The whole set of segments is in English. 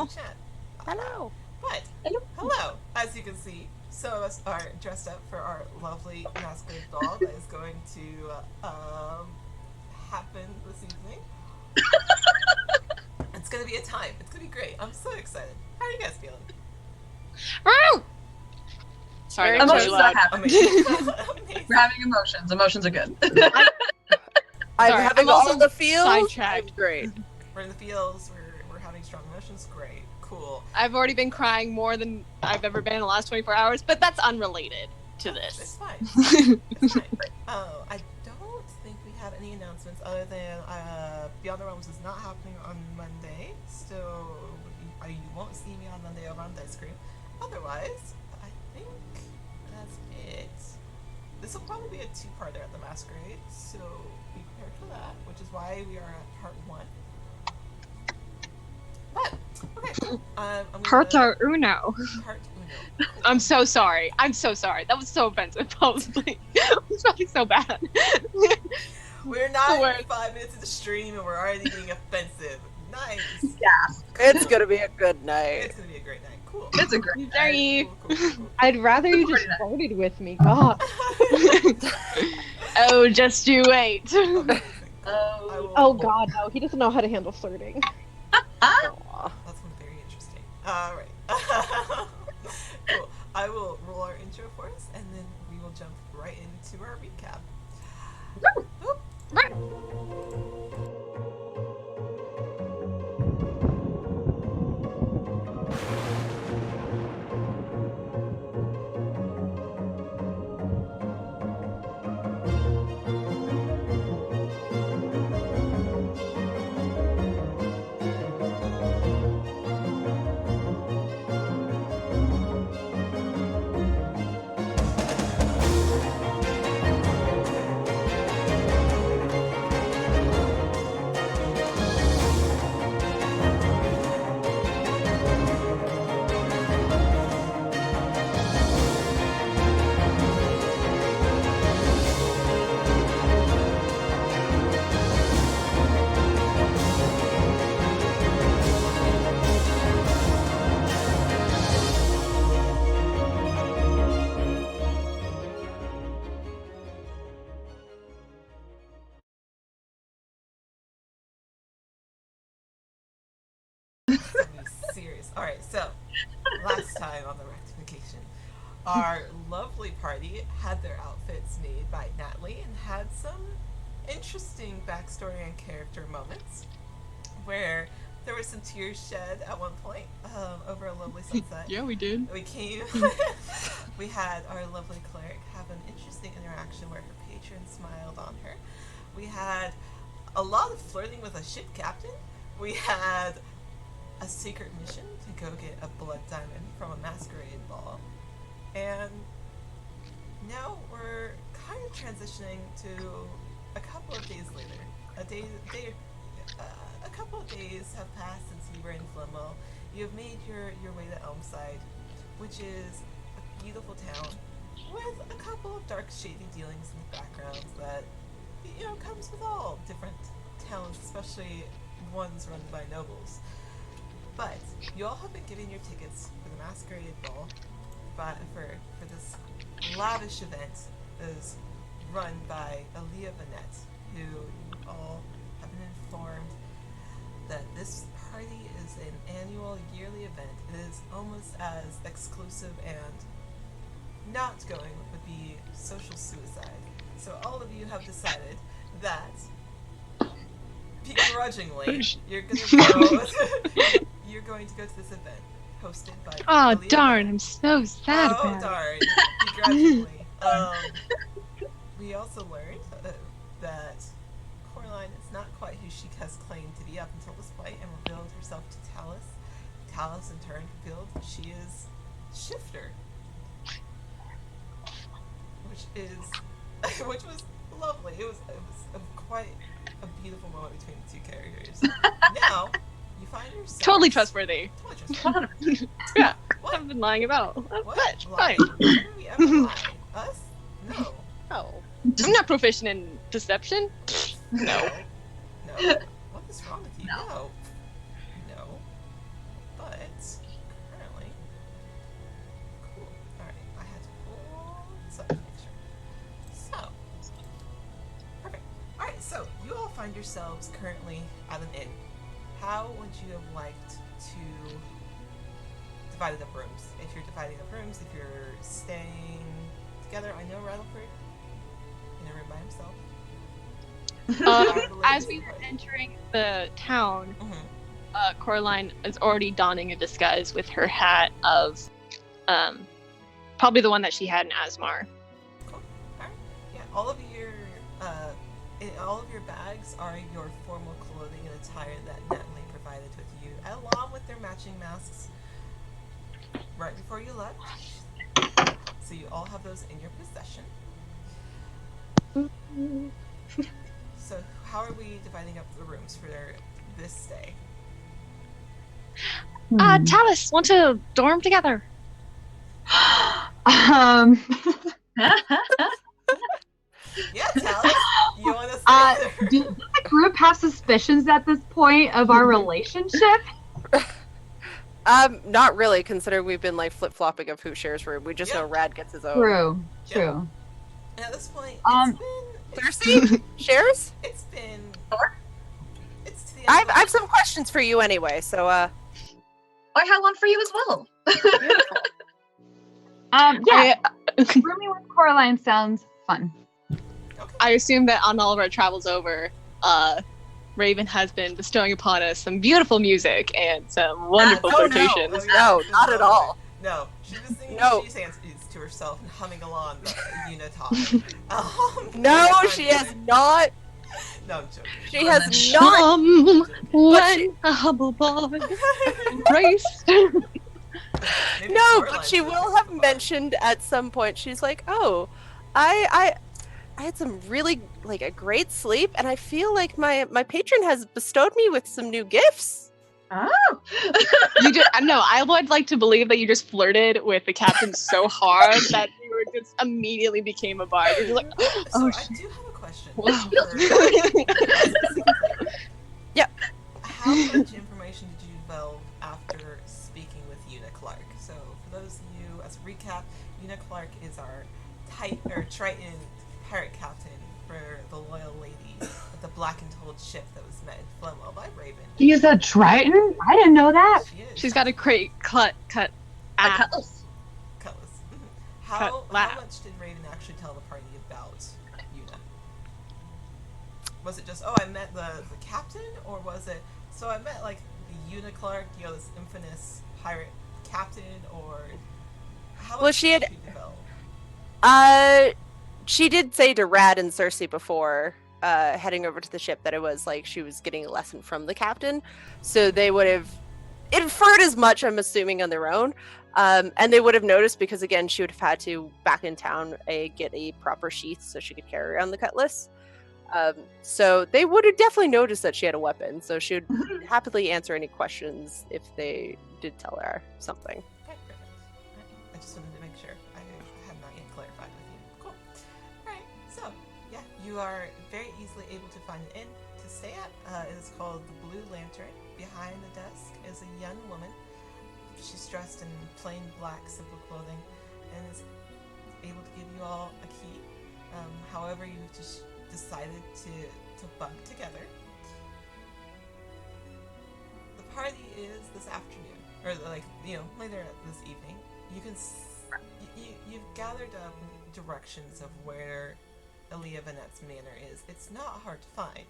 in the chat. Hello. But, hello! As you can see, some of us are dressed up for our lovely masquerade ball that is going to happen this evening. It's going to be a time. It's going to be great. I'm so excited. How are you guys feeling? Sorry, that's really loud. Amazing. We're having emotions. Emotions are good. I'm Sorry, having I'm all also the feels. sidetracked. I'm great. We're in the fields. We're having strong emotions. Great. Cool. I've already been crying more than I've ever been in the last 24 hours, but that's unrelated to It's this. fine. It's fine. Oh, I don't think we have any announcements other than Beyond the Realms is not happening on Monday, so you won't see me on Monday over on Dice Cream. Otherwise, I think that's it. This will probably be a two-parter at the Masquerade, so be prepared for that, which is why we are at part 1. But, okay, cool. Part uno. Part uno. Cool. I'm so sorry. That was so offensive, probably. It was probably so bad. We're not even 5 minutes into the stream and we're already being offensive. Nice. Yes. It's gonna be a good night. It's gonna be a great night. Cool. It's a great Sorry. Cool. I'd rather you just Pretty nice. flirted with me. God. Oh, just you wait. Amazing. Cool. Oh. Oh God, no. He doesn't know how to handle flirting. Aw. That's one very interesting. Alright. Cool. I will roll our intro for us and then we will jump right into our recap. Serious. Alright, so last time on the Rectification, our lovely party had their outfits made by Natalie and had some interesting backstory and character moments where there were some tears shed at one point over a lovely sunset. Yeah, we did. We came, we had our lovely cleric have an interesting interaction where her patron smiled on her. We had a lot of flirting with a ship captain. We had a secret mission to go get a blood diamond from a masquerade ball. And now we're kind of transitioning to a couple of days later. A couple of days have passed since we were in Flimmo. You have made your way to Elmside, which is a beautiful town with a couple of dark, shady dealings in the background that, comes with all different towns, especially ones run by nobles. But you all have been given your tickets for the Masquerade Ball, for this lavish event that is run by Aaliyah Vanette, who you all have been informed that this party is an annual yearly event. It is almost as exclusive and not going would be social suicide. So all of you have decided that begrudgingly you're going to go to this event hosted by Oh, Aaliyah darn, Vanette. I'm so sad Oh, about it. darn. Begrudgingly. We also learned that Coraline is not quite who she has claimed to be up until this point and revealed herself to Talus. Talus, in turn, revealed that she is Shifter. Which was lovely. It was quite a beautiful moment between the two characters. Now, you find yourself... Totally trustworthy. Totally trustworthy. Yeah, What? I've been lying about. What? Lie? Fine. When do we ever lie? Us? No. Oh. I'm not proficient in deception. No. No. What is wrong with you? No. No. But yourselves currently at an inn. How would you have liked to divide up rooms? If you're dividing up rooms, if you're staying together, I know Rattleford in a room by himself. As we were entering the town, Coraline is already donning a disguise with her hat of, probably the one that she had in Asmar. Cool. Alright. Yeah, all of your in all of your bags are your formal clothing and attire that Natalie provided with you, along with their matching masks right before you left. So you all have those in your possession. So how are we dividing up the rooms for this day? Talis, want to dorm together? Yeah, Talis, you want to stay there? Do the group have suspicions at this point of our relationship? Not really, considering we've been like flip-flopping of who shares room. We just know Rad gets his own. True. And at this point, Cersei shares? it's been it's to the end I have some questions for you anyway, so I had one for you as well. Yeah. Rooming with Coraline sounds fun. Okay. I assume that on all of our travels over, Raven has been bestowing upon us some beautiful music and some wonderful flirtations. No, not at all. No, she was singing She's Hands to herself and humming along the Unitop. No, she has not. No, I'm joking. She has not. When a humble boy embraced. No, but she will have mentioned at some point. She's like, "Oh, I had some really like a great sleep, and I feel like my patron has bestowed me with some new gifts." Oh. You just no. I would like to believe that you just flirted with the captain so hard that you were just immediately became a bard. You're like, so I do have a question. Wow. Yep. How much information did you develop after speaking with Una Clark? So, for those of you, as a recap, Una Clark is our Triton pirate captain for the Loyal Lady with the blackened hulled ship that was met in Flemwell by Raven. He's a Triton? I didn't know that. She is. she's got a great cutlass. Cutlass. How Wow. much did Raven actually tell the party about Una? Was it just, I met the captain? Or was it, so I met, like, the Una Clark, this infamous pirate captain? Or how much she had- did you develop? She did say to Rad and Cersei before heading over to the ship that it was like she was getting a lesson from the captain, so they would have inferred as much, I'm assuming, on their own. And they would have noticed because, again, she would have had to, back in town, get a proper sheath so she could carry around the cutlass. So they would have definitely noticed that she had a weapon, so she would happily answer any questions if they did tell her something. Okay, perfect. Right. I just wanted to make sure. I had not yet clarified with you. Cool. Alright, so, yeah, you are very easily able to find an inn to stay at. It is called the Blue Lantern. Behind the desk is a young woman. She's dressed in plain black, simple clothing, and is able to give you all a key. However, you just decided to bunk together. The party is this afternoon, or later this evening. You can you've gathered up directions of where Aaliyah Vanette's manor is. It's not hard to find,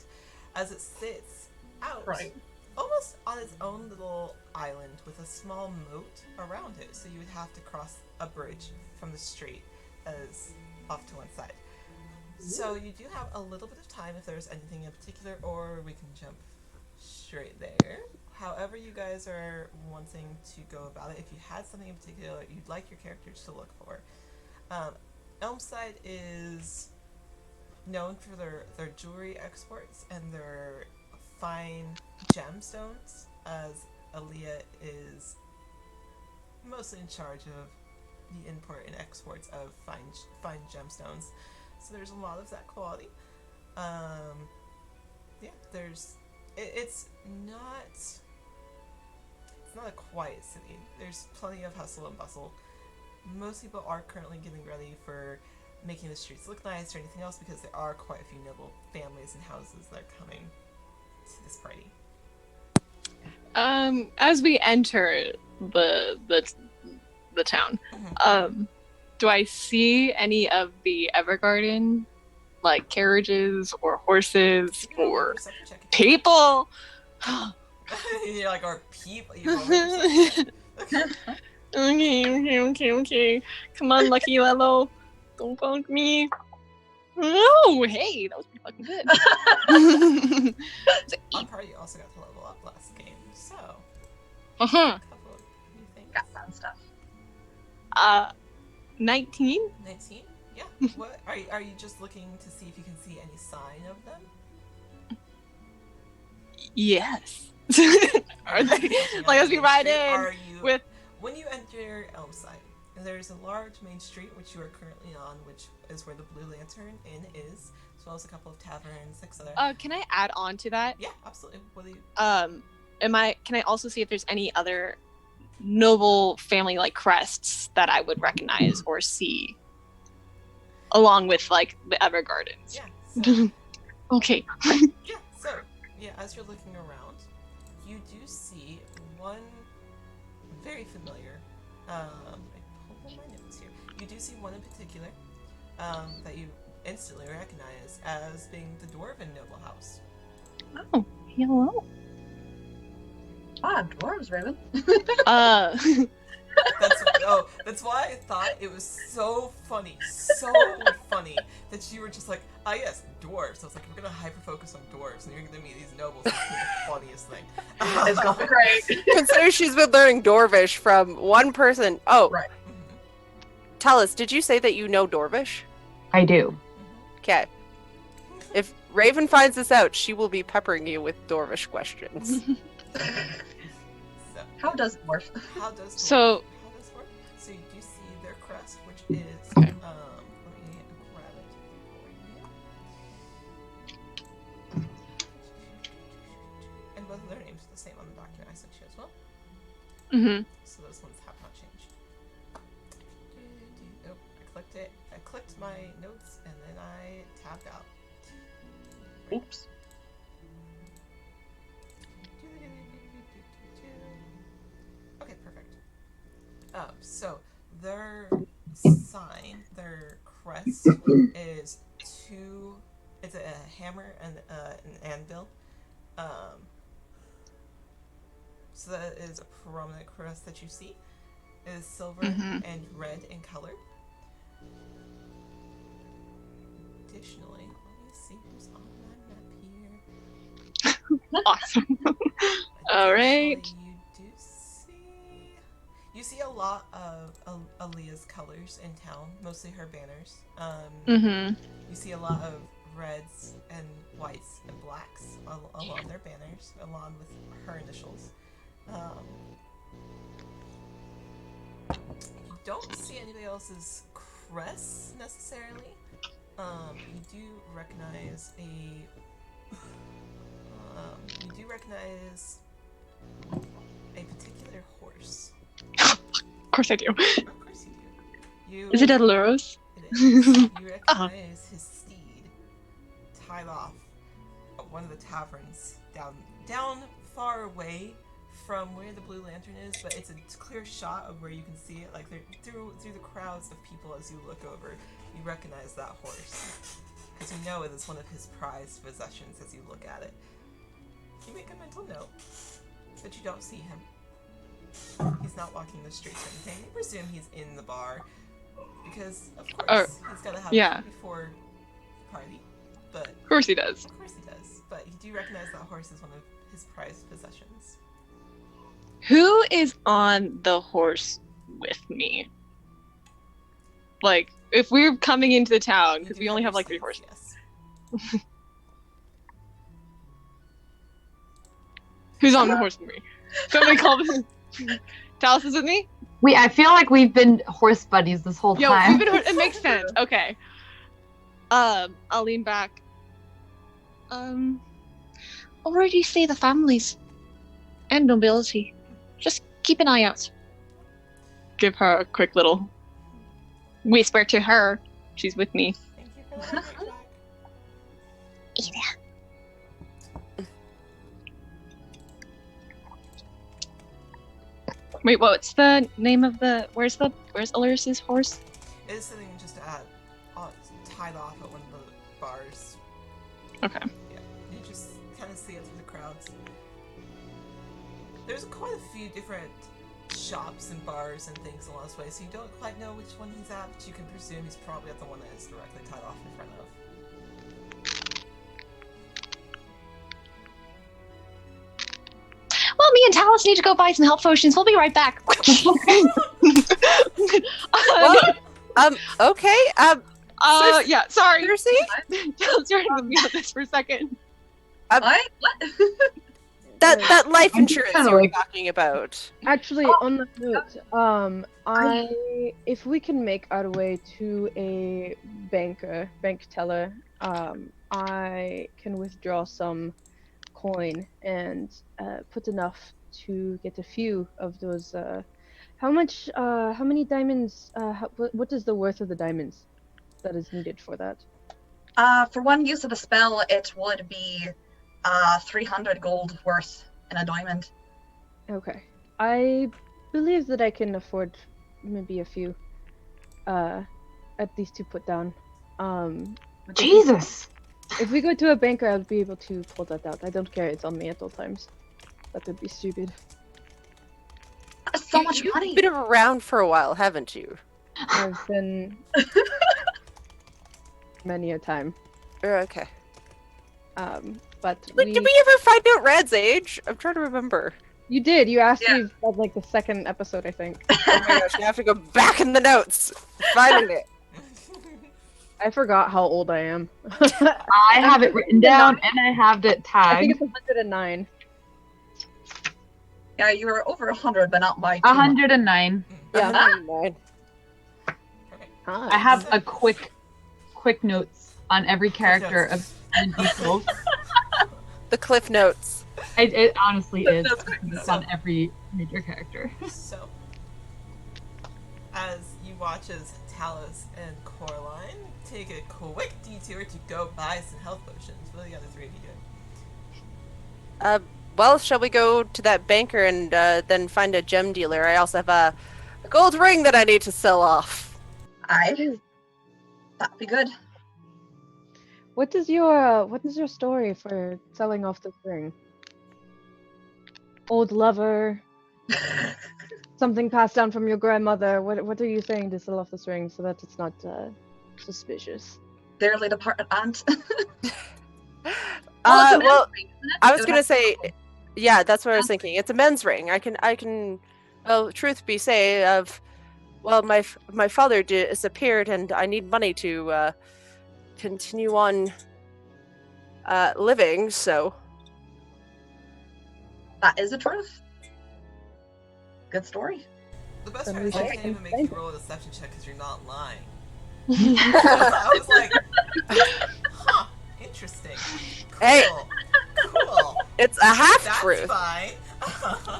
as it sits out. Right. Almost on its own little island with a small moat around it, so you would have to cross a bridge from the street as off to one side. So you do have a little bit of time if there's anything in particular, or we can jump straight there. However you guys are wanting to go about it, if you had something in particular you'd like your characters to look for. Elmside is known for their jewelry exports and their fine gemstones, as Aaliyah is mostly in charge of the import and exports of fine gemstones. So there's a lot of that quality. It's not a quiet city. There's plenty of hustle and bustle. Most people are currently getting ready for making the streets look nice or anything else, because there are quite a few noble families and houses that are coming to this party. As we enter the town, do I see any of the Evergarden, like carriages or horses or people? You're like, or people. You roll a perception check. Okay. Come on, Lucky Lello. Don't bunk me. No, hey, that was pretty fucking good. On par, you also got to level up last game, so Uh-huh. a couple of new things. Got fun stuff. 19? 19? Yeah. What are you just looking to see if you can see any sign of them? Yes. Are they, like, as we ride in with... When you enter Elmside, there's a large main street which you are currently on, which is where the Blue Lantern Inn is, as well as a couple of taverns, etc. Can I add on to that? Yeah, absolutely. What do you... Can I also see if there's any other noble family like crests that I would recognize or see along with like the Evergardens? Yeah. So, okay. As you're looking around, you do see one very familiar. I pulled up my notes here. You do see one in particular that you instantly recognize as being the Dwarven noble house. Oh, hello. Ah, dwarves, Raven. That's why I thought it was so funny that you were just like, ah yes, dwarves. I was like, we're gonna hyper focus on dwarves, and you're gonna meet these nobles. It's gonna be the funniest thing. It's going great. Consider she's been learning Dwarvish from one person. Oh, Right. Tell us, did you say that you know Dwarvish? I do. Okay. If Raven finds this out, she will be peppering you with Dwarvish questions. So, How does dwarf? how does So- work? So you do see their crest, which is Okay. let me grab it for you. And both of their names are the same on the document I sent you as well. Mm-hmm. So those ones have not changed. Nope, I clicked it. I clicked my notes and then I tabbed out. Oops. Okay, perfect. So their sign, their crest is it's a hammer and an anvil. So that is a prominent crest that you see. It is silver and red in color. Additionally, let me see who's on my map here. Awesome. All right. You see a lot of Aaliyah's colors in town, mostly her banners. Mm-hmm. You see a lot of reds and whites and blacks along their banners, along with her initials. You don't see anybody else's crests necessarily. You do recognize a particular horse. Of course I do. Of course you do. Is it Aluros? It is. You recognize his steed tied off at one of the taverns down far away from where the Blue Lantern is, but it's a clear shot of where you can see it. Like through the crowds of people as you look over, you recognize that horse because you know it is one of his prized possessions as you look at it. You make a mental note that you don't see him. He's not walking the streets or anything. You presume he's in the bar because, of course, he's got to have yeah. it before the party. But Of course he does. Of course he does. But you do recognize that horse is one of his prized possessions. Who is on the horse with me? Like, if we're coming into the town, because You we do only have your like 3 steeds, horses. Yes. Who's on the horse with me? Somebody call him. Talis is with me? I feel like we've been horse buddies this whole Yo, time. it makes sense. Okay. I'll lean back. Already say the families and nobility. Just keep an eye out. Give her a quick little whisper to her. she's with me. Thank you for that feedback. Wait, what's the name of the? Where's Alaris's horse? It is sitting just tied off at one of the bars. Okay. Yeah, you just kind of see it through the crowds. There's quite a few different shops and bars and things along this way, so you don't quite know which one he's at, but you can presume he's probably at the one that is directly tied off in front of. Well, me and Talus need to go buy some health potions. We'll be right back. Okay. Yeah, sorry. Cersei? Talus, you're with me on this for a second. What? That life I'm insurance kinda you were like- talking about. Actually, on that note, if we can make our way to a bank teller, I can withdraw some coin and put enough to get a few of those. How many diamonds? What is the worth of the diamonds that is needed for that? For one use of the spell, it would be 300 gold worth in a diamond. Okay, I believe that I can afford maybe a few, at least to put down. Jesus. If we go to a banker, I'll be able to pull that out. I don't carry it on me at all times. That would be stupid. That's so much You've money. been around for a while, haven't you? I've been many a time. Okay. But Did we ever find out Rad's age? I'm trying to remember. You did. You asked Yeah. me at like the second episode, I think. Oh my gosh, you have to go back in the notes. Finding it. I forgot how old I am. I have it written down and I have it I think tagged. it's 109. Yeah, you were over 100, but not by too much. 109. Yeah. 109. I have a quick notes on every character of and details. The cliff notes. It honestly is. That's quick It's notes. on every major character. So, as you watch as Talus and Coraline take a quick detour to go buy some health potions, what are the other three of you doing? Well, shall we go to that banker and then find a gem dealer? I also have a gold ring that I need to sell off. That'd be good. What is your story for selling off this ring? Old lover, something passed down from your grandmother. What are you saying to sell off this ring so that it's not suspicious? Dearly departed aunt. Well, I was It would gonna have- say, yeah, that's what I was thinking. It's a men's ring. I can. Well, truth be say, my father disappeared, and I need money to continue on living. So That is the truth. Good story. The best Then part we is I should can't even make thank you roll a deception check because you're not lying. I was like, huh, interesting. Cool. Hey. Cool. it's a half That's truth. fine.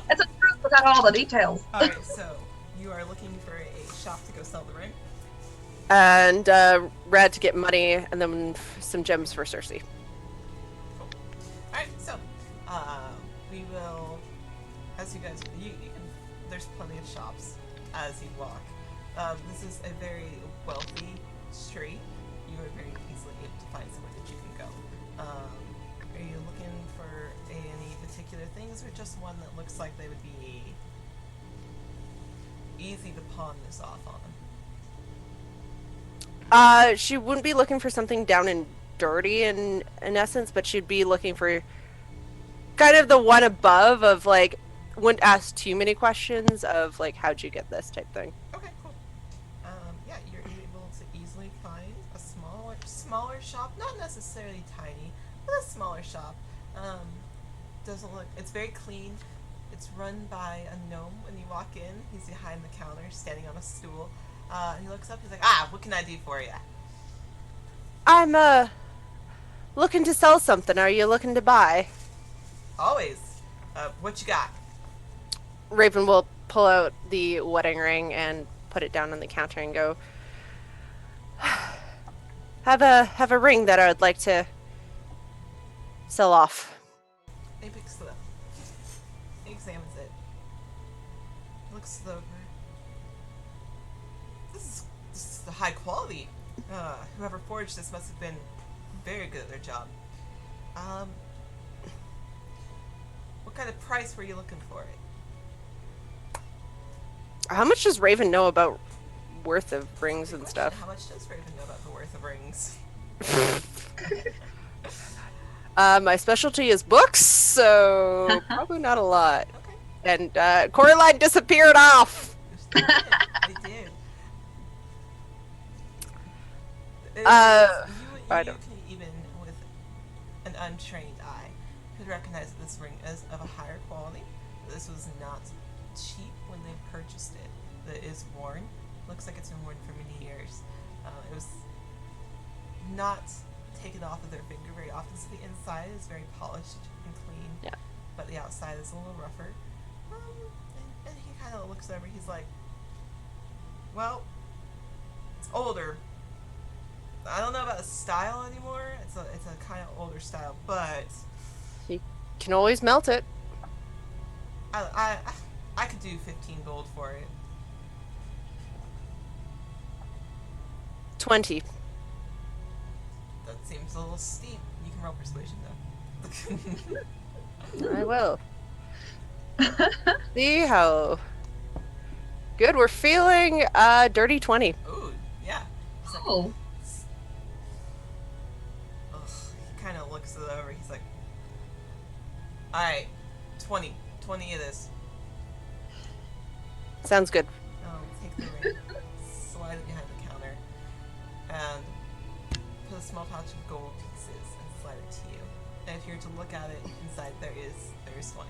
It's a truth without all the details. Alright, so you are looking for a shop to go sell the ring. And Rad to get money, and then some gems for Cersei. Alright, so we will, as you guys, you can, there's plenty of shops as you walk. This is a very wealthy street. You are very easily able to find somewhere that you can go. Are you looking for any particular things, or just one that looks like they would be easy to pawn this off on? She wouldn't be looking for something down and dirty in essence, but she'd be looking for kind of the one above of like wouldn't ask too many questions of like how'd you get this type thing. Okay, cool. Yeah, you're able to easily find a smaller shop, not necessarily tiny, but a smaller shop. Doesn't look, it's very clean. It's run by a gnome. When you walk in, he's behind the counter, standing on a stool. And he looks up, he's like, what can I do for you? I'm looking to sell something. Are you looking to buy? Always. What you got? Raven will pull out the wedding ring and put it down on the counter and go, have a ring that I would like to sell off. He picks it up. He examines it. Looks it over. This is the high quality. Whoever forged this must have been very good at their job. What kind of price were you looking for it? How much does Raven know about worth of rings and stuff? How much does Raven know about the worth of rings? My specialty is books, so probably not a lot. Okay. And Coraline disappeared off. They did. I You don't. can even, with an untrained eye, could recognize that this ring is of a higher quality. This was not cheap when they purchased it. That it is worn. Looks like it's been worn for many years. It was not taken off of their finger very often, so the inside is very polished and clean. Yeah. But the outside is a little rougher. And he kind of looks over. He's like, "Well, it's older. I don't know about the style anymore. It's a kind of older style, but You can always melt it. I could do 15 gold for it." 20. That seems a little steep. You can roll persuasion though. I will. See how good we're feeling. Dirty 20. Ooh, yeah. He's like, Oh. ugh, he kind of looks it over. He's like, "Alright, 20. 20 it is. Sounds good. Take the ring, slide it behind the counter, and put a small pouch of gold pieces and slide it to you. And if you're to look at it inside, there is 20.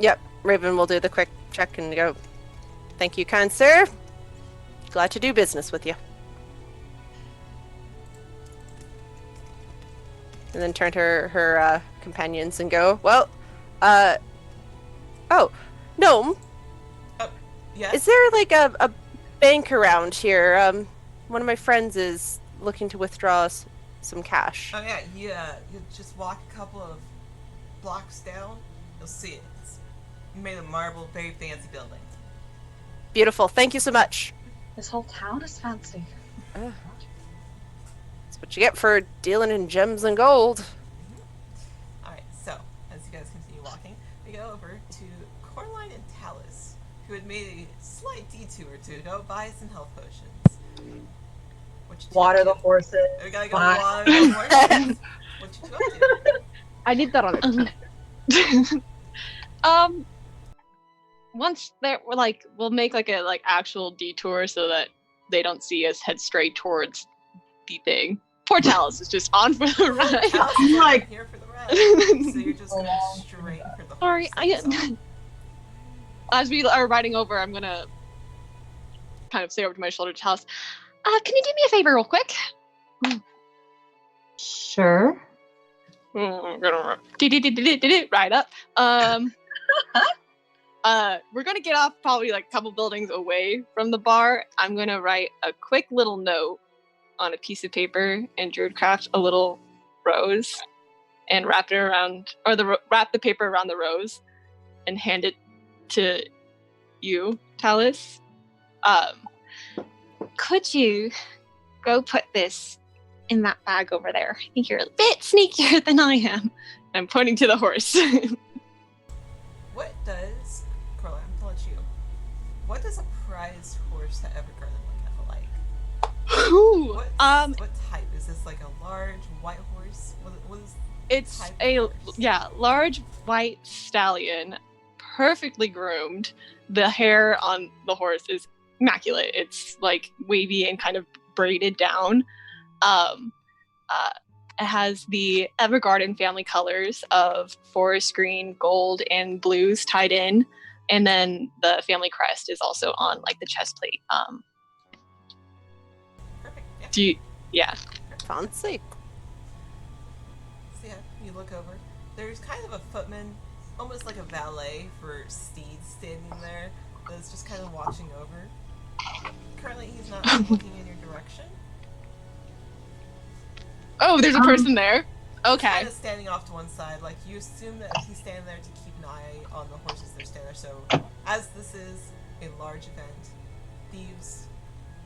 Yep, Raven will do the quick check and go, "Thank you, kind sir. Glad to do business with you." And then turn to her companions and go, "Well, oh, Gnome, Yes? is there like a bank around here? One of my friends is looking to withdraw some cash." Oh yeah, you just walk a couple of blocks down, you'll see it. It's made of marble, very fancy building. Beautiful. Thank you so much. This whole town is fancy. That's what you get for dealing in gems and gold. Alright, so, as you guys continue walking, we go over to Coraline and Talus, who had made a slight detour to go buy some health potions. What you two Water up the to? horses. We gotta go Bye. water the horses. What you two up to? I need that on it. Once we're like, we'll make like a actual detour so that they don't see us head straight towards the thing. Poor Talus is just on for the ride. Talus I'm is like- here for the ride. So you're just going straight for the horse. Sorry, as we are riding over, I'm gonna kind of say over to my shoulder to Talus, Can you do me a favor real quick? Sure. Ride up. We're gonna get off probably like a couple buildings away from the bar. I'm gonna write a quick little note on a piece of paper and druid craft a little rose and wrap it around, or wrap the paper around the rose and hand it to you, Talus. Could you go put this in that bag over there? I think you're a bit sneakier than I am. I'm pointing to the horse. What does, Coraline, I'm gonna let you, what does a prized horse that Evergarden look like? Ooh, What type? Is this like a large white horse? What is it's type a of horse? large white stallion, perfectly groomed. The hair on the horse is immaculate. It's like wavy and kind of braided down. It has the Evergarden family colors of forest green, gold, and blues tied in, and then the family crest is also on like the chest plate. Perfect. Yeah. Fancy. So yeah, you look over. There's kind of a footman, almost like a valet for steeds standing there, that's just kind of watching over. Currently, he's not looking in your direction. Oh, there's a person there. He's Okay. kind of standing off to one side. Like, you assume that he's standing there to keep an eye on the horses that are standing there. So, as this is a large event, thieves,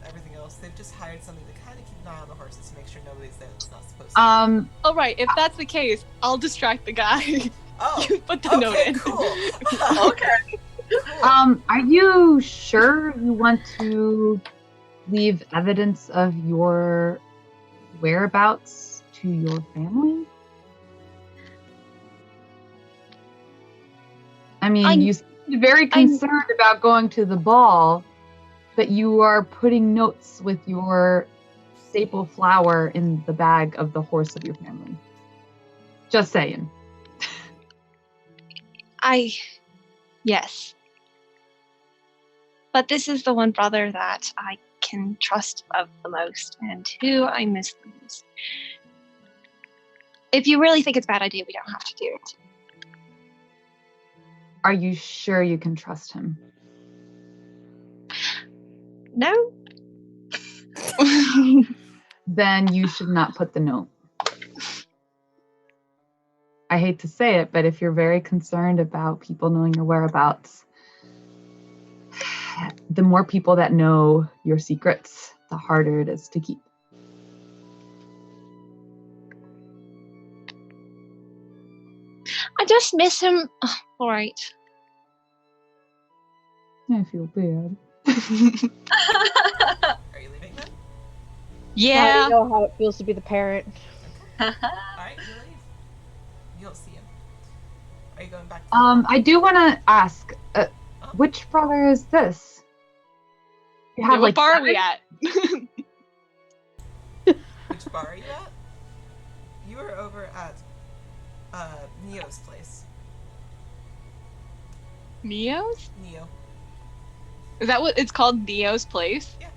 everything else, they've just hired somebody to kind of keep an eye on the horses to make sure nobody's there that's not supposed to. All right. If that's the case, I'll distract the guy. Oh, You put the note in. Cool. Okay. Cool. Are you sure you want to leave evidence of your whereabouts to your family? I mean, you seem very concerned about going to the ball, but you are putting notes with your staple flower in the bag of the horse of your family. Just saying. Yes. But this is the one brother that I can trust of the most and who I miss the most. If you really think it's a bad idea, we don't have to do it. Are you sure you can trust him? No? Then you should not put the note. I hate to say it, but if you're very concerned about people knowing your whereabouts, the more people that know your secrets, the harder it is to keep. I just miss him. Oh, all right. I feel bad. Are you leaving then? Yeah. I know how it feels to be the parent. Alright, you leave. You don't see him. Are you going back to I do want to ask, which brother is this? You have What bar are 7? we at? Which bar are you at? You were over at Neo's place. Neo's? Neo. Is that what it's called? Neo's place? Yeah.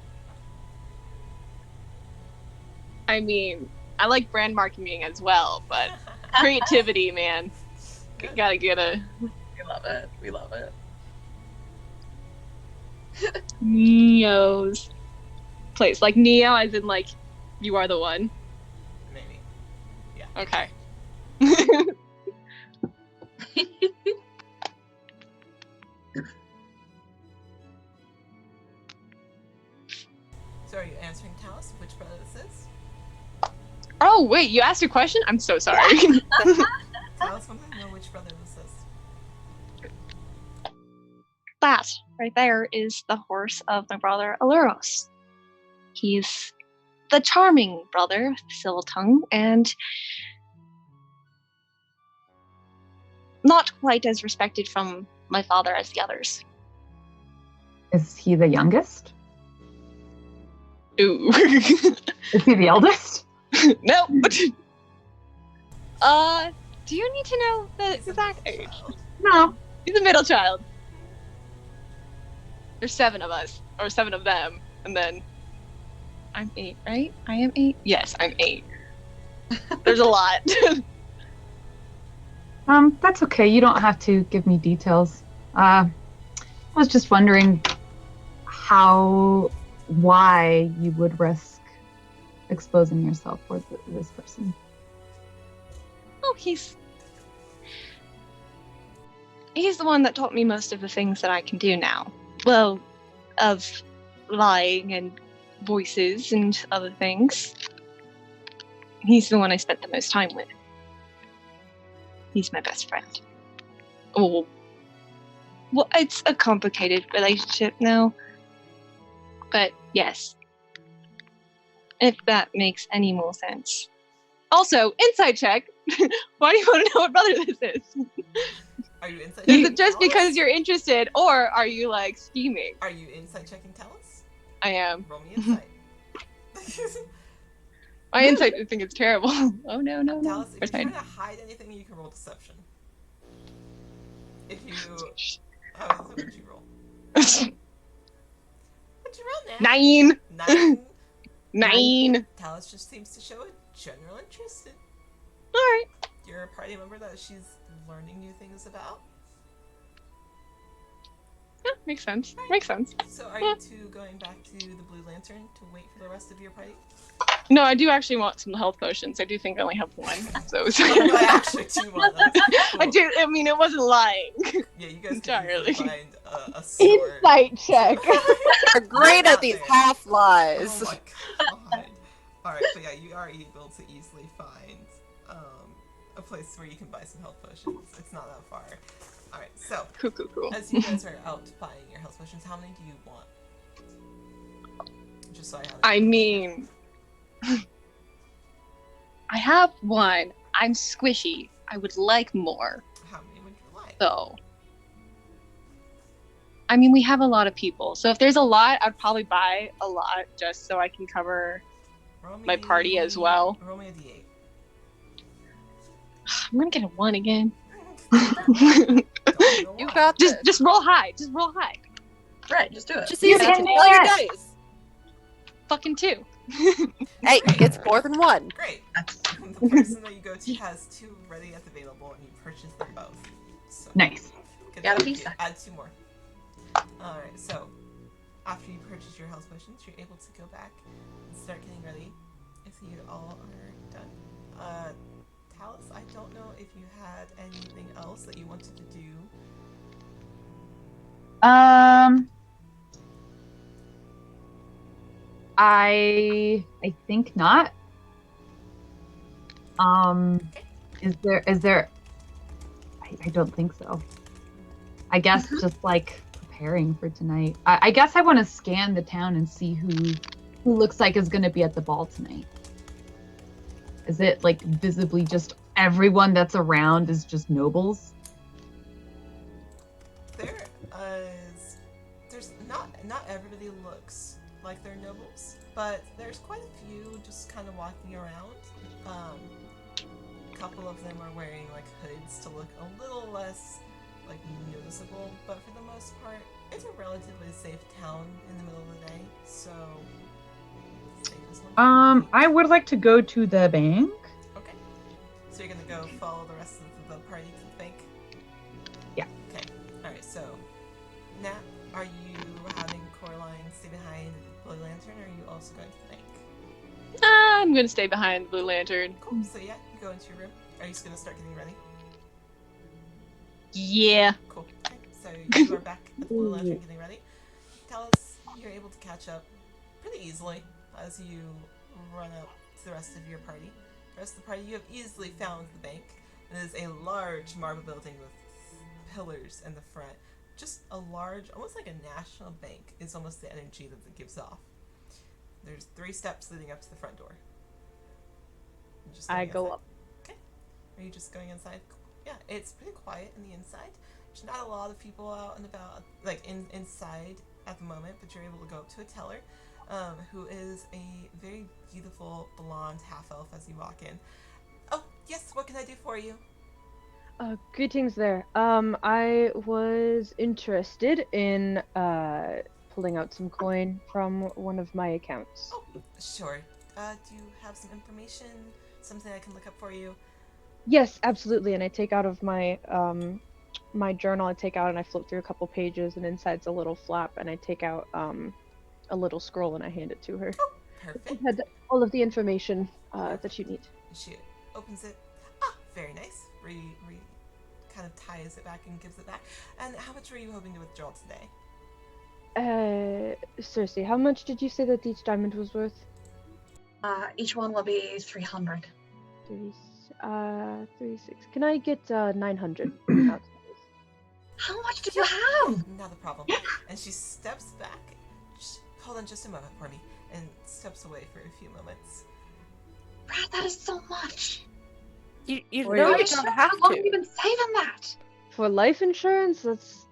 I mean, I like brand marketing as well, but creativity, man. Gotta get a We love it. We love it. Neo's place. Like Neo as in like you are the one. Maybe. Okay. So are you answering Talus which brother this is? Oh wait, you asked a question? I'm so sorry. Talus wants to know which brother this is. That right there is the horse of my brother Aluros. He's the charming brother with the silver tongue and not quite as respected from my father as the others. Is he the youngest? Ooh. Is he the eldest? Nope. Do you need to know the exact age? No. He's a middle child. There's 7 of us, or 7 of them, and then I'm 8, right? I am 8? Yes, I'm 8. There's a lot. That's okay. You don't have to give me details. I was just wondering why you would risk exposing yourself for this person. Oh, he's the one that taught me most of the things that I can do now. Well, of lying and voices and other things. He's the one I spent the most time with. He's my best friend. Oh, well, it's a complicated relationship now. But yes, if that makes any more sense. Also, insight check. Why do you want to know what brother this is? Are you inside Is checking it just Talus? because you're interested, or are you like scheming? Are you inside checking Talus? I am. Roll me insight. My insight, I think it's terrible. Oh no. Talus, if Where's you're mine? trying to hide anything, you can roll deception. If you... Oh, what'd you roll? What'd you roll now? 9. 9. 9. Talus just seems to show a general interest in Alright. your party member that she's learning new things about. Yeah, makes sense. Makes sense. So are you two going back to the Blue Lantern to wait for the rest of your party? No, I do actually want some health potions. I do think I only have one. So I actually do want that. Cool. I do. I mean, it wasn't lying. Yeah, you guys Entirely. can find a sword. Insight check. They're great Out at these there. half Oh lies. my god. Alright, but yeah, you are able to easily find a place where you can buy some health potions. It's not that far. Alright, so Cool. as you guys are out buying your health potions, how many do you want? Just so I have I mean, I have one. I'm squishy. I would like more, how many would you like? though. I mean, we have a lot of people, so if there's a lot, I'd probably buy a lot just so I can cover Roll me- my party as well. Roll me a d8. I'm gonna get a 1 again. Don't know You why. got this. just roll high. Just roll high. Right, just do it. Just easy. can Just do roll your it. dice. Fucking 2. Hey, it's more than one. Great. The person that you go to has 2 ready and available, and you purchase them both. So Nice. good Got a luck. piece. Add 2 more. Alright, so after you purchase your health potions, you're able to go back and start getting ready if you all are done. Talus, I don't know if you had anything else that you wanted to do. I think not. Is there I don't think so. I guess just like preparing for tonight. I guess I want to scan the town and see who looks like is going to be at the ball tonight. Is it like visibly just everyone that's around is just nobles? There's not everybody looks like they're nobles, but there's quite a few just kind of walking around. A couple of them are wearing like hoods to look a little less like noticeable, but for the most part, it's a relatively safe town in the middle of the day. So, safest one. I would like to go to the bank. Okay. So you're gonna go follow the rest of the party to the bank? Yeah. Okay. Alright, so Nat, are you having Coraline stay behind Blue Lantern, or are you also going to the bank? I'm gonna stay behind Blue Lantern. Cool. So yeah, you go into your room. Are you just gonna start getting ready? Yeah. Cool. Okay. So you are back at the Blue Lantern getting ready. Tell us, you're able to catch up pretty easily as you run up to the rest of your party. The rest of the party, you have easily found the bank. It is a large marble building with pillars in the front. Just a large, almost like a national bank is almost the energy that it gives off. There's 3 steps leading up to the front door. You're just I going go inside. up. Okay. Are you just going inside? Cool. Yeah, it's pretty quiet in the inside. There's not a lot of people out and about, like inside at the moment, but you're able to go up to a teller, who is a very beautiful blonde half-elf as you walk in. Oh, yes, what can I do for you? Greetings there. I was interested in pulling out some coin from one of my accounts. Oh, sure. Do you have some information? Something I can look up for you? Yes, absolutely. And I take out of my my journal. I take out and I flip through a couple pages, and inside's a little flap, and I take out a little scroll and I hand it to her. Oh, It perfect. had all of the information that you need. She opens it. Ah, very nice. Kind of ties it back and gives it back. And how much were you hoping to withdraw today? Cersei, how much did you say that each diamond was worth? Each one will be 300. 36. Can I get 900? out? How much do you have? Not a problem. And she steps back. Hold on just a moment for me. And steps away for a few moments. Brad, that is so much. You Or know you- you don't have How long have to. you been saving that? For life insurance, that's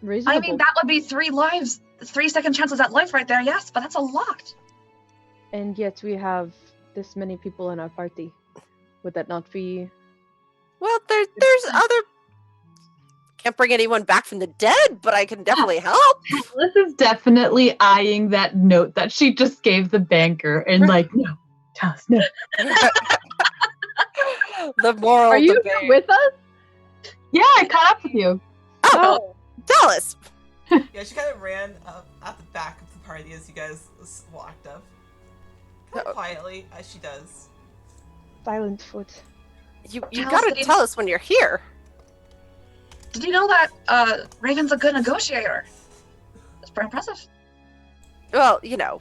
reasonable. I mean, that would be 3 lives, 3 second chances at life right there, yes, but that's a lot. And yet we have this many people in our party. Would that not be? Well, there's other. Can't bring anyone back from the dead, but I can definitely help. Alice is definitely eyeing that note that she just gave the banker and like, no, tell us, no. The moral Are you debate. here with us? Yeah, I caught up with you. Oh, Dallas. Yeah, she kind of ran up at the back of the party as you guys walked up. Kind of quietly, as she does. Silent foot. You Tell us gotta that you- tell us when you're here. Did you know that Raven's a good negotiator? That's pretty impressive. Well, you know,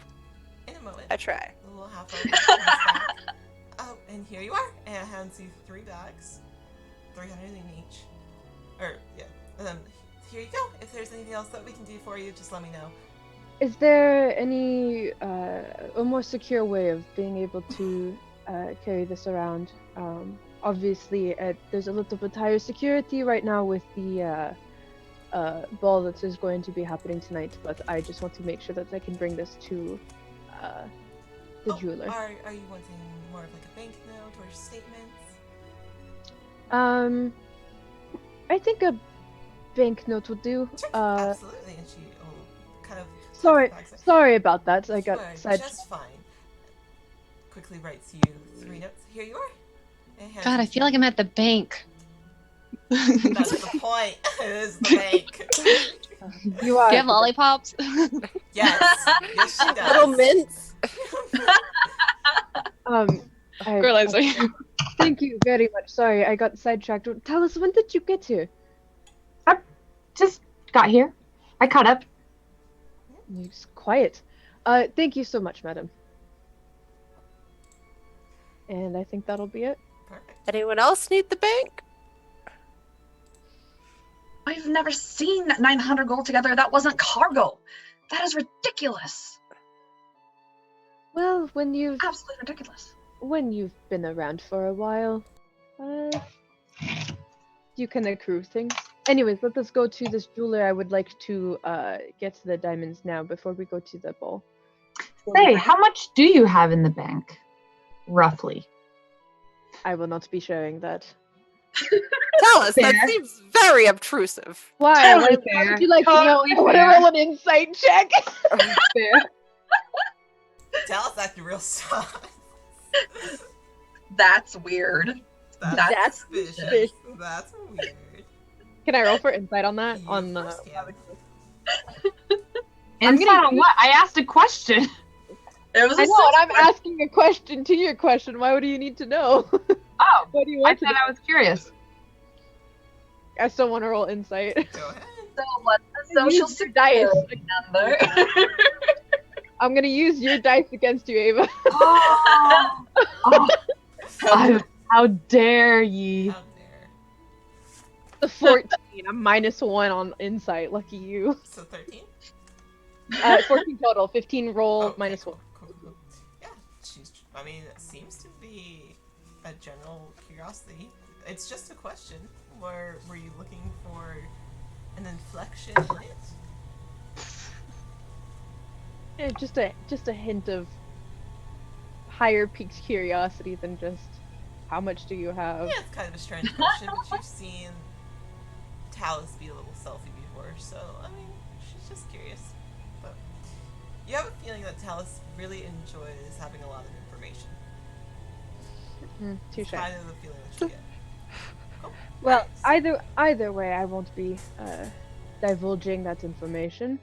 In a moment, I try. the little half orc comes back. Oh, and here you are. And hands you 3 bags. 300 in each. Or, yeah. And then, here you go. If there's anything else that we can do for you, just let me know. Is there any a more secure way of being able to carry this around? Obviously, there's a little bit higher security right now with the ball that is going to be happening tonight, but I just want to make sure that I can bring this to the jeweler. Are you wanting more of like a banknote or statements? I think a banknote would do. Sure, absolutely. And she will kind of... Sorry about that. I got You are side. just fine. Quickly writes you 3 notes. Here you are. And hands God, I you feel like I'm at the bank. That's the point. It is the bank. You are. Do you have lollipops? Yes. Yes, she does. Little mints. Girl, I'm sorry. Thank you very much. Sorry, I got sidetracked. Tell us, when did you get here? I just got here. I caught up. You're just quiet. Thank you so much, madam. And I think that'll be it. Perfect. Anyone else need the bank? I've never seen 900 gold together. That wasn't cargo. That is ridiculous. Well, when you've Absolutely ridiculous. been around for a while, you can accrue things. Anyways, let us go to this jeweler. I would like to get the diamonds now before we go to the ball. Say, how much do you have in the bank? Roughly. I will not be sharing that. Tell us. That Fair. seems very obtrusive. Why? Totally Why fair. would you like Totally to know? I want to fair. roll an insight check. Fair. Tell us acting real soft. That's weird. That's suspicious. suspicious. That's weird. Can I roll for insight on that? You On first can. Insight on what? I asked a question. It was I a know, and I'm six- asking a question to your question. Why would you need to know? Oh, What do you I want to said know? I was curious. I still want to roll insight. Go ahead. So what's the social Use your dice. security number? I'm gonna use your dice against you, Ava. Oh, how dare ye? Out there. The 14. I'm -1 on insight. Lucky you. So 13? 14 total. 15 roll Okay, -1. cool. Yeah, I mean, it seems to be a general curiosity. It's just a question. Were you looking for an inflection in it? Yeah, just a hint of higher peaked curiosity than just how much do you have? Yeah, it's kind of a strange question, but you've seen Talus be a little selfie before, so, I mean, she's just curious. But you have a feeling that Talus really enjoys having a lot of information. Touche. Kind of the feeling that you get. Cool. Well, Nice. either way, I won't be divulging that information.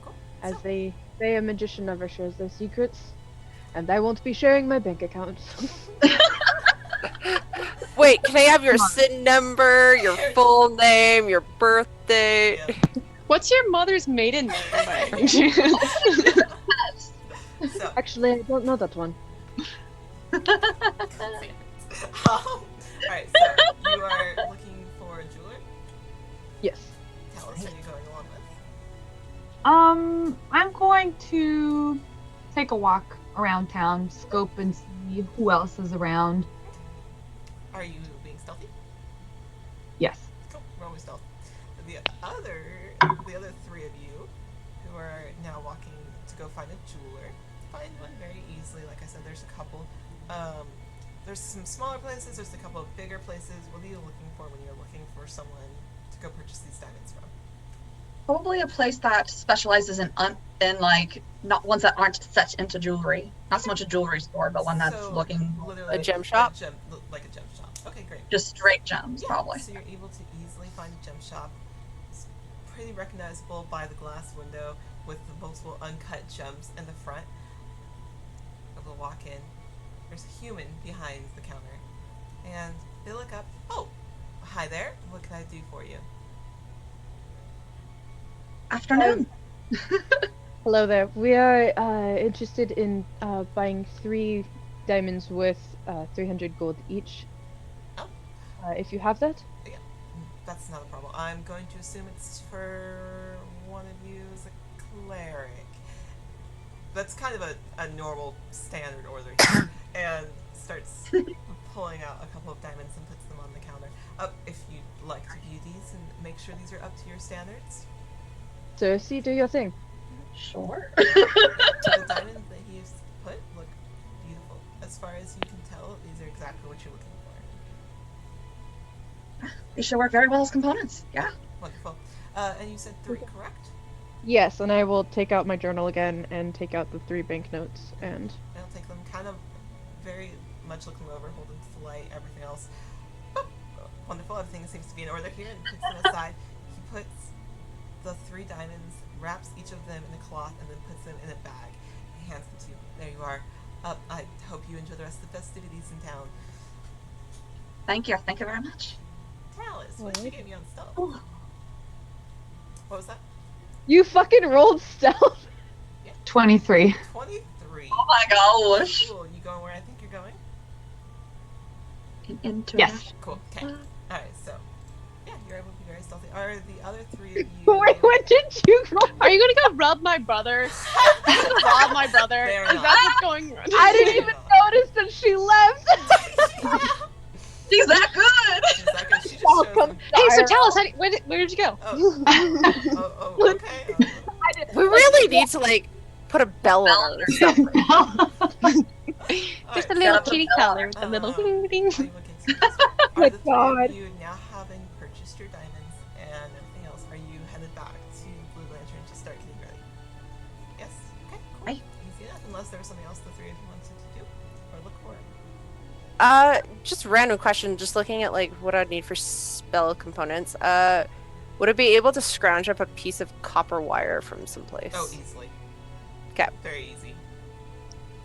Cool. As So, they say, a magician never shares their secrets, and I won't be sharing my bank account. Wait, can I have your SIN number, your full name, your birthday? yeah. What's your mother's maiden name? By any chance? So, Actually, I don't know that one. alright, so you are looking for a jeweler? Yes. Talus, are you going along with? I'm going to take a walk around town, scope and see who else is around. Are you being stealthy? Yes. Cool, we're always stealth. The other 3 of you who are now walking to go find a jeweler, find one very easily. Like I said, there's a couple. There's some smaller places, there's a couple of bigger places. What are you looking for when you're looking for someone to go purchase these diamonds from? Probably a place that specializes in like not ones that aren't such into jewelry. Not so much a jewelry store, but one that's So, looking literally A gem shop? Like a gem shop. Okay, great. just straight gems, Yeah, probably. so you're able to easily find a gem shop. It's pretty recognizable by the glass window with the multiple uncut gems in the front. able to walk in. There's a human behind the counter. And they look up. Oh, hi there. What can I do for you? Afternoon. Hello there. We are interested in buying 3 diamonds worth 300 gold each. Oh. If you have that? Yeah, that's not a problem. I'm going to assume it's for one of you as a cleric. That's kind of a normal standard order here. And starts pulling out a couple of diamonds and puts them on the counter. If you'd like to view these and make sure these are up to your standards. Cersei, do your thing. Sure. The diamonds that he's put look beautiful. As far as you can tell, these are exactly what you're looking for. They should work very well as components. Yeah. Wonderful. And you said 3, correct? Yes, and I will take out my journal again and take out the 3 banknotes and... I'll take them kind of very much looking over, holding to the light, everything else. Oh, wonderful, everything seems to be in order here, and puts them aside. He puts the 3 diamonds, wraps each of them in a cloth, and then puts them in a bag. He hands them to you. There you are. I hope you enjoy the rest of the festivities in town. Thank you. Thank you very much. Alice, what did you give me on stealth? Oh. What was that? You fucking rolled stealth! 23. 23. Oh my gosh. Cool, you going where I think you're going? Into Yes. Cool, okay. Alright, so, yeah, you're able to be very stealthy. Are the other 3 of you... Wait, what did you roll? Are you gonna go rub my brother? Rob my brother? They're Is not. that what's going on? I didn't even notice that she left! She's that good. She's like, she just Oh, shows come them. Hey, so Sorry. tell us, where did you go? Okay. We really need to like put a bell on her. Just a Alright, little Set up kitty a bell. collar with a little Uh, ding ding. Are you looking to Are my the 3 God. of you now having purchased your diamonds and everything else, are you headed back to Blue Lantern to start getting ready? Yes? Okay, cool. Aye. Easy enough, unless there was something else the 3 of you wanted to do or look for. Just random question. Just looking at like what I'd need for spell components. Would it be able to scrounge up a piece of copper wire from someplace? Oh, easily. 'Kay. Very easy.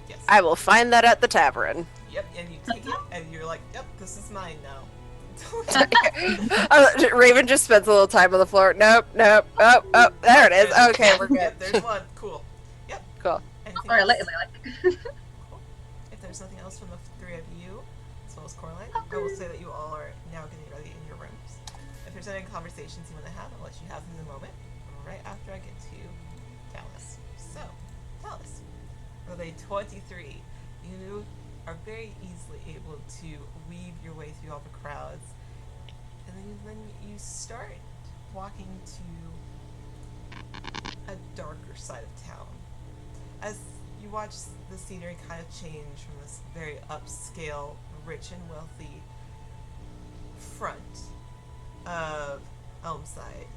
Yes. I will find that at the tavern. Yep, and you take it, and you're like, yep, this is mine now. Raven just spends a little time on the floor. Nope. Oh, there it is. Okay, we're good. Yep, there's one. Cool. Yep. Cool. Anything All right, else? Cool. If there's nothing else from the 3 of you, as well as Coraline, I will say that you all are now getting ready in your rooms. If there's any conversations you want to have, I'll let you have them in a moment, right after I get to Talus. So, Talus, with a 23, you are very easily able to weave your way through all the crowds, and then you start walking to a darker side of town. As you watch the scenery kind of change from this very upscale, rich and wealthy front of Elmside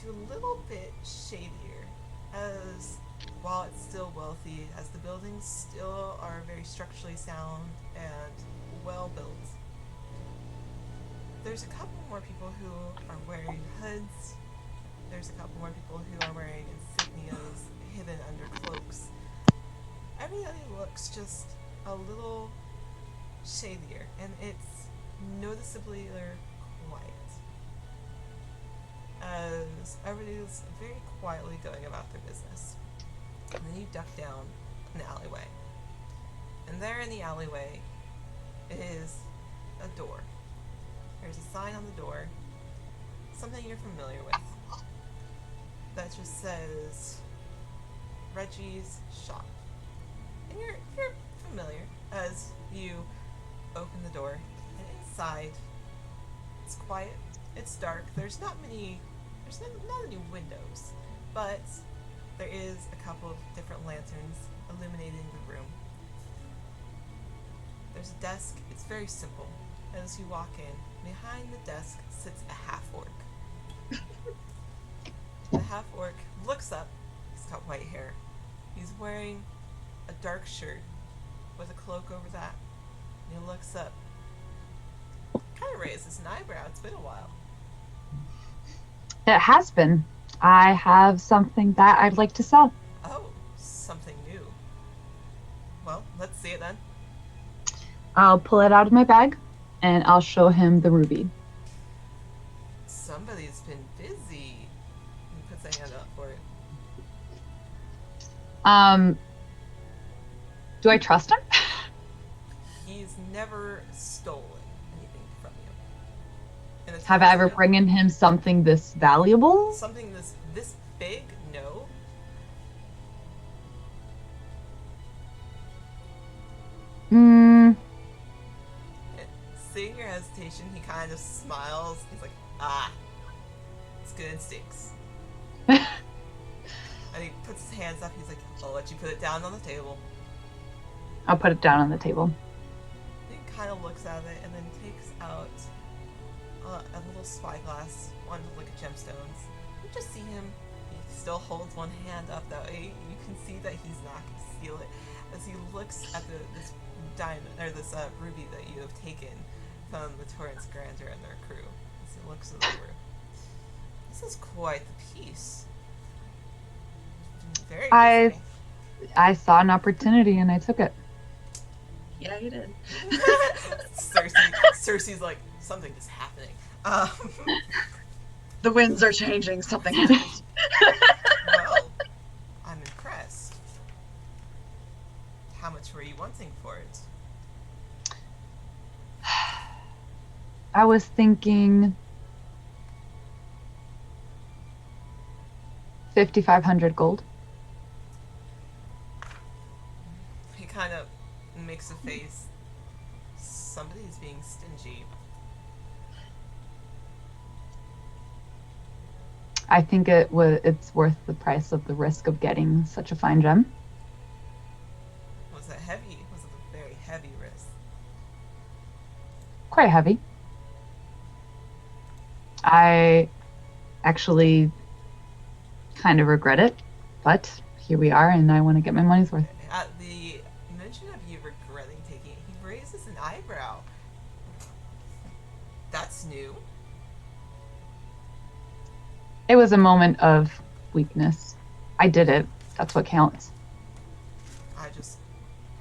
to a little bit shadier, as while it's still wealthy, as the buildings still are very structurally sound and well built, there's a couple more people who are wearing hoods. There's a couple more people who are wearing insignias hidden under cloaks. Everybody looks just a little shadier, and it's noticeably quiet. As everybody's very quietly going about their business. And then you duck down an alleyway. And there in the alleyway is a door. There's a sign on the door, something you're familiar with, that just says Reggie's Shop. And you're familiar as you open the door, and inside it's quiet, it's dark, there's not any windows, but there is a couple of different lanterns illuminating the room. There's a desk, it's very simple. As you walk in, behind the desk sits a half-orc. The half-orc looks up, he's got white hair. He's wearing a dark shirt with a cloak over that. And he looks up, kind of raises an eyebrow, it's been a while. It has been. I have something that I'd like to sell. Oh, something new. Well, let's see it then. I'll pull it out of my bag, and I'll show him the ruby. Somebody's been busy. He puts a hand up for it. Do I trust him? He's never stolen anything from you. And as Have far I as ever you know, bringing him something this valuable? something this big? No. Hmm. Seeing your hesitation, he kind of smiles. He's like, it's good instincts. And he puts his hands up. He's like, I'll let you put it down on the table. I'll put it down on the table. He kind of looks at it and then takes out a little spyglass, one to look at gemstones. You just see him. He still holds one hand up that way. You can see that he's not going to steal it as he looks at this diamond or this ruby that you have taken from the Torrance Grandeur and their crew. As he looks it over, this is quite the piece. Very I busy. saw an opportunity and I took it. Yeah, you did. Cersei's like, something is happening. The winds are changing. Something happened. Well, I'm impressed. How much were you wanting for it? I was thinking 5,500 gold. He kind of makes a face. Somebody's being stingy. I think it's worth the price of the risk of getting such a fine gem. Was it heavy? Was it a very heavy risk? Quite heavy. I actually kind of regret it, but here we are, and I want to get my money's worth. At the mention of you regretting taking it, he raises an eyebrow. That's new. It was a moment of weakness. I did it. That's what counts.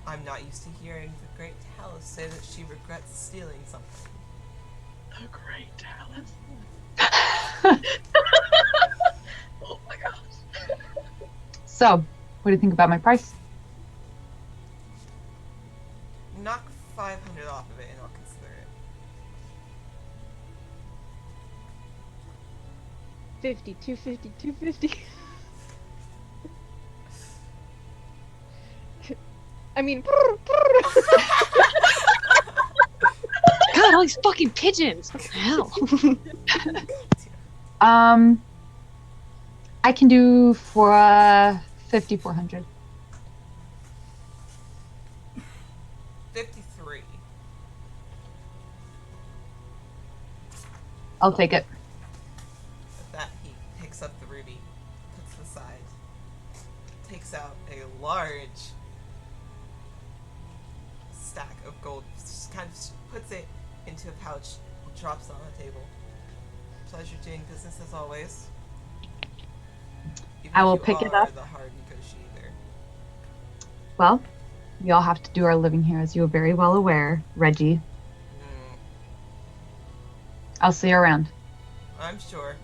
I'm not used to hearing the great Talus say that she regrets stealing something. The great Talus. Oh my gosh. So, what do you think about my price? Knock 500 off of it and I'll consider it. 50, 250, 250. I mean, God, all these fucking pigeons. What the hell? I can do for 5,400. 53. I'll take it. With that, he picks up the ruby, puts it aside, takes out a large stack of gold, just kind of puts it into a pouch, drops it on the table. Pleasure doing business as always. Even I will if you pick it are up. the hard negotiator. Well, we all have to do our living here, as you are very well aware, Reggie. I'll see you around. I'm sure.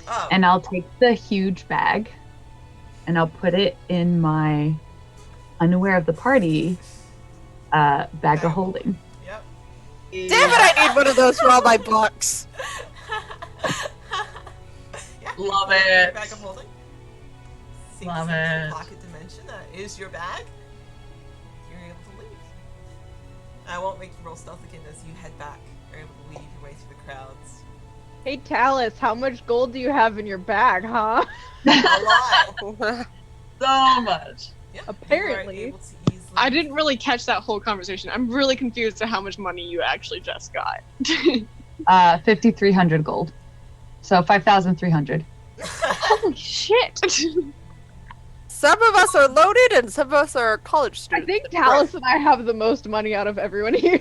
Oh, And I'll take the huge bag, and I'll put it in my unaware of the party bag of holding. yep. Damn it! I need one of those for all my books. Yeah, Love you put in your it. Bag of holding. Sinks Love into the it. pocket dimension. That is your bag. You're able to leave. I won't make you roll stealth again as you head back. You're able to weave your way through the crowds. hey Talus, how much gold do you have in your bag, huh? A lot. So much. Yeah, Apparently. You are able to easily. I didn't really catch that whole conversation. I'm really confused to how much money you actually just got. 5,300 gold. So 5,300. Holy shit! Some of us are loaded and some of us are college I students. think Talus and I have the most money out of everyone here.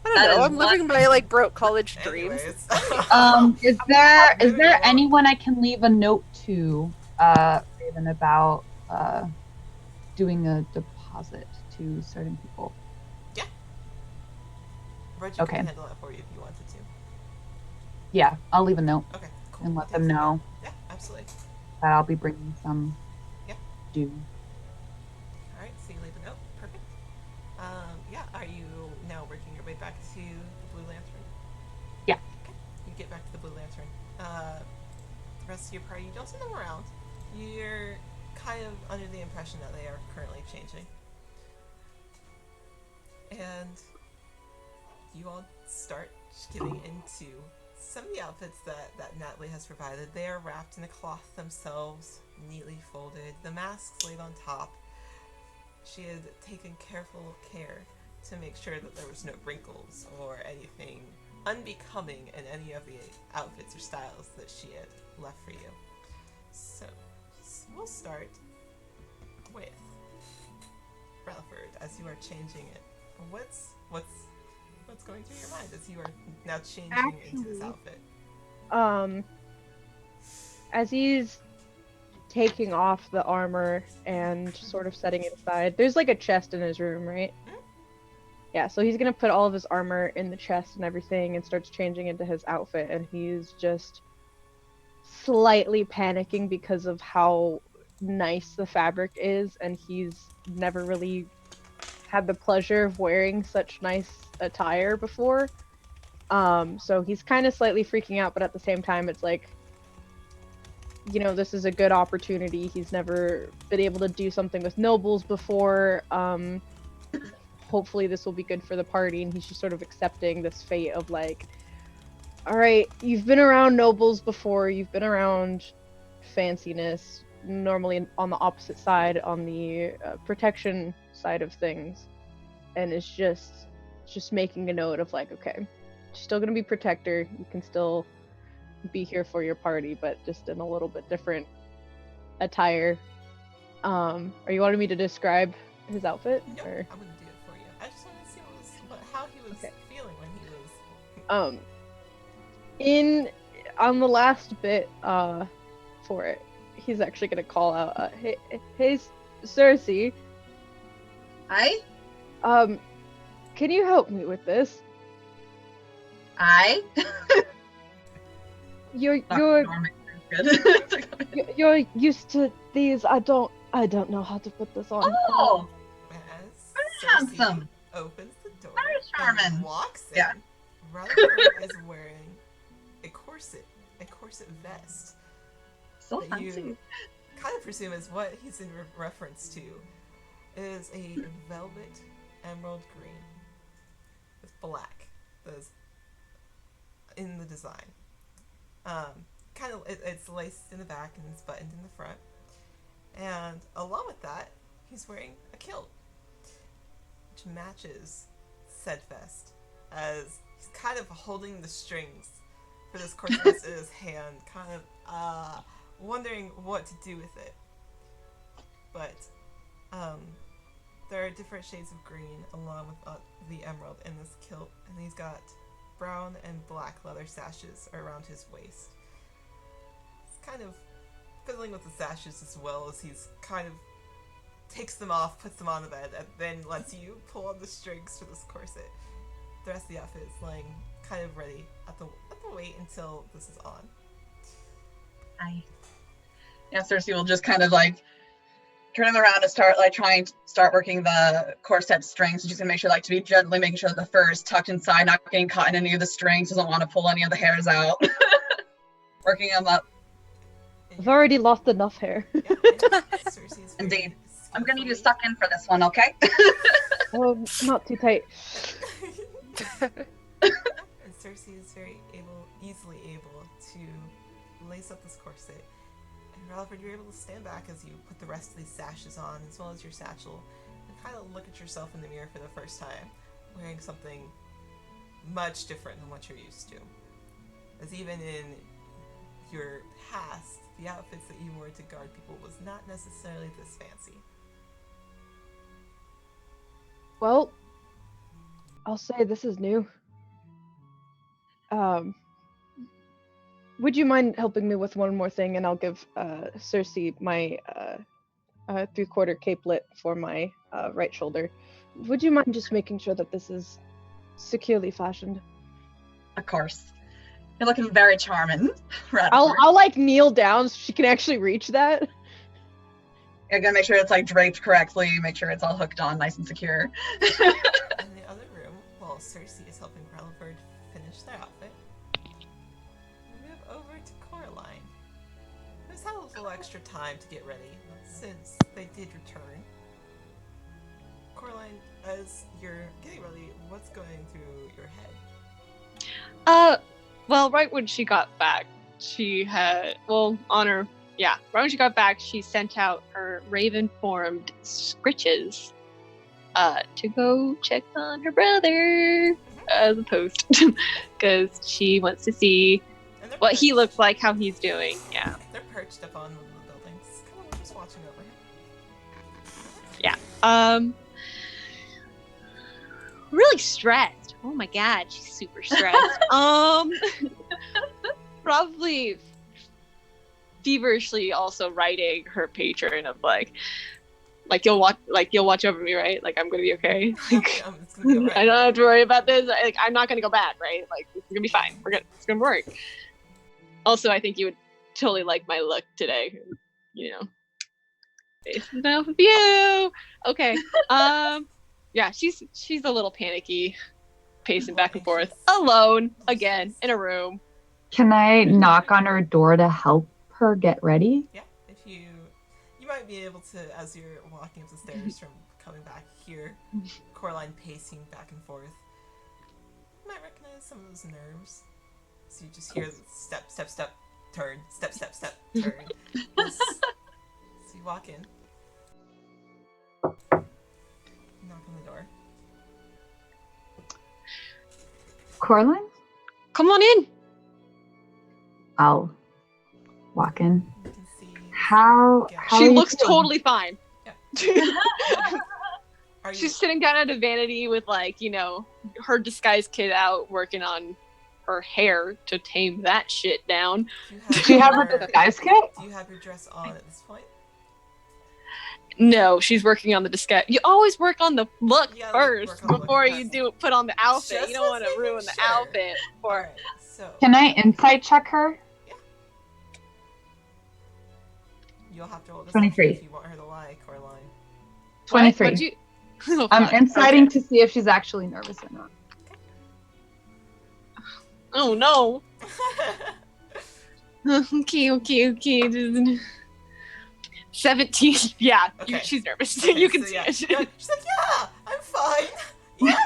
I don't That know. is I'm living my like broke college dreams. Anyways. Is there Moving along. anyone I can leave a note to, Raven, about doing a deposit to certain people. Yeah. Reggie Okay. can handle that for you if you wanted to. Yeah, I'll leave a note Okay, cool. and let Takes them a know minute. Yeah, absolutely. that I'll be bringing some Yeah. due. All right, so you leave a note. Perfect. Yeah, are you now working your way back to the Blue Lantern? Yeah. Okay, you get back to the Blue Lantern. The rest of your party, you don't see them around. You're kind of under the impression that they are currently changing. And you all start getting into some of the outfits that Natalie has provided. They are wrapped in a cloth themselves, neatly folded, the masks laid on top. She had taken careful care to make sure that there was no wrinkles or anything unbecoming in any of the outfits or styles that she had left for you. So, we'll start with Rutherford as you are changing it. What's going through your mind as you are now changing into this outfit? As he's taking off the armor and sort of setting it aside, there's like a chest in his room, right? Yeah, so he's gonna put all of his armor in the chest and everything and starts changing into his outfit, and he's just slightly panicking because of how nice the fabric is, and he's never really had the pleasure of wearing such nice attire before. So he's kind of slightly freaking out, but at the same time, it's like, you know, this is a good opportunity. He's never been able to do something with nobles before. Hopefully this will be good for the party, and he's just sort of accepting this fate of like, all right, you've been around nobles before, you've been around fanciness, normally on the opposite side, on the protection side of things, and it's just making a note of like, okay, you're still gonna be protector, you can still be here for your party, but just in a little bit different attire. Are you wanting me to describe his outfit? No, Or? I'm gonna do it for you. I just wanted to see how he was Okay. feeling when he was. On the last bit for it, he's actually gonna call out, hey, Cersei, I? can you help me with this? I? You're Good. you're used to these. I don't know how to put this on. Oh, As very Cersei handsome. opens the door Very charming. and walks in, Yeah. Rutherford is wearing a corset vest So that you fancy. kind of presume is what he's in reference to. It is a velvet emerald green with black that is in the design. It's laced in the back and it's buttoned in the front. And along with that, he's wearing a kilt, which matches said vest, as he's kind of holding the strings for this corset vest in his hand, kind of wondering what to do with it. But there are different shades of green along with the emerald in this kilt, and he's got brown and black leather sashes around his waist. He's kind of fiddling with the sashes as well as he's kind of takes them off, puts them on the bed, and then lets you pull on the strings for this corset. The rest of the outfit is laying kind of ready at the wait until this is on. Yeah, Cersei will just kind of like turn him around and start like trying to start working the corset strings. She's gonna make sure like to be gently making sure that the fur is tucked inside, not getting caught in any of the strings, doesn't want to pull any of the hairs out. Working them up. I've already lost enough hair. Yeah, Cersei's very Indeed. I'm gonna need you to skillfully- suck in for this one, okay? Not too tight. And Cersei is very easily able to lace up this corset. And Rutherford, you're able to stand back as you put the rest of these sashes on, as well as your satchel, and kind of look at yourself in the mirror for the first time, wearing something much different than what you're used to. As even in your past, the outfits that you wore to guard people was not necessarily this fancy. Well, I'll say this is new. Would you mind helping me with one more thing, and I'll give Cersei my three-quarter capelet for my right shoulder. Would you mind just making sure that this is securely fashioned? Of course. You're looking very charming. I'll like kneel down so she can actually reach that. You're gonna make sure it's like draped correctly, make sure it's all hooked on nice and secure. In the other room, while Cersei is helping Releverd finish their outfit, we move over to Coraline, who's had a little extra time to get ready since they did return. Coraline, as you're getting ready, what's going through your head? Well, right when she got back, she had, right when she got back, she sent out her raven-formed scritches to go check on her brother as a post, because she wants to see what he looks like, how he's doing. Yeah. They're perched up on one of the buildings. Come on, we're just watching over him. Yeah. Really stressed. Oh my god, she's super stressed. Probably feverishly also writing her patron of like you'll watch over me, right? Like I'm gonna be okay. Like, It's gonna be alright. I don't have to worry about this. Like I'm not gonna go bad, right? Like it's gonna be fine. It's gonna work. Also, I think you would totally like my look today. You know, face enough of you. Okay. Yeah, she's a little panicky, pacing back and forth, alone again in a room. Can I knock on her door to help her get ready? Yeah, if you might be able to, as you're walking up the stairs from coming back here, Coraline pacing back and forth. You might recognize some of those nerves. So you just hear the step, step, step, turn, step, step, step, turn. So you walk in. Knock on the door. Coraline? Come on in. I'll walk in. You can see. How She are you looks feeling? totally fine. Are you, She's sitting down at a vanity with her disguise kit out, working on her hair to tame that shit down. Do you have her disguise kit? Do you have your dress on at this point? No, she's working on the disguise. You always work on the look Yeah, first work on the look before first. you put on the outfit. Just You don't want was to making ruin the sure. outfit. Alright, so Can I insight check her? you'll have to roll this 23. if you want her to lie, Coraline. 23. What'd you... Oh, I'm fuck. inciting Okay. to see if she's actually nervous or not. Oh no. Okay. 17. Yeah, Okay. she's nervous. Okay, You can so see yeah, it. she's like, yeah, I'm fine. Yep.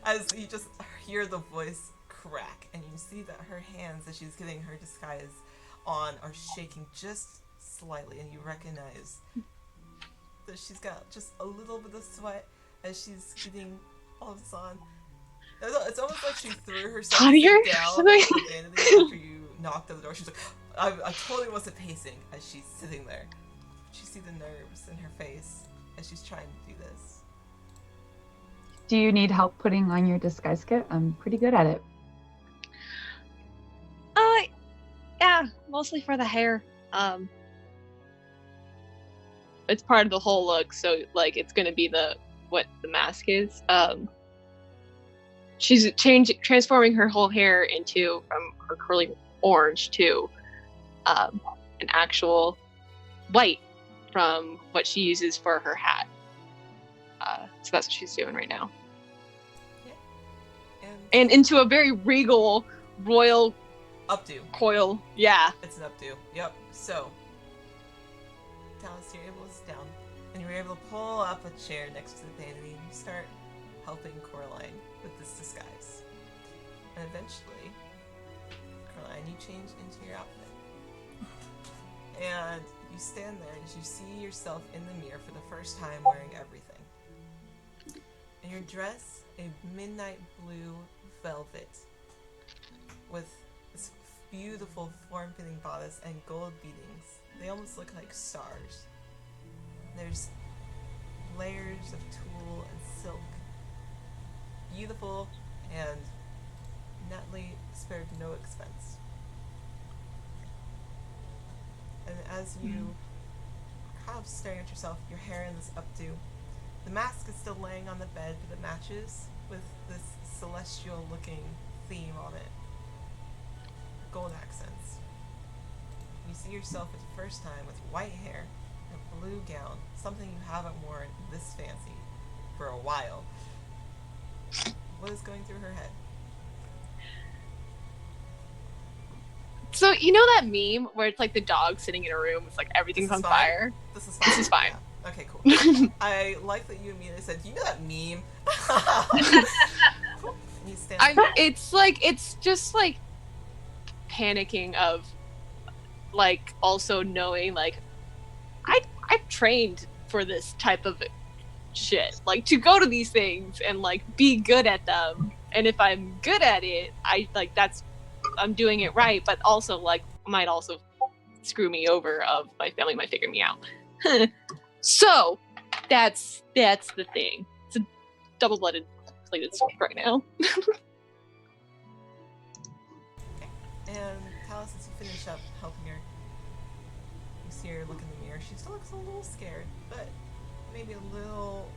As you just hear the voice crack, and you see that her hands, as she's getting her disguise on, are shaking just slightly, and you recognize that she's got just a little bit of sweat as she's getting all of this on. It's almost like she threw herself Tanya? down on the vanity after you knocked on the door. She's like, I totally wasn't pacing as she's sitting there. You see the nerves in her face as she's trying to do this. Do you need help putting on your disguise kit? I'm pretty good at it. Yeah, mostly for the hair. It's part of the whole look, so like it's gonna be what the mask is. She's transforming her whole hair into from her curly orange to an actual white from what she uses for her hat. So that's what she's doing right now. Yeah. And into a very regal royal Updo. coil. Yeah. It's an updo. Yep. So, Dallas, you're able to sit down, and you're able to pull up a chair next to the vanity, and you start helping Coraline with this disguise. And eventually, Coraline, you change into your outfit. And you stand there and you see yourself in the mirror for the first time wearing everything. And your dress, a midnight blue velvet with this beautiful form-fitting bodice and gold beadings. They almost look like stars. There's layers of tulle and silk. Beautiful and neatly spared no expense. And as you kind of staring at yourself, your hair in this updo. The mask is still laying on the bed, but it matches with this celestial looking theme on it. Gold accents. You see yourself for the first time with white hair, a blue gown, something you haven't worn this fancy for a while. What is going through her head? So you know that meme where it's like the dog sitting in a room with like everything's This on is fine? fire? This is fine. This is fine. Yeah. Okay, cool. I like that you immediately said, you know that meme? You stand It's just like panicking of like also knowing like I've trained for this type of shit. Like to go to these things and like be good at them. And if I'm good at it, I'm doing it right, but also like might also screw me over of my family might figure me out. So that's the thing. It's a double-blooded plated sword right now. And Talus, as you finish up helping her, you see her look in the mirror. She still looks a little scared, but maybe a little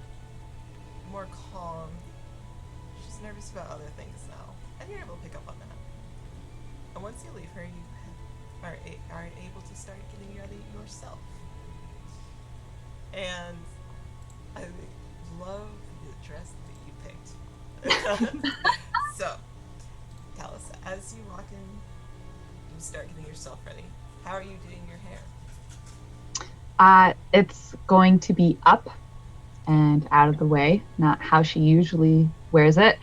more calm. She's nervous about other things now, and you're able to pick up on that. And once you leave her, you are able to start getting ready yourself. And I love the dress that you picked. So, Talus, as you walk in, you start getting yourself ready. How are you doing your hair? It's going to be up and out of the way, not how she usually wears it.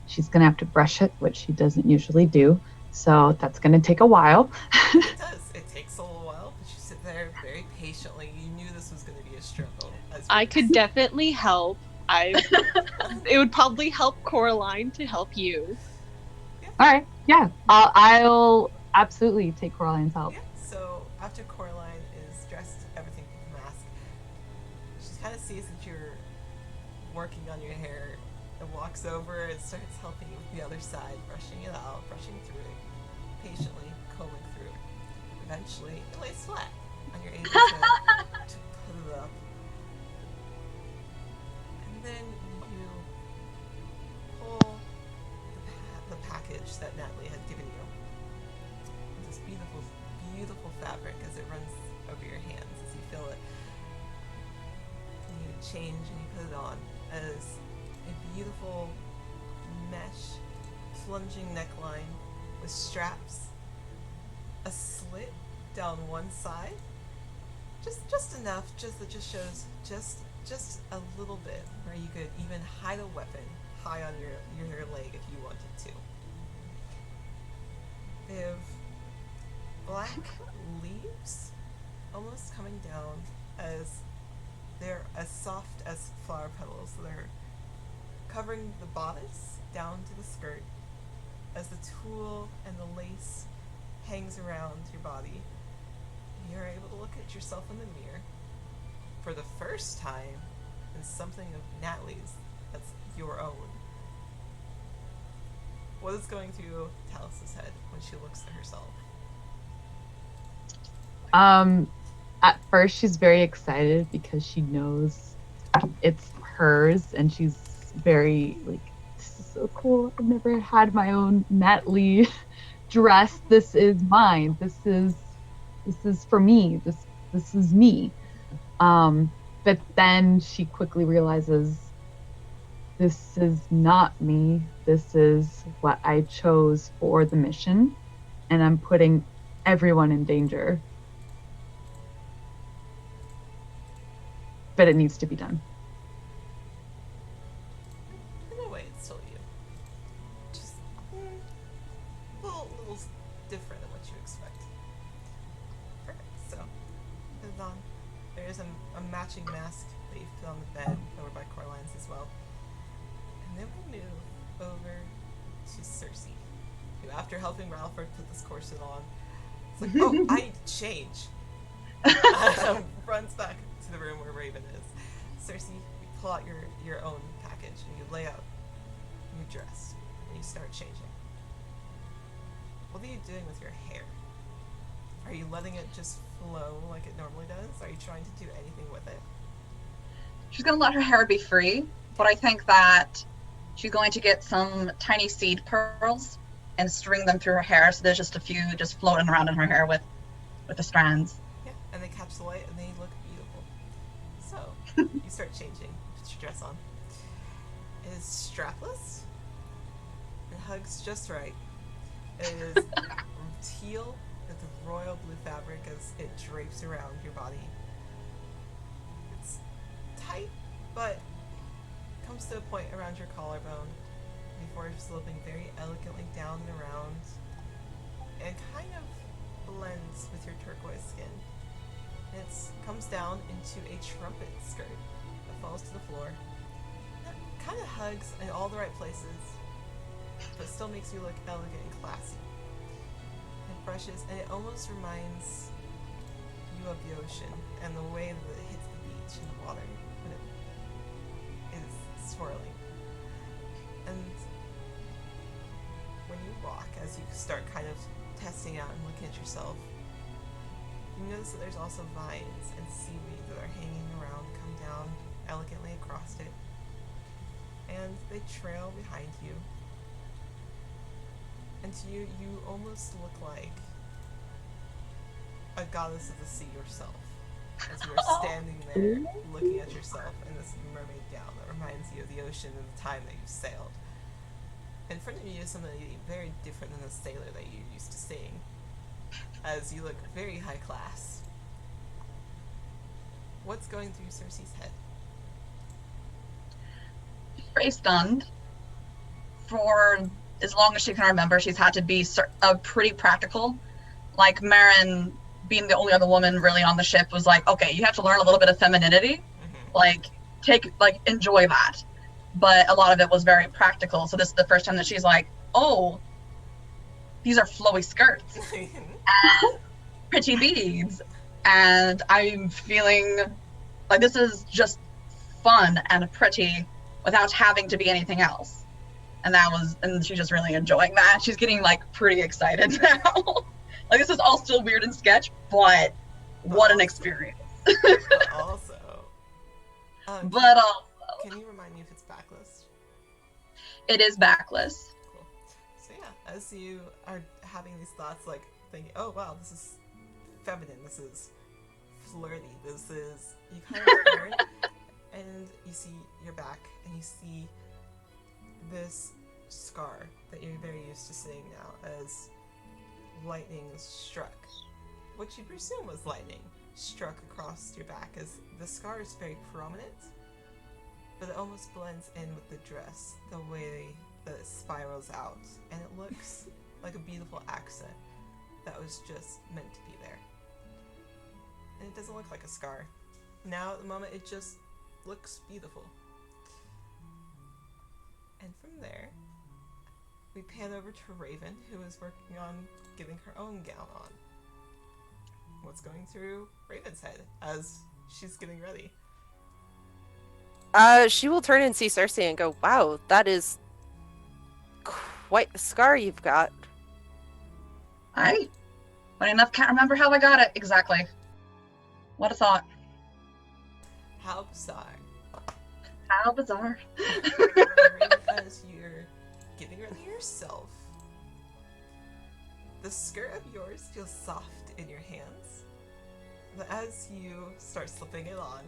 She's going to have to brush it, which she doesn't usually do. So that's going to take a while. It does. It takes a little while, but you sit there very patiently. You knew this was going to be a struggle. I could definitely help. It would probably help Coraline to help you. Yeah. All right. Yeah. I'll absolutely take Coraline's help. Yeah. So after Coraline is dressed, everything with the mask, she kind of sees that you're working on your hair and walks over and starts helping you with the other side, brushing it out, brushing through it, patiently combing through. Eventually, it lays flat, and you're able to put it up. And then you pull the package that Natalie had given you. This beautiful, beautiful fabric as it runs over your hands as you feel it. And you change and you put it on as a beautiful mesh plunging neckline with straps, a slit down one side, just enough, that just shows just a little bit where you could even hide a weapon high on your leg if you wanted to. They have black leaves almost coming down as they're as soft as flower petals. They're covering the bodice down to the skirt as the tulle and the lace hangs around your body. You're able to look at yourself in the mirror for the first time in something of Natalie's that's your own. What is going through Talus's head when she looks at herself? At first she's very excited because she knows it's hers, and she's very like, this is so cool. I've never had my own Natalie dress. This is mine. This is for me. This is me. But then she quickly realizes this is not me. This is what I chose for the mission, and I'm putting everyone in danger. But it needs to be done. In a way, it's still you. Just a little different than what you expect. Perfect. So, put it on. There is a matching mask that you put on the bed over by Coraline's as well. And then we move over to Cersei, who, after helping Ralford put this corset on, it's like, oh, I need to change. Runs back to the room where Raven is. Cersei, you pull out your own package and you lay out your dress and you start changing. What are you doing with your hair? Are you letting it just flow like it normally does? Are you trying to do anything with it? She's going to let her hair be free, but I think that she's going to get some tiny seed pearls and string them through her hair, so there's just a few just floating around in her hair with the strands. Yeah, and they catch the light and they look beautiful. So, you start changing. Put your dress on. It is strapless. It hugs just right. It is teal with royal blue fabric as it drapes around your body. It's tight, but comes to a point around your collarbone before sloping very elegantly down and around and kind of blends with your turquoise skin. And it comes down into a trumpet skirt that falls to the floor. It kind of hugs in all the right places, but still makes you look elegant and classy. It brushes, and it almost reminds you of the ocean and the way that it hits the beach and the water when it is swirling. And when you walk, as you start kind of testing out and looking at yourself, you notice that there's also vines and seaweed that are hanging around, come down elegantly across it, and they trail behind you. And to you, you almost look like a goddess of the sea yourself, as you are standing there looking at yourself in this mermaid gown that reminds you of the ocean and the time that you've sailed. In front of you is somebody very different than the sailor that you're used to seeing, as you look very high class. What's going through Cersei's head? She's very stunned. For as long as she can remember, she's had to be pretty practical. Like, Marin, being the only other woman really on the ship, was like, okay, you have to learn a little bit of femininity. Enjoy that. But a lot of it was very practical. So this is the first time that she's like, oh, these are flowy skirts and pretty beads. And I'm feeling like this is just fun and pretty without having to be anything else. And she's just really enjoying that. She's getting like pretty excited now. Like, this is all still weird and sketch, but what an experience. Also. Can you remind me if it's backlist? It is backlist. Cool. So yeah, as you are having these thoughts, like thinking, oh wow, this is feminine, this is flirty, this is, you kind of turn and you see your back and you see this scar that you're very used to seeing now as lightning struck. What you presume was lightning struck across your back, as the scar is very prominent, but it almost blends in with the dress, the way that it spirals out, and it looks like a beautiful accent that was just meant to be there. And it doesn't look like a scar. Now at the moment it just looks beautiful. And from there, we pan over to Raven, who is working on getting her own gown on. What's going through Raven's head as she's getting ready? She will turn and see Cersei and go, wow, that is quite the scar you've got. Funny enough, can't remember how I got it exactly. What a thought. How bizarre. How bizarre. As you're getting ready yourself, the skirt of yours feels soft in your hands, but as you start slipping it on,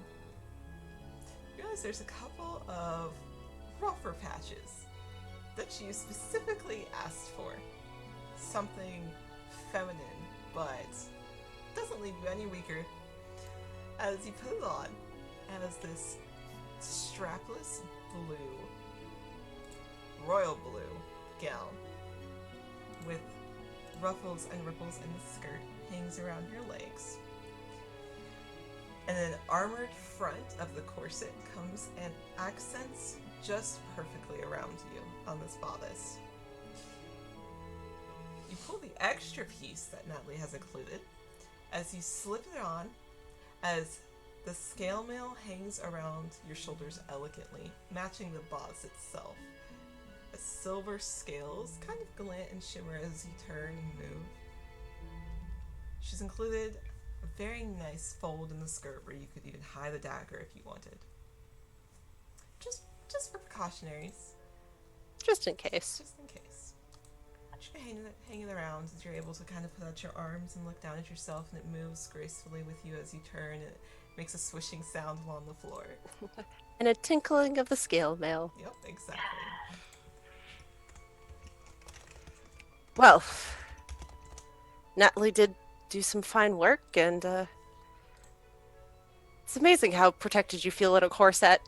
you realize there's a couple of rougher patches that you specifically asked for. Something feminine, but doesn't leave you any weaker. As you put it on, as this strapless blue, royal blue gown with ruffles and ripples in the skirt hangs around your legs. And an armored front of the corset comes and accents just perfectly around you on this bodice. You pull the extra piece that Natalie has included as you slip it on, as the scale mail hangs around your shoulders elegantly, matching the bodice itself. As silver scales kind of glint and shimmer as you turn and move. She's included a very nice fold in the skirt where you could even hide the dagger if you wanted. Just for precautionaries. Just in case. Just in case. You're hanging around as you're able to kind of put out your arms and look down at yourself, and it moves gracefully with you as you turn. And it makes a swishing sound along the floor. And a tinkling of the scale mail. Yep, exactly. Well, Natalie did do some fine work, and it's amazing how protected you feel in a corset.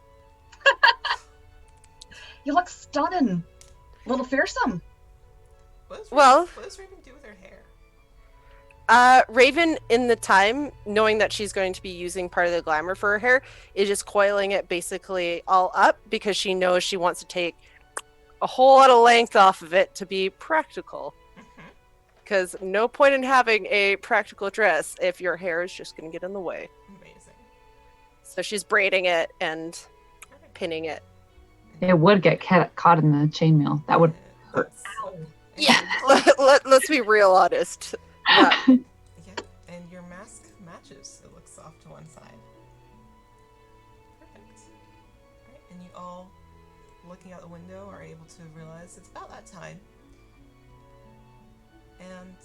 You look stunning. A little fearsome. What does Raven do with her hair? Raven, in the time, knowing that she's going to be using part of the glamour for her hair, is just coiling it basically all up because she knows she wants to take a whole lot of length off of it to be practical. Because no point in having a practical dress if your hair is just going to get in the way. Amazing. So she's braiding it and pinning it. It would get caught in the chainmail. That would hurt. Ow. Yeah, let's be real honest. Yeah. Yeah, and your mask matches. It looks off to one side. Perfect. Right, and you all, looking out the window, are able to realize it's about that time. And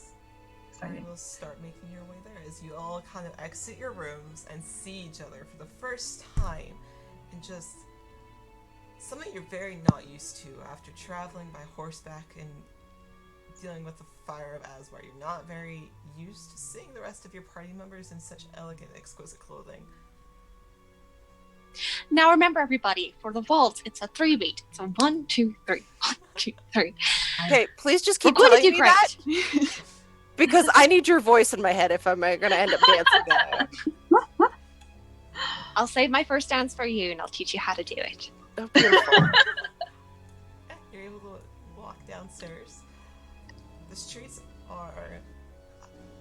Exciting. you will start making your way there as you all kind of exit your rooms and see each other for the first time, and just something you're very not used to after traveling by horseback and dealing with the fire of Aswar. You're not very used to seeing the rest of your party members in such elegant, exquisite clothing. Now remember, everybody, for the vault, it's a 3-beat. It's a 1, 2, 3. 1, 2, 3. Okay, please just We're keep going to telling do me that great. because I need your voice in my head if I'm going to end up dancing that. I'll save my first dance for you, and I'll teach you how to do it. Oh, beautiful. You're able to walk downstairs. The streets are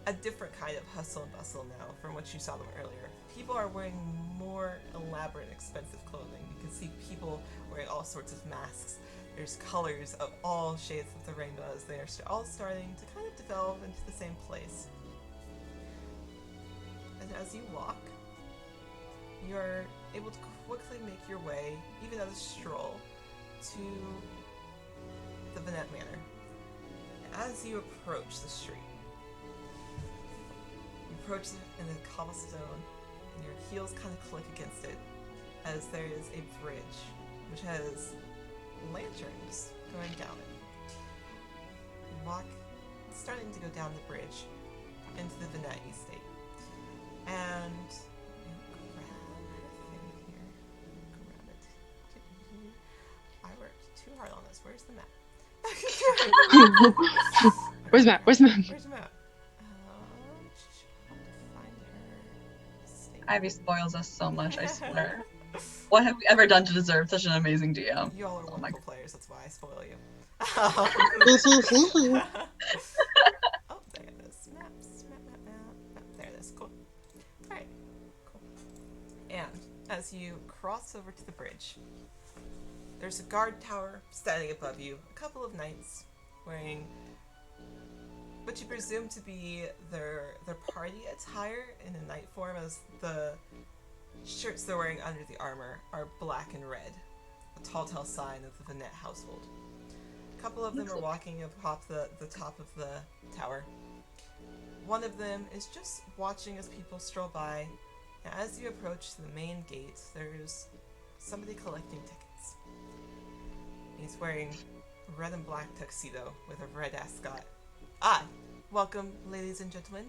a different kind of hustle and bustle now from what you saw them earlier. People are wearing more elaborate, expensive clothing. You can see people wearing all sorts of masks. There's colors of all shades of the rainbow as they are all starting to kind of develop into the same place. And as you walk, you're able to quickly make your way, even at a stroll, to the Vanette Manor. As you approach the street, you approach it in a cobblestone, and your heels kind of click against it, as there is a bridge which has lanterns going down it. You walk, starting to go down the bridge into the Vanette estate, and grab it. I worked too hard on this. Where's the map? Where's the map? Where's the map? Where's the map? Find her estate. Ivy spoils us so much, I swear. What have we ever done to deserve such an amazing DM? You all are Oh my wonderful players, that's why I spoil you. Oh, there it is. Maps. Map. There it is. Cool. Alright. Cool. And as you cross over to the bridge, there's a guard tower standing above you. A couple of knights wearing what you presume to be their party attire in a knight form, as the shirts they're wearing under the armor are black and red, a telltale sign of the Vanette household. A couple of them are walking atop the top of the tower. One of them is just watching as people stroll by, and as you approach the main gate, there's somebody collecting tickets. He's wearing a red and black tuxedo with a red ascot. Welcome, ladies and gentlemen.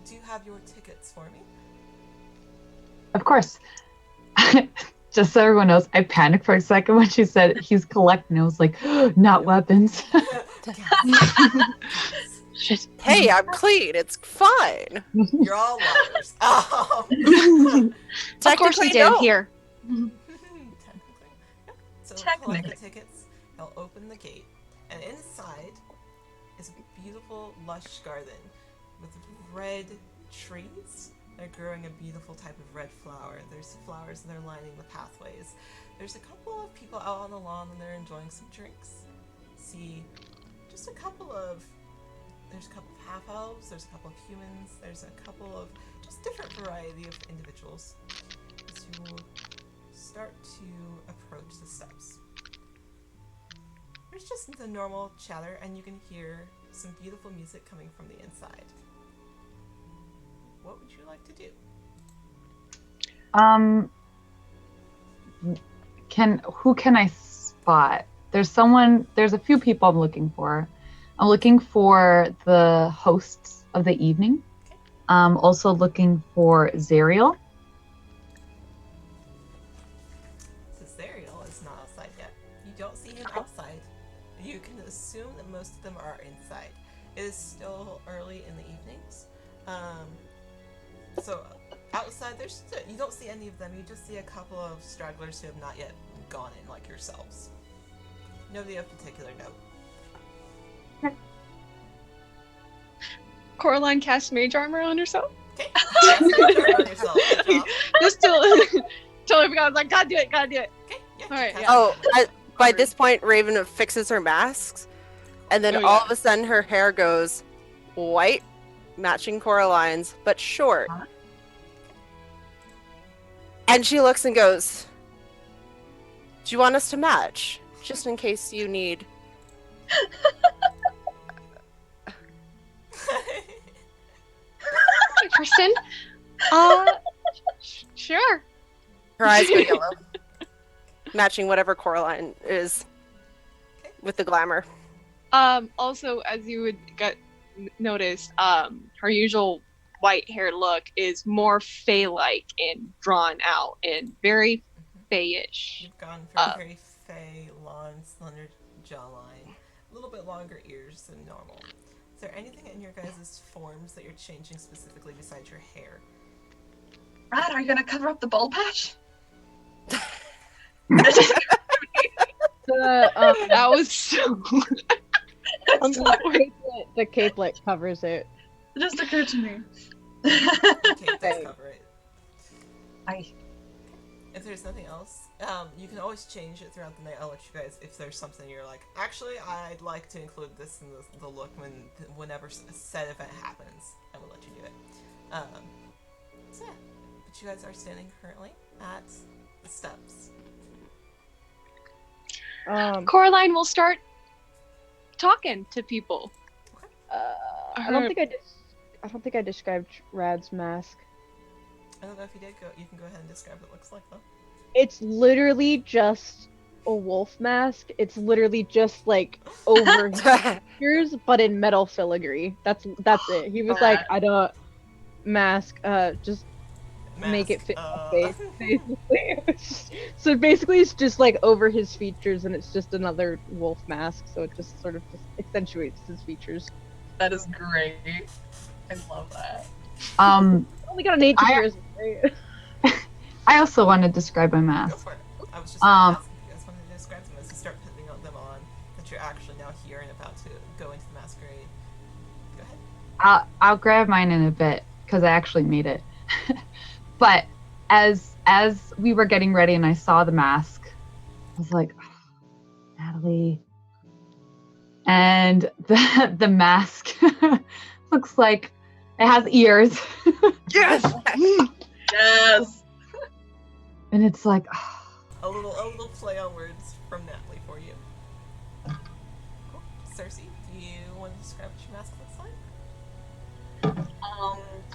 Do you have your tickets for me? Of course. Just so everyone knows, I panicked for a second when she said he's collecting. I was like, not weapons. Shit. Hey, I'm clean. It's fine. You're all liars. Of course we Technically, did. no. Here. Technically. Yep. So collect the Technically. tickets, they'll open the gate, and inside is a beautiful, lush garden with red trees. They're growing a beautiful type of red flower. There's flowers that are lining the pathways. There's a couple of people out on the lawn and they're enjoying some drinks. See just a couple of there's a couple of half elves, there's a couple of humans, there's a couple of just different variety of individuals as you start to approach the steps. There's just the normal chatter, and you can hear some beautiful music coming from the inside. What would you like to do? Who can I spot? There's a few people I'm looking for. I'm looking for the hosts of the evening. Okay. Also looking for Zariel. So Zariel is not outside yet. You don't see him outside. You can assume that most of them are inside. It is still early in the evenings. So outside, you don't see any of them. You just see a couple of stragglers who have not yet gone in, like yourselves. Nobody of particular note. Coraline casts mage armor on herself. Okay. Yes, you're on yourself. Good job. Just totally forgot. I was like, gotta do it. Okay. Yeah. All right, cast yeah. Oh, it. by this point, Raven fixes her masks, and then Oh, all yeah. of a sudden her hair goes white, matching Coraline's, but short. Huh? And she looks and goes, "Do you want us to match? Just in case you need." Hey, Kristen. Sure. Her eyes go yellow, matching whatever Coraline is with the glamour. Also, as you would notice, her usual white hair look is more fae-like and drawn out and very fae-ish. You've gone from very fey, long, slender jawline, a little bit longer ears than normal. Is there anything in your guys' forms that you're changing specifically besides your hair? Brad, are you gonna cover up the bald patch? That was so. The capelet covers it. It just occurred to me. Okay, does cover it. If there's nothing else, you can always change it throughout the night. I'll let you guys, if there's something you're like, actually, I'd like to include this in the look whenever a said event happens, I will let you do it. So yeah, but you guys are standing currently at the steps. Coraline will start talking to people. I don't think I described Rad's mask. I don't know if you did. You can go ahead and describe what it looks like, though. It's literally just a wolf mask. It's literally just like over his features, but in metal filigree. That's it. He was like, I don't mask. Just make it fit my face, basically. So basically, it's just like over his features, and it's just another wolf mask. So it just sort of just accentuates his features. That is great. I love that. Only got an 8 years. I also want to describe my Go mask. for it. I was just going to ask if you guys wanted to describe them as you start putting them on, that you're actually now here and about to go into the masquerade. Go ahead. I'll grab mine in a bit because I actually made it. But as we were getting ready and I saw the mask, I was like, oh, Natalie. And the mask looks like it has ears. Yes. Yes. And it's like, A little play on words from Natalie for you. Cool. Cersei, do you want to describe what your mask looks like?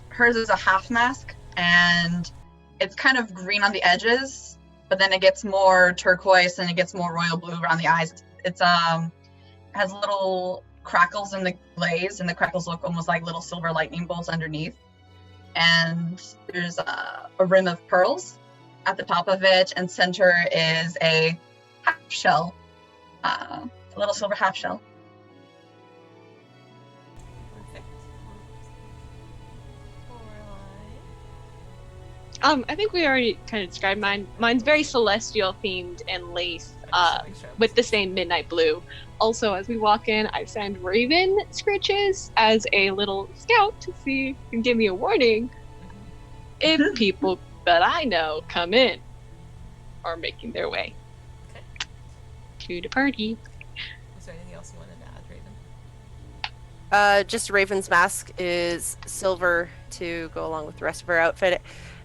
Hers is a half mask, and it's kind of green on the edges, but then it gets more turquoise and it gets more royal blue around the eyes. It's has little crackles in the glaze, and the crackles look almost like little silver lightning bolts underneath. And there's a rim of pearls at the top of it, and center is a half shell, a little silver half shell. Perfect. I think we already kind of described mine. Mine's very celestial themed and lace, with the same midnight blue. Also, as we walk in, I send Raven Scritches as a little scout to see and give me a warning if people that I know come in are making their way to the party. Is there anything else you wanted to add, Raven? Just Raven's mask is silver to go along with the rest of her outfit.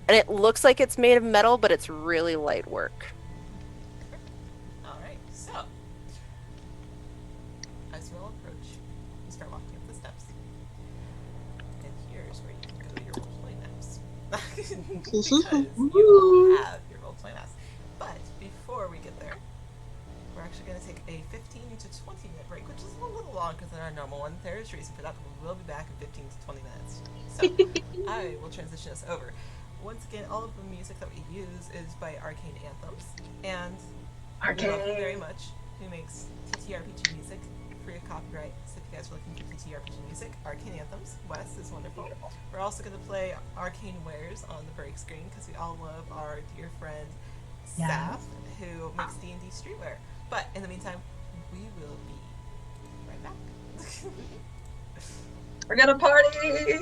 And it looks like it's made of metal, but it's really light work. Alright, so as you all approach, you start walking up the steps. And here's where you can go to your roleplay maps. Because you all have your roleplay maps. But before we get there, we're actually going to take a 15 to 20 minute break, which is a little longer than our normal one. There is a reason for that, but we will be back in 15 to 20 minutes. So I will transition us over. Once again, all of the music that we use is by Arcane Anthems, and we love him very much, who makes TTRPG music free of copyright. So if you guys are looking for TTRPG music, Arcane Anthems, Wes is wonderful. We're also going to play Arcane Wares on the break screen because we all love our dear friend Saf, who makes D&D streetwear. But in the meantime, we will be right back. We're gonna party!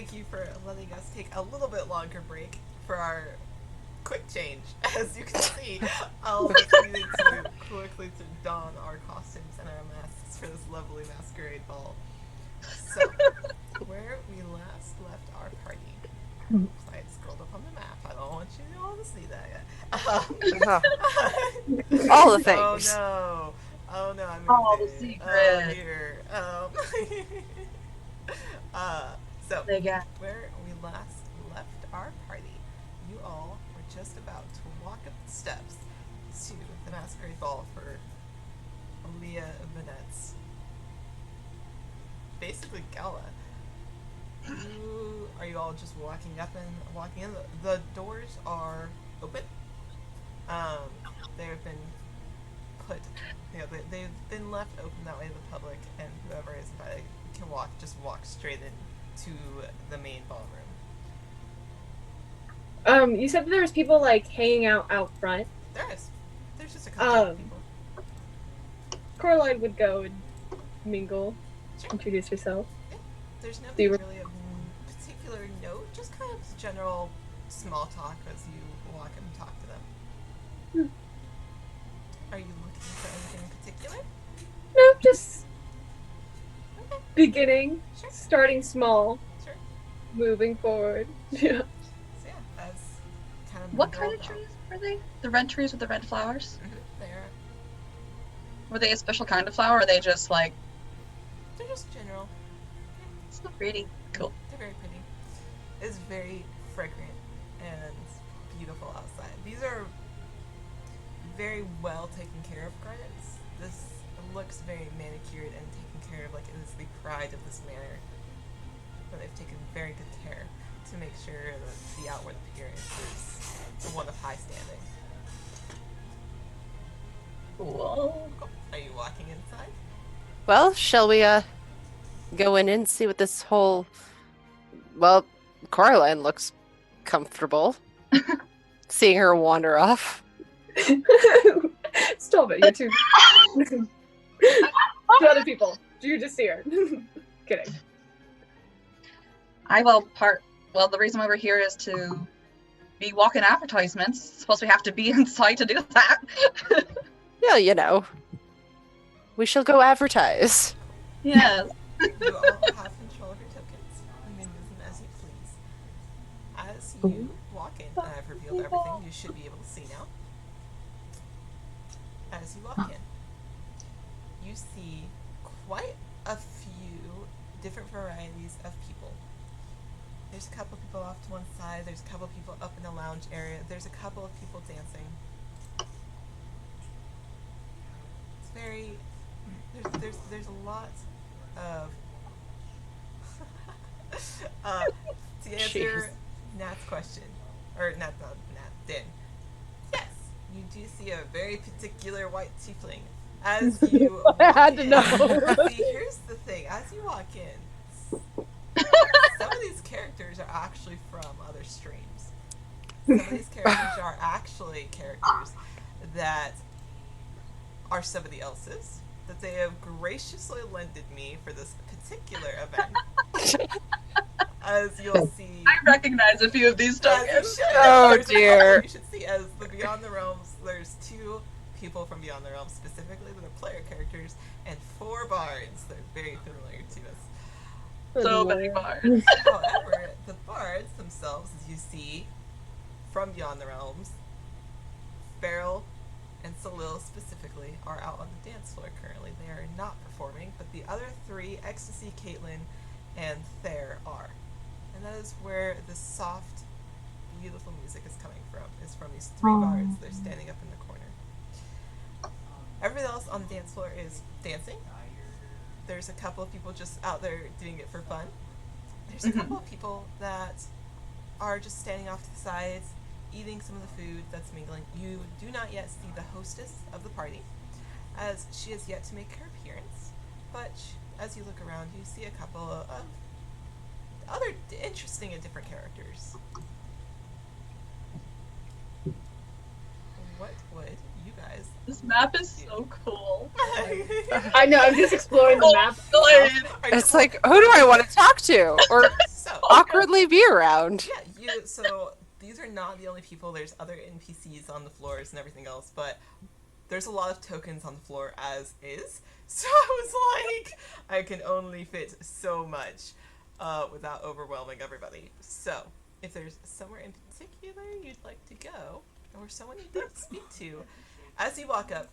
thank you for letting us take a little bit longer break for our quick change. As you can see, I'll be needing to quickly to don our costumes and our masks for this lovely masquerade ball. So, where we last left our party. Oops, I scrolled up on the map. I don't want you all to see that yet. All the things. Oh no, I'm All the in secrets. here. So where we last left our party, you all were just about to walk up the steps to the masquerade ball for Leah Vanette's basically gala. Are you all just walking up and walking in? The doors are open. They have been put, they've been left open that way to the public, and whoever is invited can just walk straight into the main ballroom. You said that there was people like hanging out front. There's just a couple of people. Coraline would go and mingle, Sure. introduce herself. Yeah. There's nothing really of particular note, just kind of general small talk as you walk and talk to them. Are you looking for anything in particular? No, just Okay. beginning, Sure. starting small, Sure. moving forward. Yeah. So yeah, as kind of What mingle kind of about- trees were they? The red trees with the red flowers? They are. Were they a special kind of flower, or are they just like They're just general. so pretty? Cool. They're very pretty. It's very fragrant and beautiful outside. These are very well taken care of gardens. This looks very manicured and taken care of, like it is the pride of this manor. But they've taken very good care to make sure that the outward appearance is one of high standing. Cool. Are you walking inside? Well, shall we go in and see what this whole... Well, Coraline looks comfortable. Seeing her wander off. Stop it, you're too. To other people. You just see her. Kidding. Well, the reason why we're here is to be walking advertisements. Suppose we have to be inside to do that. Yeah, you know. We shall go advertise. Yes. You all have control of your tokens and may move them as you please. As you walk in, and I've revealed everything you should be able to see now. As you walk in, you see quite a few different varieties of people. There's a couple of people off to one side, there's a couple of people up in the lounge area, there's a couple of people dancing. It's very... There's a lot of... to answer Jeez. Nat's question, or Nat, Din. Yes, you do see a very particular white tiefling. As you walk I had to in- know. See, here's the thing. As you walk in, some of these characters are actually from other streams. Some of these characters are actually characters that are somebody else's, that they have graciously lended me for this particular event. As you'll see... I recognize a few of these As you tokens. should. Oh, There's a couple dear. You should see as the Beyond the Realms. There's 2 people from Beyond the Realms specifically that are player characters, and 4 bards that are very familiar to us. So many bards. However, the bards themselves, as you see from Beyond the Realms, Beryl and Salil specifically, are out on the dance floor currently. They are not performing, but the other 3, Ecstasy, Caitlin, and Thayer, are. And that is where the soft, beautiful music is coming from, is from these 3 bards. They're standing up in the corner. Everybody else on the dance floor is dancing. There's a couple of people just out there doing it for fun. There's a couple of people that are just standing off to the sides, eating some of the food that's mingling. You do not yet see the hostess of the party, as she has yet to make her appearance. But as you look around, you see a couple of other interesting and different characters. What would you guys... This map is so cool. I know, I'm just exploring the map. Are you It's like, who do I want to talk to? Or So, awkwardly be around. Yeah, so these are not the only people. There's other NPCs on the floors and everything else, but there's a lot of tokens on the floor as is. So I was like, I can only fit so much without overwhelming everybody. So if there's somewhere in particular you'd like to go, or someone you'd like to speak to, as you walk up,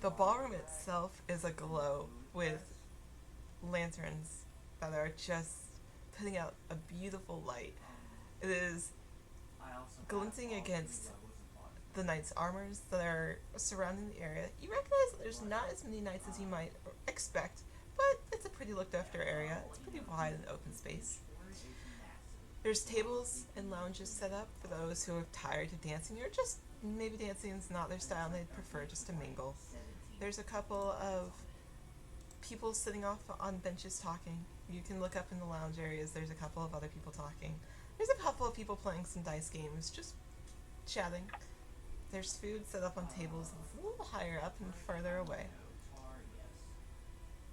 the ballroom itself is aglow with lanterns that are just putting out a beautiful light. It is glinting against the knights' armors that are surrounding the area. You recognize that there's not as many knights as you might expect, but it's a pretty looked after area. It's pretty wide and open space. There's tables and lounges set up for those who are tired of dancing, or just maybe dancing is not their style and they'd prefer just to mingle. There's a couple of people sitting off on benches talking. You can look up in the lounge areas. There's a couple of other people talking. There's a couple of people playing some dice games, just chatting. There's food set up on tables a little higher up and further away.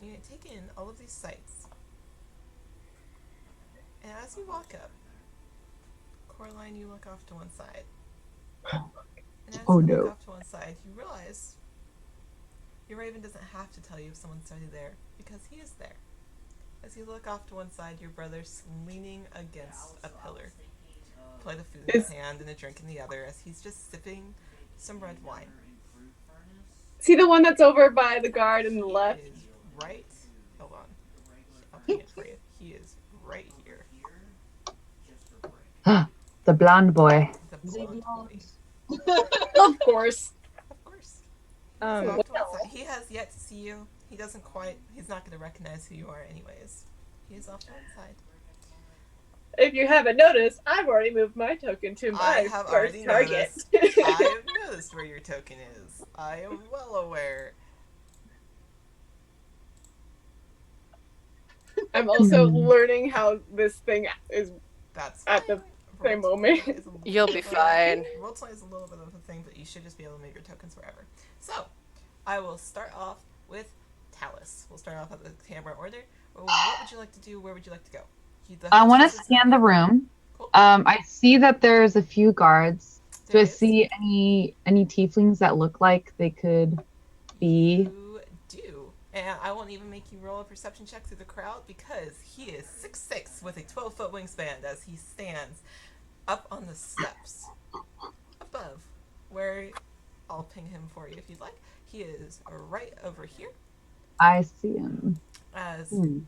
You can take in all of these sights. And as you walk up, Coraline, you look off to one side. And as you look off to one side, you realize your Raven doesn't have to tell you if someone's already there, because he is there. As you look off to one side, your brother's leaning against a pillar. Plate of food in his hand and a drink in the other, as he's just sipping some red wine. Is he the one that's over by the guard in the left? He is right. Hold on. I'll ping it for you. He is right here. The blonde boy. The blonde boy. Of course. Of course. What He has yet to see you. He doesn't quite. He's not going to recognize who you are, anyways. He is off to one side. If you haven't noticed, I've already moved my token to my first target. I have noticed where your token is. I am well aware. I'm also learning how this thing is That's at the same moment. You'll be fine. Roll20 is a little bit of a thing, but you should just be able to move your tokens wherever. So, I will start off with Talus. We'll start off at the camera order. What would you like to do? Where would you like to go? I want to scan the room. Cool. I see that there's a few guards. There Do I is. see any tieflings that look like they could be? You do. And I won't even make you roll a perception check through the crowd, because he is 6'6" with a 12-foot wingspan as he stands up on the steps above, where I'll ping him for you if you'd like. He is right over here I see him. as the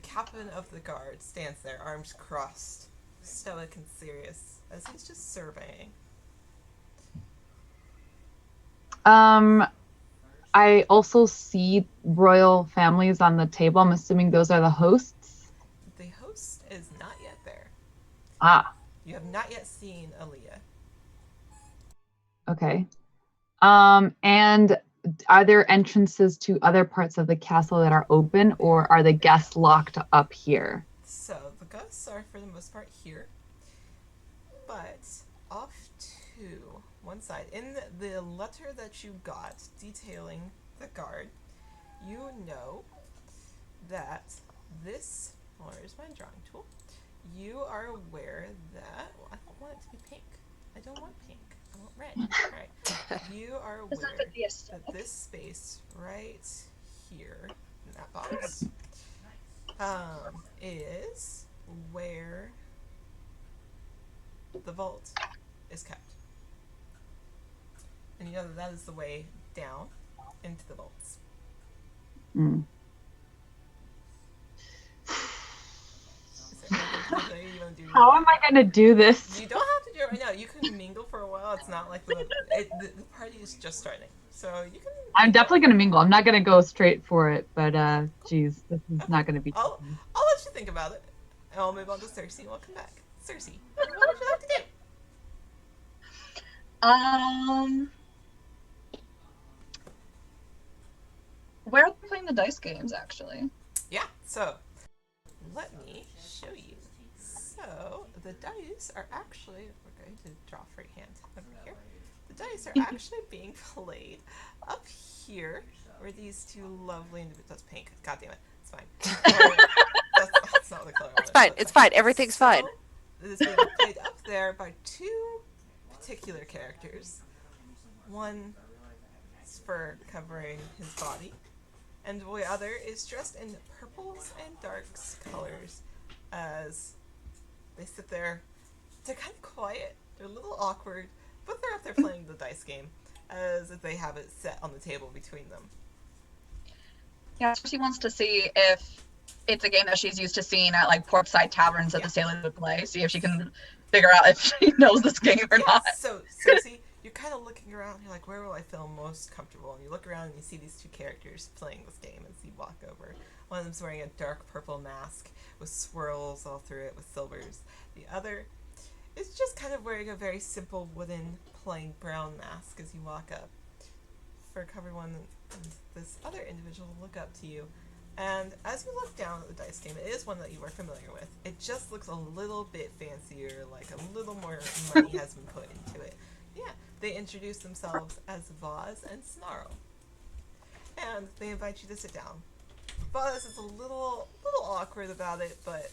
captain of the guard stands there, arms crossed, stoic and serious, as he's just surveying. I also see royal families on the table. I'm assuming those are the hosts. The host is not yet there. Ah, You have not yet seen Aaliyah. okay. And are there entrances to other parts of the castle that are open, or are the guests locked up here? So, the ghosts are for the most part here, but off to one side. In the letter that you got detailing the guard, you know that this, where's my drawing tool? You are aware that, well, I don't want it to be pink. I don't want pink. I want red. Alright. You are aware that this space right here in that box is where the vault is kept. And you know that that is the way down into the vaults. Mm. Is there anything particular you want to do? How am I going to do this? You don't have to do it right now. You can mingle for a while. It's not like the party is just starting. So you can... I'm definitely going to mingle. I'm not going to go straight for it, but geez, this is not going to be... I'll let you think about it. And I'll move on to Cersei and we'll come back. Cersei, what would you like to do? Where are they playing the dice games, actually? Yeah, so let me show you. So the dice are actually, we're going to draw freehand over here. The dice are actually being played up here, where these two lovely individuals, that's pink, god damn it, it's fine. That's That's not the color. It's fine. It's fine. Everything's fine. It is being played up there by two particular characters. One is fur covering his body, and the other is dressed in purples and darks colors as they sit there. They're kind of quiet. They're a little awkward, but they're up there playing the dice game as if they have it set on the table between them. Yeah, she wants to see if it's a game that she's used to seeing at like portside taverns that the sailors would play. See if she can figure out if she knows this game or not. So see, you're kind of looking around. You're like, where will I feel most comfortable? And you look around and you see these two characters playing this game as you walk over. One of them's wearing a dark purple mask with swirls all through it with silvers. The other is just kind of wearing a very simple wooden plain brown mask as you walk up. For cover one, and this other individual will look up to you. And as you look down at the dice game, it is one that you are familiar with. It just looks a little bit fancier, like a little more money has been put into it. Yeah, they introduce themselves as Vaz and Snarl. And they invite you to sit down. Vaz is a little awkward about it, but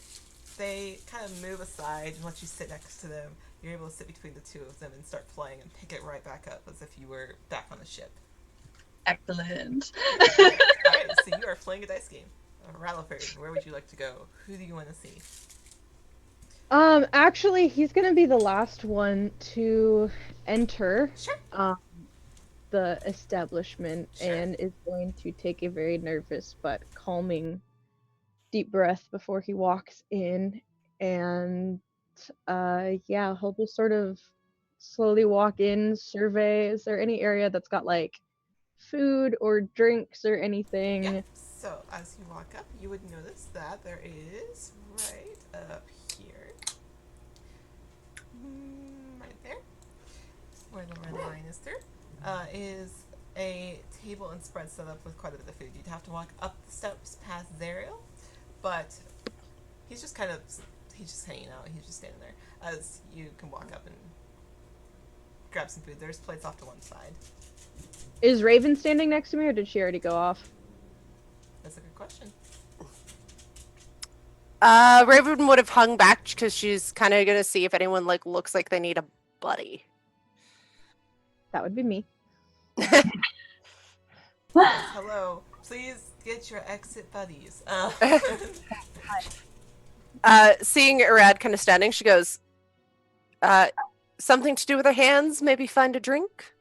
they kind of move aside and let you sit next to them. You're able to sit between the two of them and start playing and pick it right back up as if you were back on the ship. Excellent. Alright, so you are playing a dice game. Rattleford, where would you like to go? Who do you want to see? Actually, he's gonna be the last one to enter the establishment and is going to take a very nervous but calming deep breath before he walks in, and he'll just sort of slowly walk in, survey. Is there any area that's got like food or drinks or anything? Yeah. So as you walk up, you would notice that there is right up here, right there, where the red line is through, is a table and spread set up with quite a bit of food. You'd have to walk up the steps past Zariel, but he's just hanging out. He's just standing there as you can walk up and grab some food. There's plates off to one side. Is Raven standing next to me, or did she already go off? That's a good question. Raven would have hung back because she's kind of gonna see if anyone looks like they need a buddy. That would be me. Hello. Please get your exit buddies. Seeing Irad kind of standing, she goes, something to do with her hands? Maybe find a drink?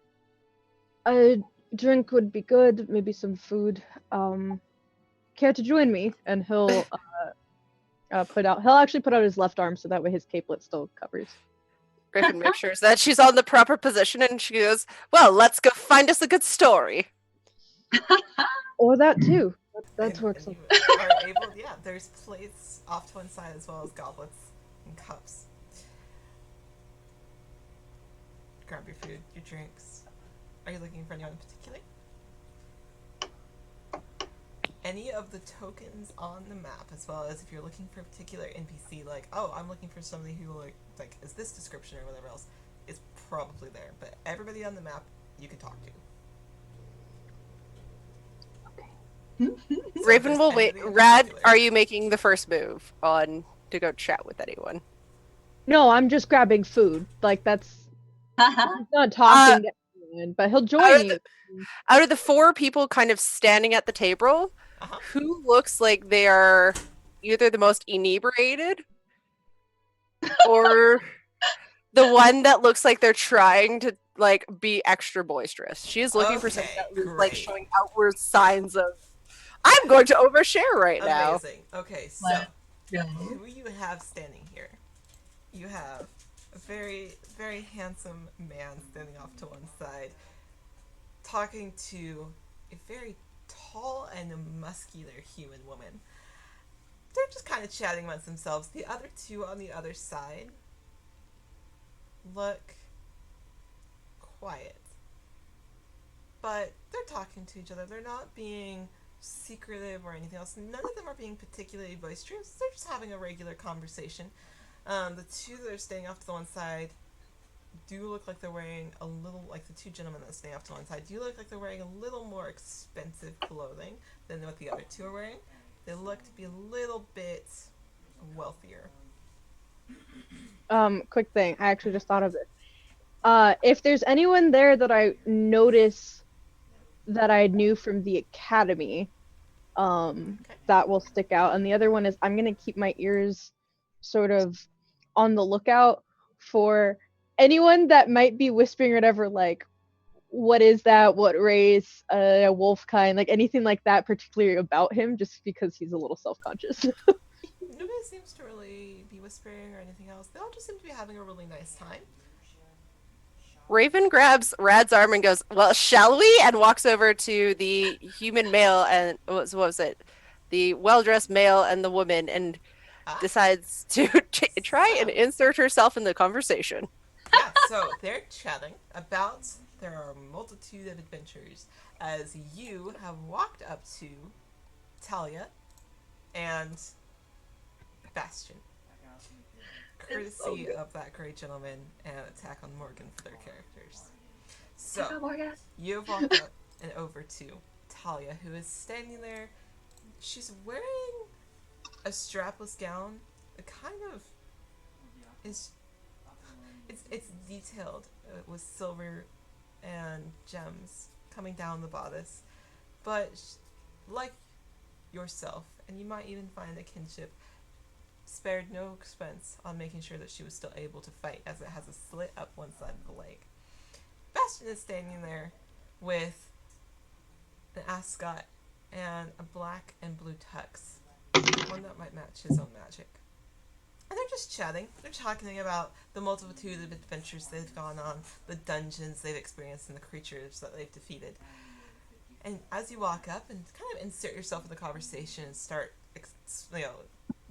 A drink would be good, maybe some food. Care to join me? And he'll he'll actually put out his left arm so that way his capelet still covers. Griffin makes sure that she's on the proper position, and she goes, well, let's go find us a good story. Or that too. That works. And you are able, there's plates off to one side as well as goblets and cups. Grab your food, your drinks. Are you looking for anyone in particular? Any of the tokens on the map, as well as if you're looking for a particular NPC, like, oh, I'm looking for somebody who like is this description or whatever else, is probably there. But everybody on the map you can talk to. So Raven will wait. Rad, are you making the first move on to go chat with anyone? No, I'm just grabbing food. Like that's he's not talking to anyone, but he'll join you. Out of the four people kind of standing at the table, who looks like they are either the most inebriated or the one that looks like they're trying to be extra boisterous? She is looking for something that is showing outward signs of I'm going to overshare right now. Amazing. Okay, so who you have standing here? You have a very, very handsome man standing off to one side, talking to a very tall and muscular human woman. They're just kind of chatting amongst themselves. The other two on the other side look quiet, but they're talking to each other. They're not being secretive or anything else. None of them are being particularly boisterous. They're just having a regular conversation. The two that are staying off to the one side do look like they're wearing a little, like the two gentlemen that stay off to one side, do look like they're wearing a little more expensive clothing than what the other two are wearing. They look to be a little bit wealthier. Quick thing. I actually just thought of it. If there's anyone there that I notice that I knew from the academy, that will stick out. And the other one is I'm gonna keep my ears sort of on the lookout for anyone that might be whispering or whatever, like, what is that? What race? A wolf kind, like anything like that, particularly about him, just because he's a little self-conscious. Nobody seems to really be whispering or anything else. They all just seem to be having a really nice time. Raven grabs Rad's arm and goes, "Well, shall we?" and walks over to the human male and what was it? The well-dressed male and the woman, and decides to try and insert herself in the conversation. Yeah, so they're chatting about there are a multitude of adventures as you have walked up to Talia and Bastion, courtesy of that great gentleman and Attack on Morgan for their characters. So, you have walked up and over to Talia, who is standing there. She's wearing a strapless gown. It kind of is. It's detailed with silver and gems coming down the bodice, but like yourself, and you might even find a kinship, spared no expense on making sure that she was still able to fight, as it has a slit up one side of the leg. Bastion is standing there with an ascot and a black and blue tux, one that might match his own magic. And they're just chatting. They're talking about the multitude of adventures they've gone on, the dungeons they've experienced, and the creatures that they've defeated. And as you walk up and kind of insert yourself in the conversation and start,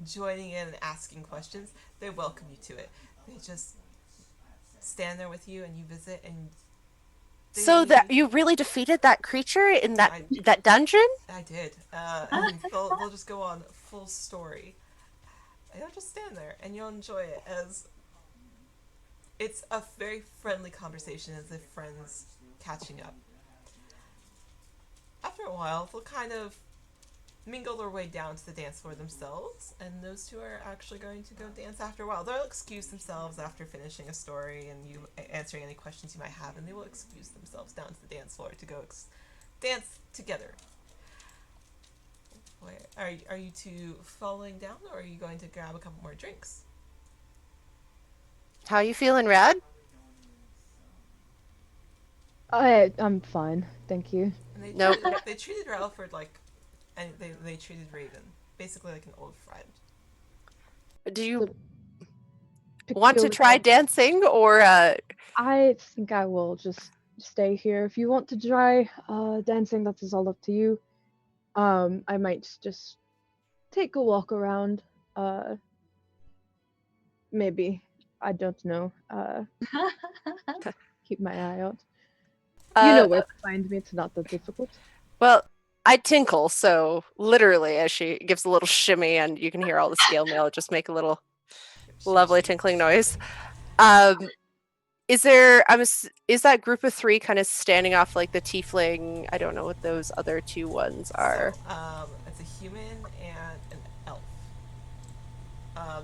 joining in and asking questions, they welcome you to it. They just stand there with you and you visit and... So that you really defeated that creature in that dungeon? I did. And they'll just go on full story. And you'll just stand there and you'll enjoy it as it's a very friendly conversation, as if friends catching up. After a while, they'll kind of mingle their way down to the dance floor themselves, and those two are actually going to go dance after a while. They'll excuse themselves after finishing a story and you answering any questions you might have, and they will excuse themselves down to the dance floor to go dance together. Are you two following down, or are you going to grab a couple more drinks? How you feeling, Rad? I'm fine, thank you. And they treated Ralford and they treated Raven basically like an old friend. Do you want to try dancing, or? I think I will just stay here. If you want to try dancing, that is all up to you. I might just take a walk around. Maybe. I don't know. Keep my eye out. You know where to find me. It's not that difficult. Well, I tinkle, so literally as she gives a little shimmy and you can hear all the scale mail just make a little lovely tinkling noise. Is that group of three kind of standing off like the tiefling? I don't know what those other two ones are. So, it's a human and an elf.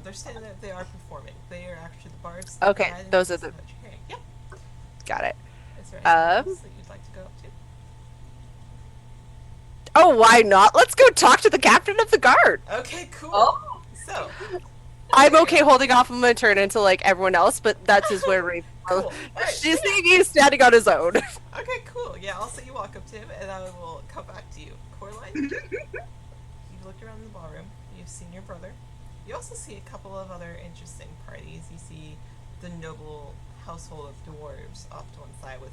They're standing there. They are performing. They are actually the bards. Okay, those are the... Yep. Got it. Is there anything else that you'd like to go up to? Oh, why not? Let's go talk to the captain of the guard. Okay, cool. Oh. So... I'm okay holding off. I'm gonna turn into like everyone else, but that's his way of Cool. She's he's standing on his own. Okay, cool. Yeah, I'll say you walk up to him, and I will come back to you. Coraline, you've looked around the ballroom. You've seen your brother. You also see a couple of other interesting parties. You see the noble household of dwarves off to one side with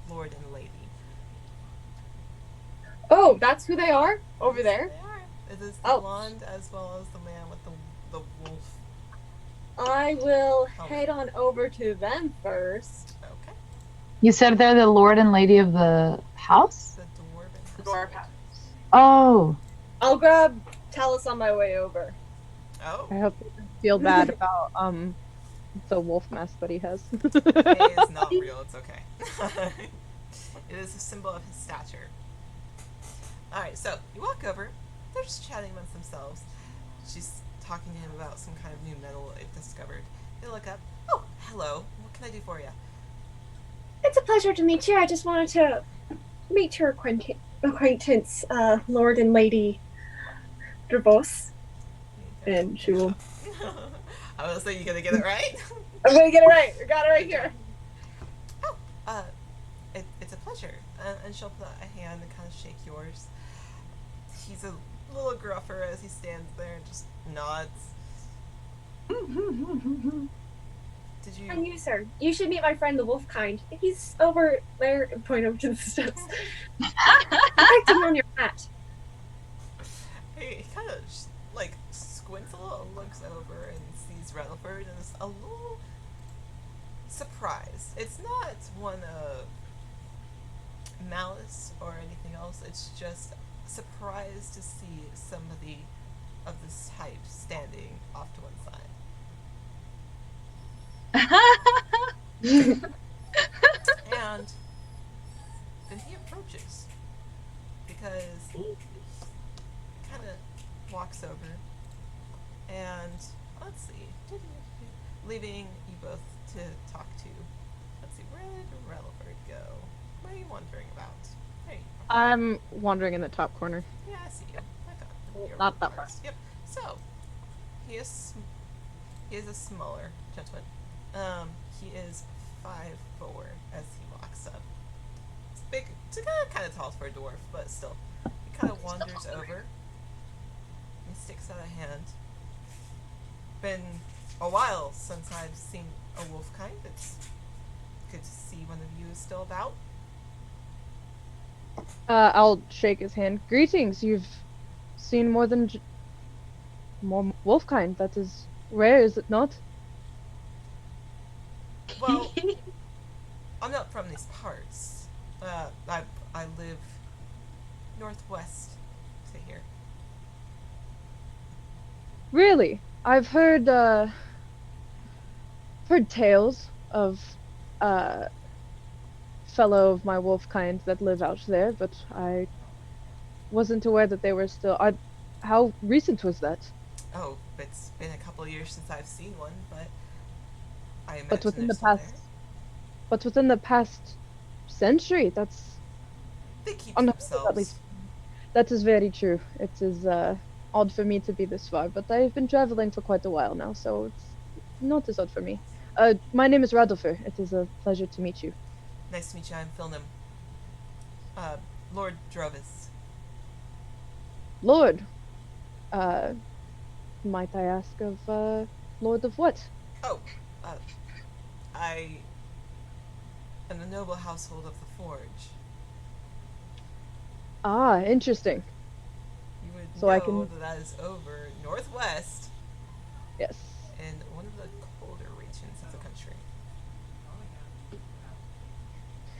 Lord and Lady. Oh, that's who they are? Over there? They are. It is the blonde as well as the man with the wolf. I will head on over to them first. Okay. You said they're the lord and lady of the house? The dwarf house. Oh. I'll grab Talus on my way over. Oh. I hope you don't feel bad about the wolf mask that he has. It is not real, it's okay. It is a symbol of his stature. Alright, so you walk over, they're just chatting amongst themselves. She's talking to him about some kind of new metal they've discovered. They look up. Oh, hello. What can I do for you? It's a pleasure to meet you. I just wanted to meet your acquaintance, Lord and Lady Dravos. And she will. I was like, you gonna get it right? I'm gonna get it right. We got it right here. Oh, it's a pleasure. And she'll put a hand and kind of shake yours. He's a little gruffer as he stands there and just nods. Did you? And you, sir. You should meet my friend, the wolf kind. He's over there. And point over to the steps. Acting on your hat. He kind of like squints a little, looks over, and sees Rutherford, and is a little surprised. It's not one of malice or anything else. It's just surprised to see somebody of this type standing off to one side. And then he approaches because he kind of walks over and let's see, leaving you both to talk to. Let's see, where did Rutherford go? What are you wondering about? Hey. I'm wandering in the top corner. Yeah, I see you. I thought you were Not that far. first. Yep. So he is a smaller gentleman. He is 5'4" as he walks up. It's big. It's kind of tall for a dwarf, but still. He kind of wanders over and sticks out a hand. Been a while since I've seen a wolf kind. It's good to see one of you is still about. I'll shake his hand. Greetings. You've seen more than more wolf kind. That is rare, is it not? Well, I'm not from these parts. I live northwest to here. Really? I've heard tales of fellow of my wolf kind that live out there, but I wasn't aware that they were still. How recent was that? Oh, it's been a couple of years since I've seen one, but I imagine But within they're the still past, there. but within the past century, that's They keep to unheard of, themselves. at least. That is very true. It is odd for me to be this far, but I've been traveling for quite a while now, so it's not as odd for me. My name is Radolfer. It is a pleasure to meet you. Nice to meet you. I'm Philnim. Lord Drovis. Lord, might I ask of Lord of what? Oh, I am the noble household of the Forge. Ah, interesting. You would So know I can- that is over northwest Yes. in one of the colder regions of the country.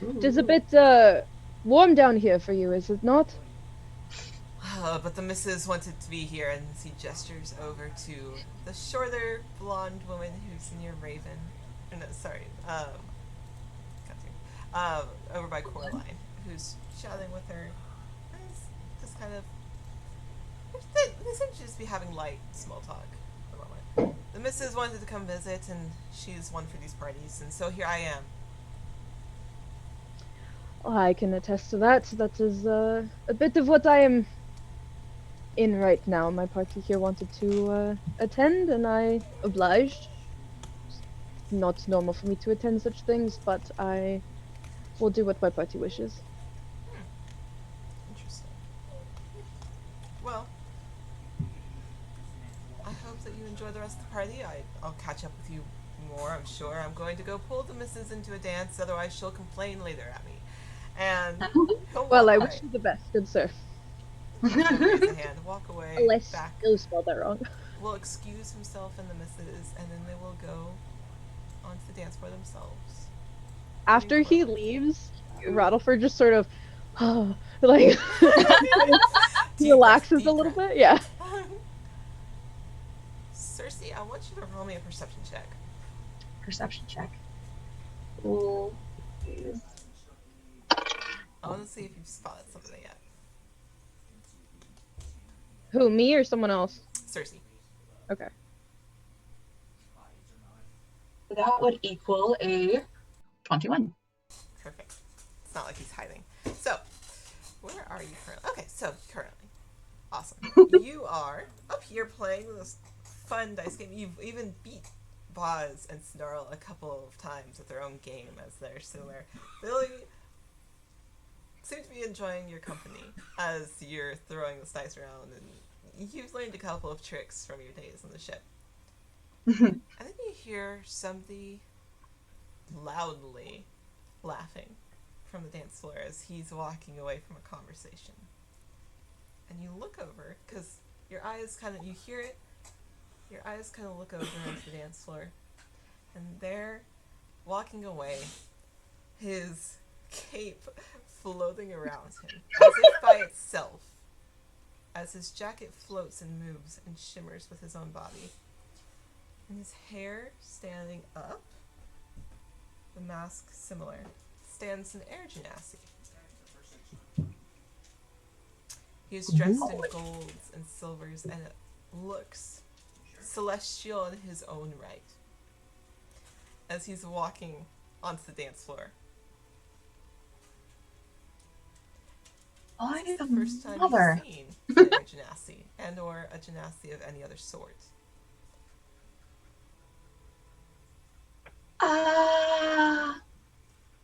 It is a bit warm down here for you, is it not? But the missus wanted to be here, and he gestures over to the shorter blonde woman who's near Raven. No, sorry, over by Coraline, who's chatting with her. And it's just kind of. They seem to just be having light small talk for the moment. The missus wanted to come visit, and she's one for these parties, and so here I am. I can attest to that. That is a bit of what I am in right now. My party here wanted to attend, and I obliged. It's not normal for me to attend such things, but I will do what my party wishes. Interesting. Well, I hope that you enjoy the rest of the party. I'll catch up with you more, I'm sure. I'm going to go pull the missus into a dance, otherwise she'll complain later at me. And he'll Well, walk I away. wish you the best, good sir. He'll raise a hand, walk away, Unless back. you spelled that wrong. Will excuse himself and the missus, and then they will go onto the dance floor themselves. After he leaves, Rattleford just sort of, like, he relaxes a little bit. Yeah. Cersei, I want you to roll me a perception check. Perception check. Ooh. Jeez. I want to see if you've spotted something yet. Who, me or someone else? Cersei. Okay. That would equal a 21. Perfect. It's not like he's hiding. So, where are you currently? Okay, so currently. Awesome. You are up here playing this fun dice game. You've even beat Boz and Snarl a couple of times at their own game as they're similar. Really seem to be enjoying your company as you're throwing this dice around, and you've learned a couple of tricks from your days on the ship. And then you hear somebody loudly laughing from the dance floor as he's walking away from a conversation. And you look over, because your eyes kind of, you hear it, your eyes kind of look over into the dance floor, and there, walking away, his cape floating around him, as if by itself, as his jacket floats and moves and shimmers with his own body. And his hair standing up, the mask similar, stands in air genasi. He is dressed in golds and silvers, and it looks celestial in his own right as he's walking onto the dance floor. I This is the am first time mother. you've seen an air genasi, and or a genasi of any other sort.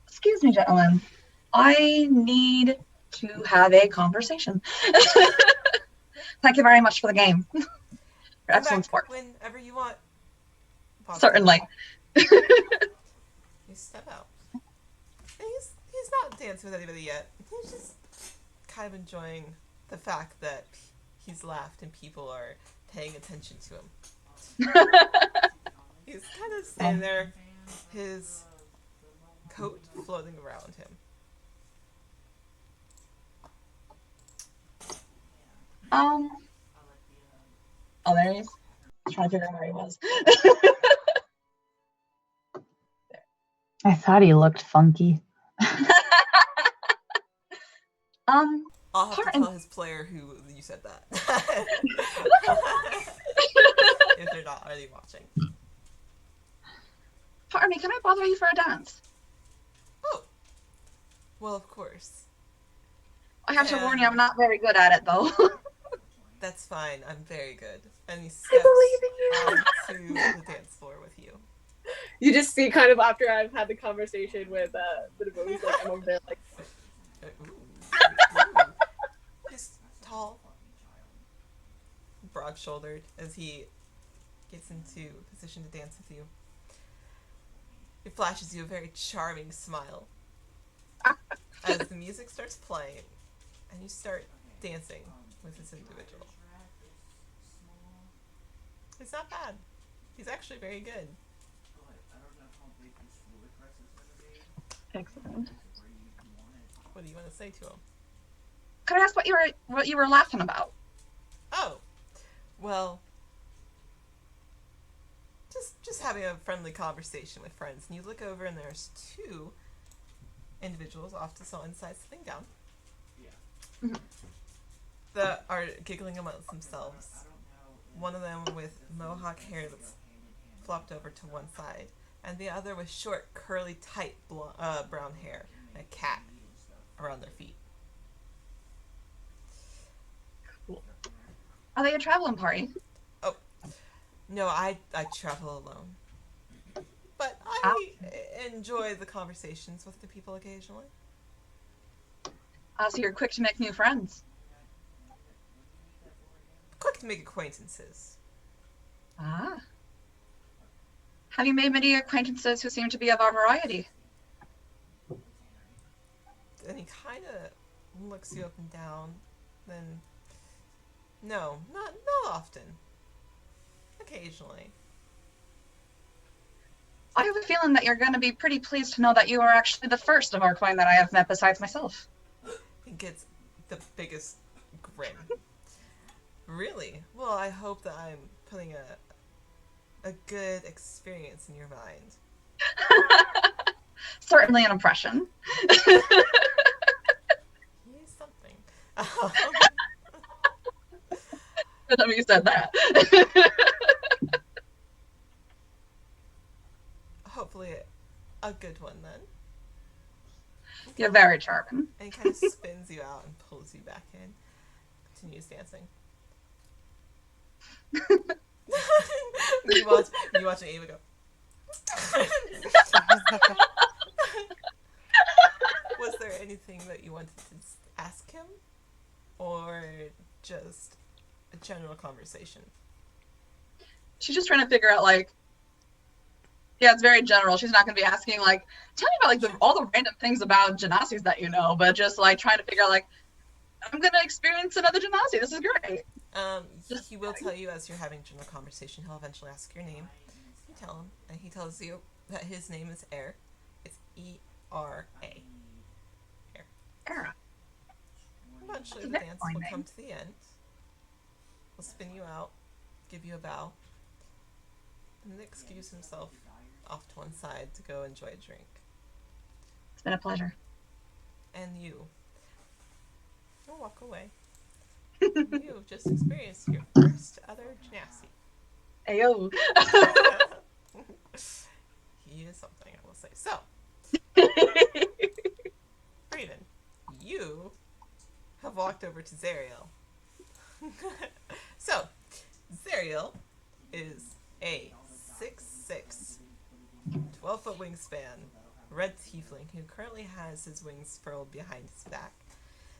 Excuse me, gentlemen. I need to have a conversation. Thank you very much for the game. For excellent sport. Whenever you want. Pause. Certainly. You step out. And he's not dancing with anybody yet. He's just kind of enjoying the fact that he's laughed and people are paying attention to him. He's kind of standing there, his coat floating around him. Oh, there he is. I was trying to figure out where he was. I thought he looked funky. I'll have to tell his player who you said that. If they're not already watching. Pardon me, can I bother you for a dance? Oh. Well, of course. I have to warn you, I'm not very good at it, though. That's fine. I'm very good. And he steps onto the dance floor with you. You just see kind of after I've had the conversation with the devotees, like I'm over there like He's tall, broad-shouldered as he gets into position to dance with you. He flashes you a very charming smile as the music starts playing and you start dancing with this individual. It's not bad. He's actually very good. Excellent. What do you want to say to him? Could I ask what you were laughing about? Oh, well, just having a friendly conversation with friends, and you look over and there's two individuals off to one side sitting down that are giggling amongst themselves. One of them with mohawk hair that's flopped over to one side, and the other with short, curly, tight brown hair and a cat around their feet. Are they a traveling party? Oh, no, I travel alone. But I enjoy the conversations with the people occasionally. So you're quick to make new friends. Quick to make acquaintances. Ah. Have you made many acquaintances who seem to be of our variety? And he kind of looks you up and down, then... No, not often. Occasionally. I have a feeling that you're going to be pretty pleased to know that you are actually the first of our kind that I have met besides myself. He gets the biggest grin. Really? Well, I hope that I'm putting a good experience in your mind. Certainly an impression. He's something. Good that you said that. hopefully a good one then. You're very charming. And he kind of spins you out and pulls you back in. Continues dancing. you watch Ava go. Was there anything that you wanted to ask him? Or just a general conversation? She's just trying to figure out, like, yeah, it's very general. She's not going to be asking, like, tell me about, like, all the random things about Genasi's that you know, but just, like, trying to figure out, like, I'm going to experience another Genasi. This is great. He will tell you as you're having general conversation. He'll eventually ask your name. You tell him, and he tells you that his name is Air. It's E-R-A. Era. Eventually, the dance will come to the end. He'll spin you out, give you a bow, and then excuse himself off to one side to go enjoy a drink. It's been a pleasure. And you'll walk away. You've just experienced your first other Genasi. Ayo. He is something, I will say. So, Brayden, you have walked over to Zariel. So, Zariel is a 6'6", 12-foot wingspan, red tiefling who currently has his wings furled behind his back.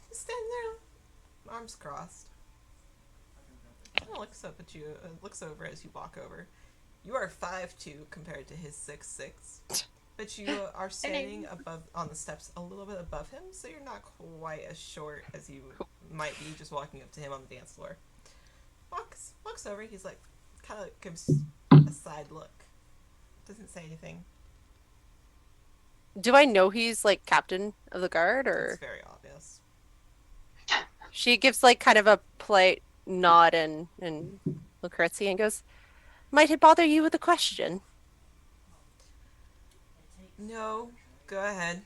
He's standing there, arms crossed. Kind of looks up at you, looks over as you walk over. You are 5'2" compared to his 6'6", but you are standing above on the steps a little bit above him, so you're not quite as short as you might be just walking up to him on the dance floor. Walks over. He's like, kind of gives a side look. Doesn't say anything. Do I know he's like captain of the guard, or? It's very obvious. She gives like kind of a polite nod and curtsy and goes, "Might it bother you with a question?" No, go ahead.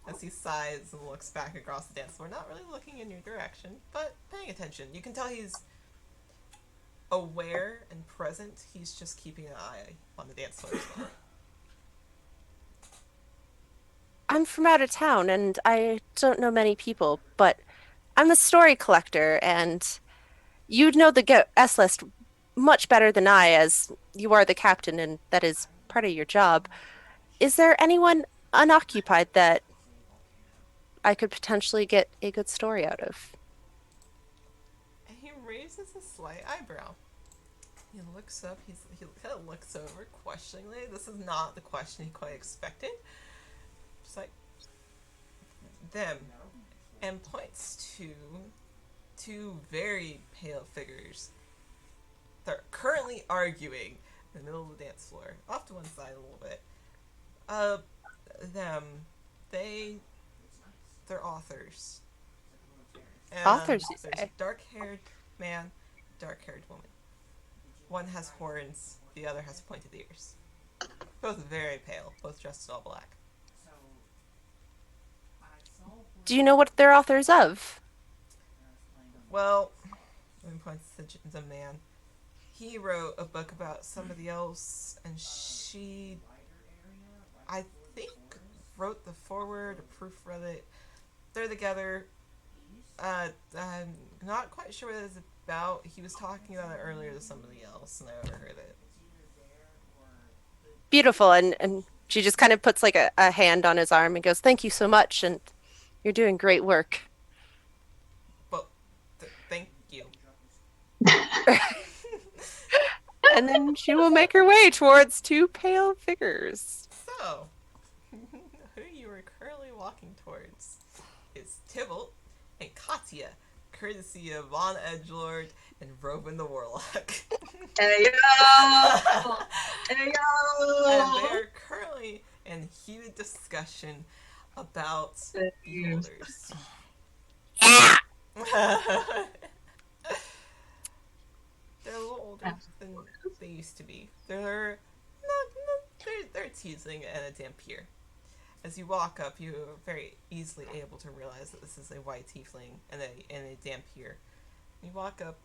As he sighs and looks back across the dance floor, not really looking in your direction, but paying attention. You can tell he's aware and present. He's just keeping an eye on the dance floor as well. I'm from out of town and I don't know many people, but I'm a story collector and you'd know the guest list much better than I, as you are the captain and that is part of your job. Is there anyone unoccupied that I could potentially get a good story out of? He raises a slight eyebrow. He looks up, he kind of looks over questioningly. This is not the question he quite expected. Just like, them. And points to two very pale figures. They're currently arguing in the middle of the dance floor. Off to one side a little bit. They're authors. And Authors, you there's say? a dark-haired man, dark-haired woman. One has horns, the other has pointed ears. Both very pale, both dressed in all black. Do you know what they're authors of? Well, and points to the man. He wrote a book about somebody else, and she, I think, wrote the foreword or proofread it. They're together. I'm not quite sure what it's about. He was talking about it earlier to somebody else, and I overheard it. Beautiful, and she just kind of puts like a hand on his arm and goes, "Thank you so much, and you're doing great work." Well, thank you. And then she will make her way towards two pale figures. So, who you are currently walking towards is Tybalt and Katya, courtesy of Von Edgelord and Robin the Warlock. Hey yo! Hey yo! And they are currently in heated discussion about beholders. Yeah! They're a little older than they used to be. They're teasing and a dampier. As you walk up, you are very easily able to realize that this is a white tiefling and a dampier. You walk up.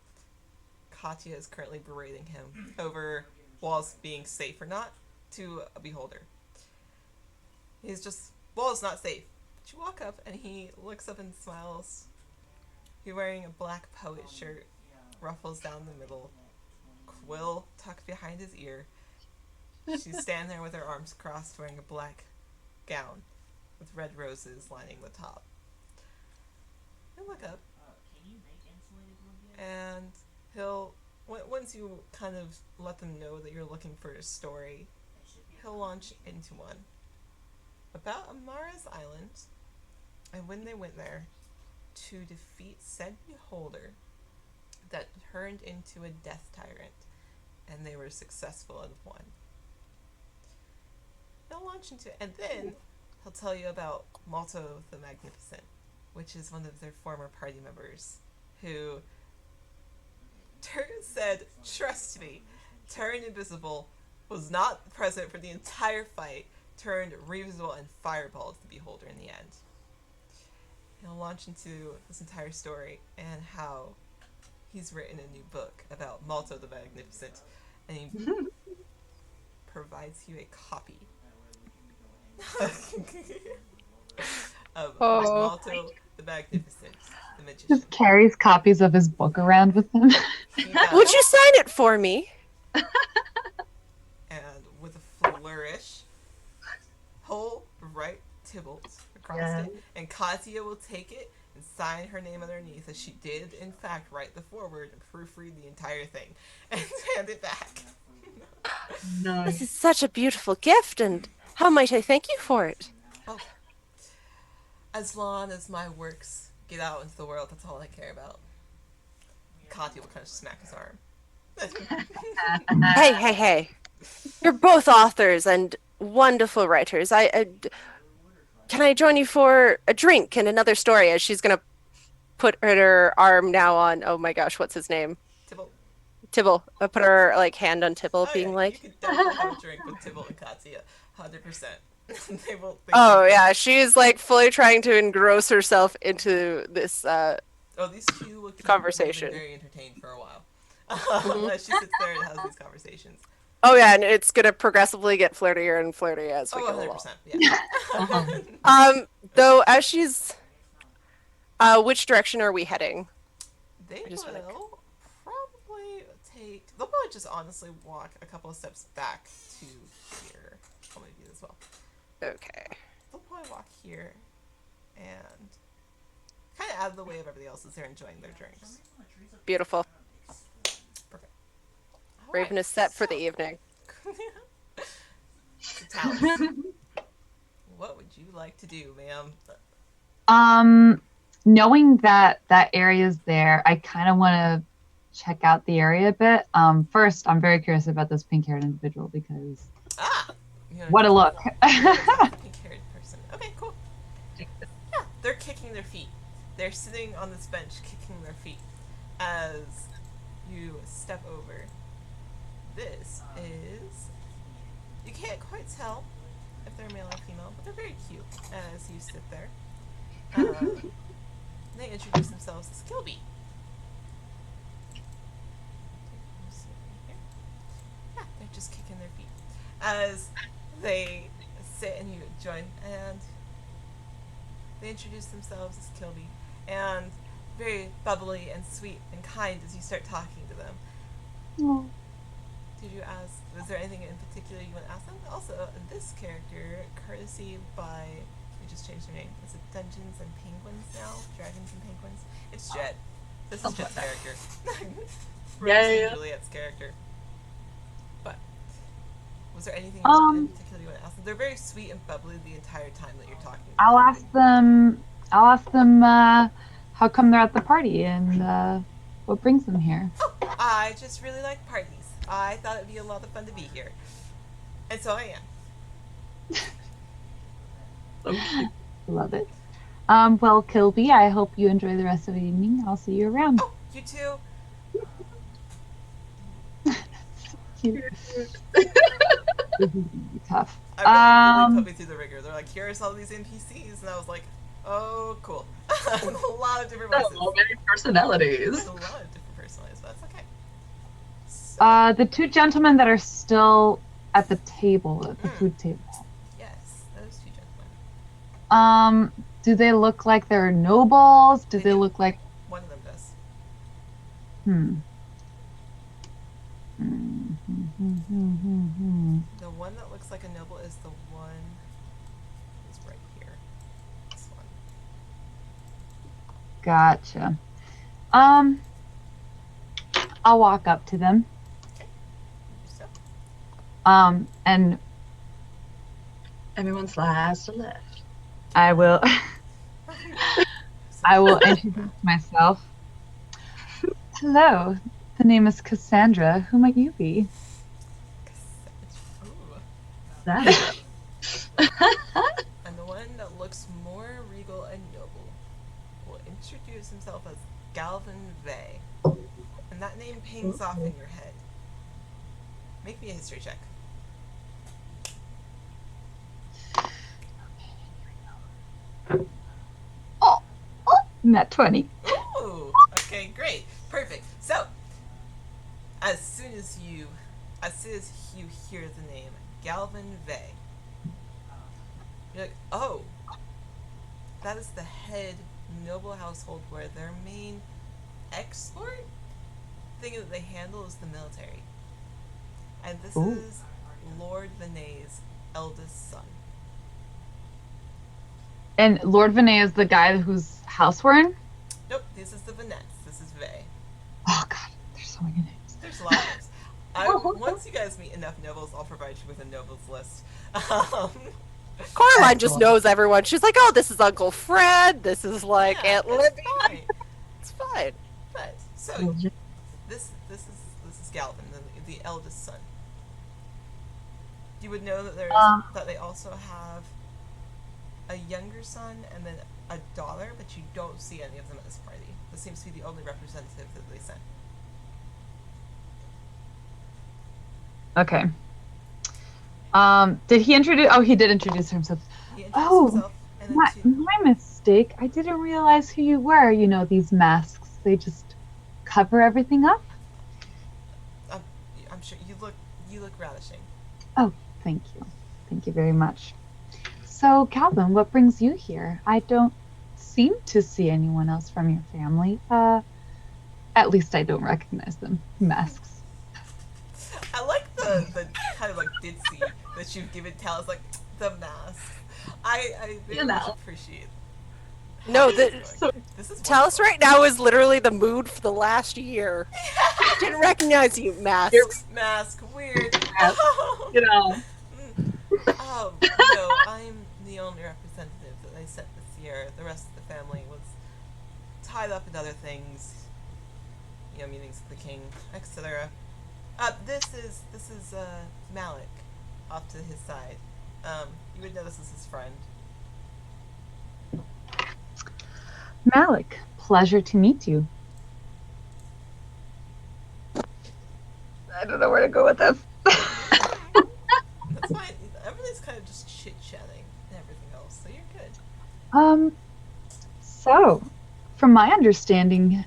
Katya is currently berating him over walls being safe or not. to a beholder. He's just, well, it's not safe. But you walk up and he looks up and smiles. You're wearing a black poet shirt, ruffles down the middle, quill tucked behind his ear. She's standing there with her arms crossed, wearing a black gown with red roses lining the top. He'll look up, and he'll, once you kind of let them know that you're looking for a story, he'll launch into one about Amara's Island, and when they went there to defeat said beholder that turned into a death tyrant, and they were successful and won. He'll launch into it, and then he'll tell you about Malto the Magnificent, which is one of their former party members, who said, trust me, turned invisible, was not present for the entire fight, turned revisible and fireballed the beholder in the end. He'll launch into this entire story and how he's written a new book about Malto the Magnificent, and he provides you a copy of Malto the Magnificent, the magician. Just carries copies of his book around with him. Would you sign it for me? And with a flourish, he'll write Tybalt across it, and Katya will take it and sign her name underneath, as she did, in fact, write the foreword and proofread the entire thing, and hand it back. Nice. This is such a beautiful gift, and how might I thank you for it? Oh, as long as my works get out into the world, that's all I care about. Katya will kind of smack his arm. Hey. You're both authors and wonderful writers. Can I join you for a drink and another story? As she's going to put her arm now on, oh my gosh, what's his name? Tybalt. I'll put her hand on Tybalt, being yeah, like... You could definitely have a drink with Tybalt and Katya, 100%. She's fully trying to engross herself into this these two will keep conversation. Very entertained for a while. As she sits there and has these conversations. Oh yeah, and it's gonna progressively get flirtier and flirtier as we go along. 100%, yeah. Though as she's, which direction are we heading? They'll probably just honestly walk a couple of steps back to here. I'll maybe do as well. Okay. They'll probably walk here and kind of out of the way of everybody else as they're enjoying their drinks. Beautiful. Perfect. Raven is set for the evening. What would you like to do, ma'am? Knowing that area is there, I kind of want to check out the area a bit. First, I'm very curious about this pink-haired individual because what a look. Pink-haired person. Okay, cool. Yeah, they're kicking their feet. They're sitting on this bench kicking their feet as you step over. This is... You can't quite tell if they're male or female, but they're very cute as you sit there. They introduce themselves as Kilby. Yeah, they're just kicking their feet as they sit and you join, and they introduce themselves as Kilby, and very bubbly and sweet and kind as you start talking to them. Aww. Did you ask, was there anything in particular you want to ask them? Also, this character, courtesy by, we just changed her name, is it Dungeons and Penguins now? Dragons and Penguins? It's Jet. This is Jet's character. Yeah. Juliet's character. But, was there anything in particular you want to ask them? They're very sweet and bubbly the entire time that you're talking to them. I'll ask them how come they're at the party and what brings them here. Oh, I just really like parties. I thought it'd be a lot of fun to be here. And so I am. Love it. Well, Kilby, I hope you enjoy the rest of the evening. I'll see you around. Oh, you too. Cute. This is gonna be tough. Really put me through the rigor. They're like, here's all these NPCs, and I was like, oh, cool. A lot of different voices. So many personalities. A lot of different personalities, but that's okay. The two gentlemen that are still at the table, at the food table. Yes, those two gentlemen. Do they look like they're nobles? Do they look like... One of them does. The one that looks like a noble is the one who's right here. This one. Gotcha. I'll walk up to them. Okay. So. And everyone's last to left. I will introduce myself. Hello, the name is Cassandra. Who might you be? Cassandra. And the one that looks more regal and noble will introduce himself as Galvin Vey. And that name pings off in your head. Make me a history check. Net 20. Ooh, okay, great, perfect. So, as soon as you hear the name Galvin Vey, you're like, oh, that is the head noble household where their main export thing that they handle is the military, and this is Lord Vinay's eldest son. And Lord Vinay is the guy whose house we're in? Nope, this is the Vinettes. This is Vey. Oh god, there's so many names. There's a lot of names. Once you guys meet enough nobles, I'll provide you with a nobles list. Coraline just knows everyone. She's like, oh, this is Uncle Fred. This is like Aunt Libby. It's fine. But so this is Galvin, the eldest son. You would know that that they also have a younger son and then a daughter, but you don't see any of them at this party. This seems to be the only representative that they sent. Okay. Did he introduce... Oh, he did introduce himself. He introduced himself, and then my mistake. I didn't realize who you were. You know, these masks, they just cover everything up. I'm sure you look ravishing. Oh, thank you. Thank you very much. So, Calvin, what brings you here? I don't seem to see anyone else from your family. At least I don't recognize them. Masks. I like the kind of like ditzy that you've given Talis, like the mask. I very much appreciate. No, this is Talis right now is literally the mood for the last year. Didn't recognize you, masks. Mask, weird. You know. No, I'm the only representative that they sent this year. The rest of the family was tied up in other things, meetings with the king, etc. This is Malik, off to his side. You would know this is his friend. Malik, pleasure to meet you. I don't know where to go with this. That's fine. Everything's kind of just chit-chatting and everything else, so you're good. So, from my understanding,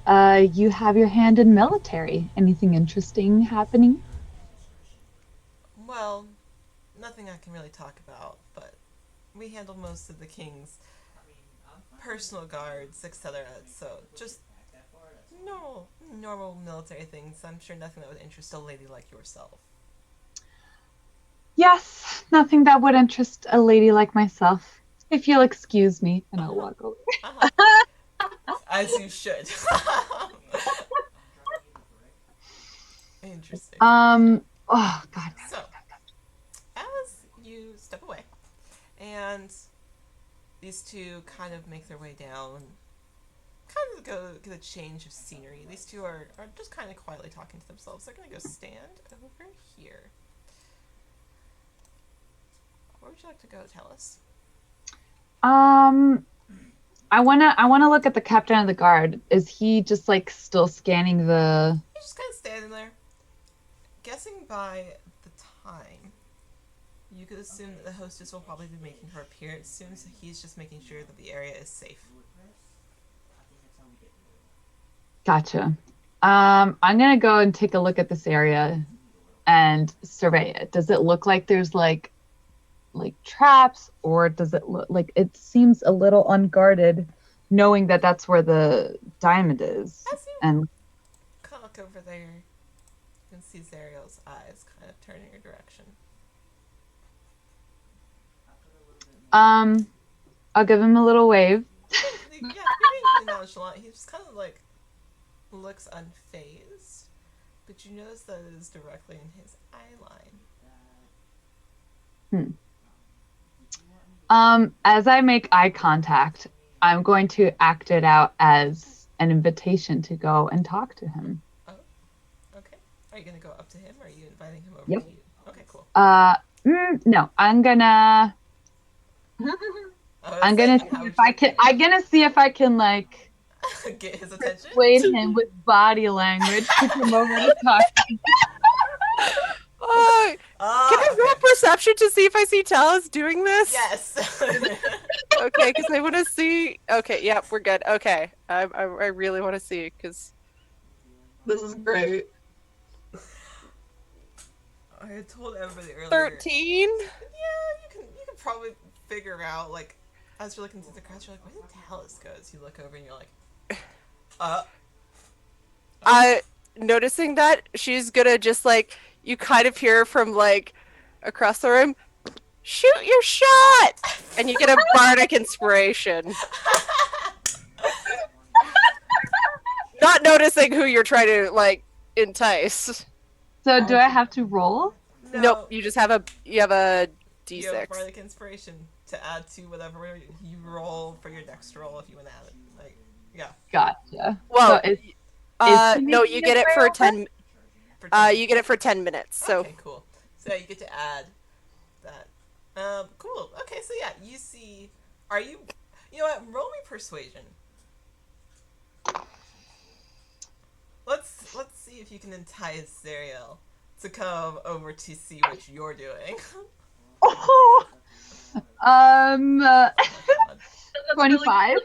you have your hand in military. Anything interesting happening? Well, nothing I can really talk about, but we handle most of the king's personal guards, etc. So, just normal military things. I'm sure nothing that would interest a lady like yourself. Yes, nothing that would interest a lady like myself. If you'll excuse me, and I'll walk over. As you should. Interesting. Oh God. So, as you step away, and these two kind of make their way down, kind of go get a change of scenery. These two are just kind of quietly talking to themselves. They're gonna go stand over here. Where would you like to go, Talis? I wanna look at the captain of the guard. Is he just like still scanning the... He's just kind of standing there. Guessing by the time, you could assume that the hostess will probably be making her appearance soon, so he's just making sure that the area is safe. Gotcha. I'm gonna go and take a look at this area. and survey it. Does it look like there's like traps, or does it look like it seems a little unguarded, knowing that that's where the diamond is? And look over there, you can see Zariel's eyes kind of turning your direction. I'll give him a little wave. Yeah, you're being nonchalant. He just kind of like looks unfazed, but you notice that it is directly in his eye line. As I make eye contact, I'm going to act it out as an invitation to go and talk to him. Oh, okay. Are you gonna go up to him, or are you inviting him over Yep. to you? Okay, cool. No, I'm gonna see if I can. I'm gonna see if I can like get his attention. Persuade him with body language to come over to talk. Can I roll perception to see if I see Talus doing this? Yes. Okay, because I want to see. Okay, yep, we're good. Okay, I really want to see because this is great. I had told everybody earlier. 13. Yeah, you can probably figure out like as you're looking through the crowds, you're like, where did Talus go? As you look over and you're like, noticing that she's gonna just like you kind of hear from like across the room, shoot your shot, and you get a bardic inspiration. Not noticing who you're trying to like entice. So do I have to roll? No. Nope, you just have a d6. You have a bardic inspiration to add to whatever you roll for your next roll if you want to add it. Like, yeah. Gotcha. Well, so no, you get it for 10. You get it for 10 minutes. So. Okay, cool. So you get to add that. Cool. Okay, so yeah, you see. Are you? You know what? Roll me persuasion. Let's see if you can entice Zariel to come over to see what you're doing. 25.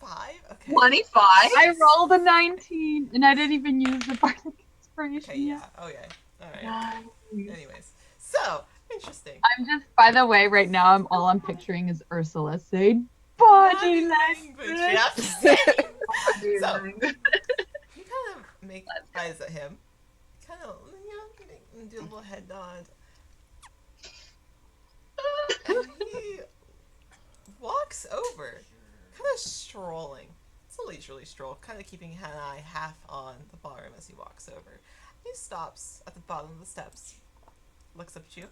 25? Okay. 25? I rolled a 19, and I didn't even use the bardic inspiration. Okay, yeah. Okay. Alright. Anyways. So, interesting. I'm just, by the way, right now, I'm picturing is Ursula saying, body language. Yeah. So, you kind of make eyes at him. Kind of, do a little head nod. And he walks over, kind of strolling. It's a leisurely stroll, kind of keeping an eye half on the ballroom as he walks over. He stops at the bottom of the steps, looks up at you.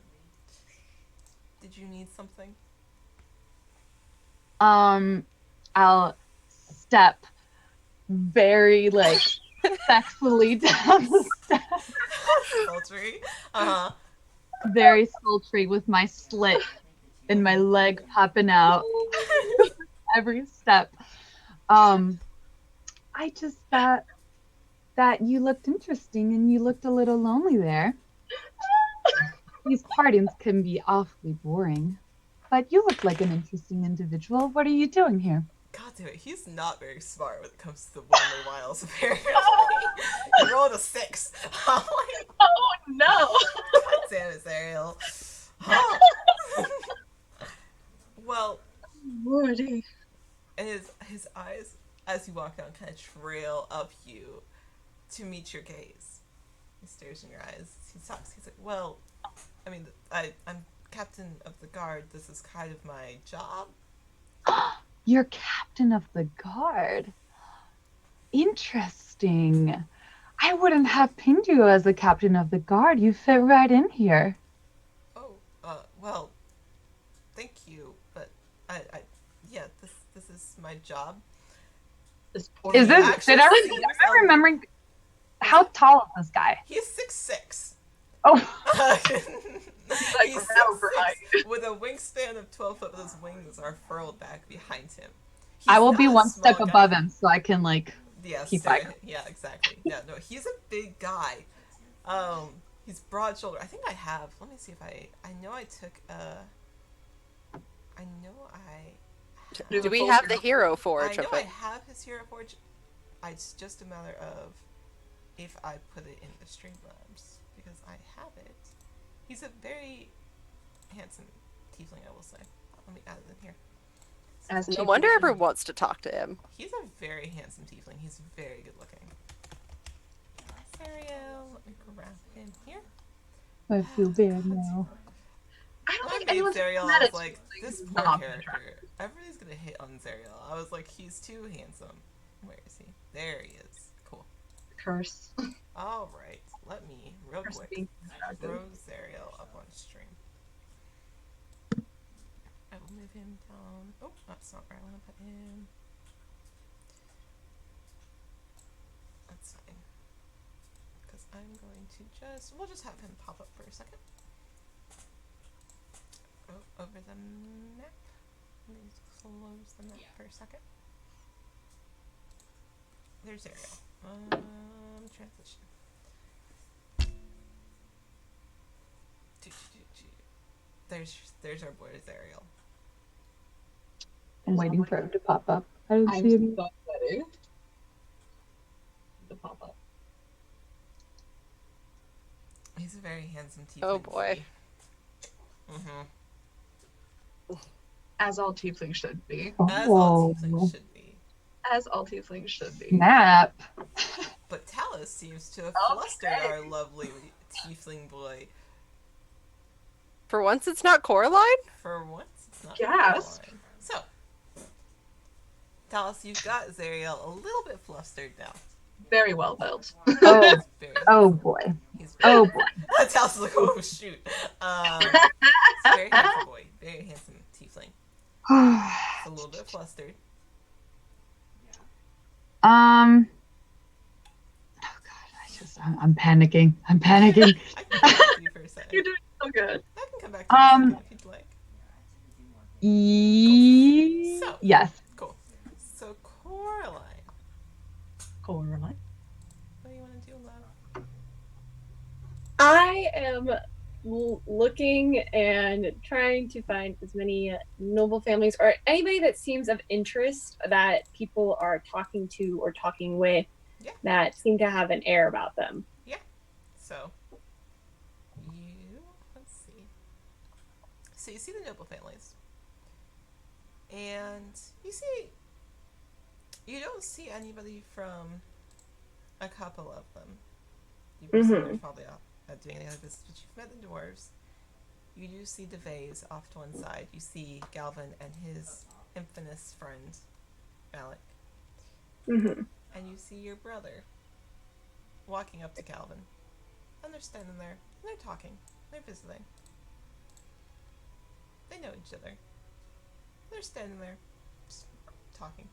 Did you need something? I'll step very, like, sexily down the steps. Sultry. Very sultry with my slit and my leg popping out every step. I just thought that you looked interesting and you looked a little lonely there. These parties can be awfully boring, but you look like an interesting individual. What are you doing here? God damn it, he's not very smart when it comes to the Wonder Wiles, apparently. He rolled a 6. I'm like, oh no! God damn it, Zariel. Well, Lordy. and his eyes, as you walk down, kind of trail up you to meet your gaze. He stares in your eyes. He talks. He's like, well, I mean, I'm captain of the guard. This is kind of my job. You're captain of the guard. Interesting. I wouldn't have pinned you as the captain of the guard. You fit right in here. Oh, well, thank you, but yeah, this is my job. Is this? Am I remembering? How tall is this guy? He's 6'6". Oh. He's 6'6", with a wingspan of 12 foot, but his wings are furled back behind him. I will be one step above him so I can keep eye. Yeah, exactly. Yeah, no, he's a big guy. He's broad shouldered. I think I have. Let me see if I know I took I know I. Do we have the hero forge? I know I have his hero forge. It's just a matter of if I put it in the Streamlabs because I have it. He's a very handsome tiefling, I will say. Let me add it in here. As No wonder everyone wants to talk to him. He's a very handsome tiefling. He's very good looking. Ariel, let me grab him here. I feel bad now. I don't When think I made anyone's Zariel, mad I at was like, tieflings. this It's poor not character. Everybody's gonna hit on Zariel. I was like, he's too handsome. Where is he? There he is. Cool. Curse. Alright, let me, real Curse quick, being throw Zariel up on stream. I will move him down. Oh, that's not where I want to put him. That's fine. Because I'm going to we'll just have him pop up for a second. Go over the map. Let me close the map for a second. There's Ariel. Transition. There's our boy Ariel. I'm waiting for him to pop up. I don't see him. So ready to pop up. He's a very handsome tiefling. Oh boy. As all tieflings should be. As all tieflings should be. As all tieflings should be. Snap. But Talus seems to have flustered our lovely tiefling boy. For once, it's not Coraline? For once, it's not Yes. Coraline. So, Talus, you've got Zariel a little bit flustered now. Very well built. Oh, Very oh boy. He's Oh boy. Talus is like, oh shoot. He's a very handsome boy. Very handsome tiefling. He's a little bit flustered. Oh God, I'm panicking. I'm panicking. I can come back to you for a second. You're doing so good. I can come back to you for a second if you'd like. So, Yes. cool. So, Coraline. Coraline. What do you want to do, love? I am looking and trying to find as many noble families or anybody that seems of interest that people are talking to or talking with that seem to have an air about them. Yeah. So, let's see. So you see the noble families. And you don't see anybody from a couple of them. They're probably out doing any other business, but you've met the dwarves. You do see DeVays off to one side. You see Galvin and his infamous friend, Malik. And you see your brother walking up to Galvin. And they're standing there. And they're talking. They're visiting. They know each other. They're standing there, just talking.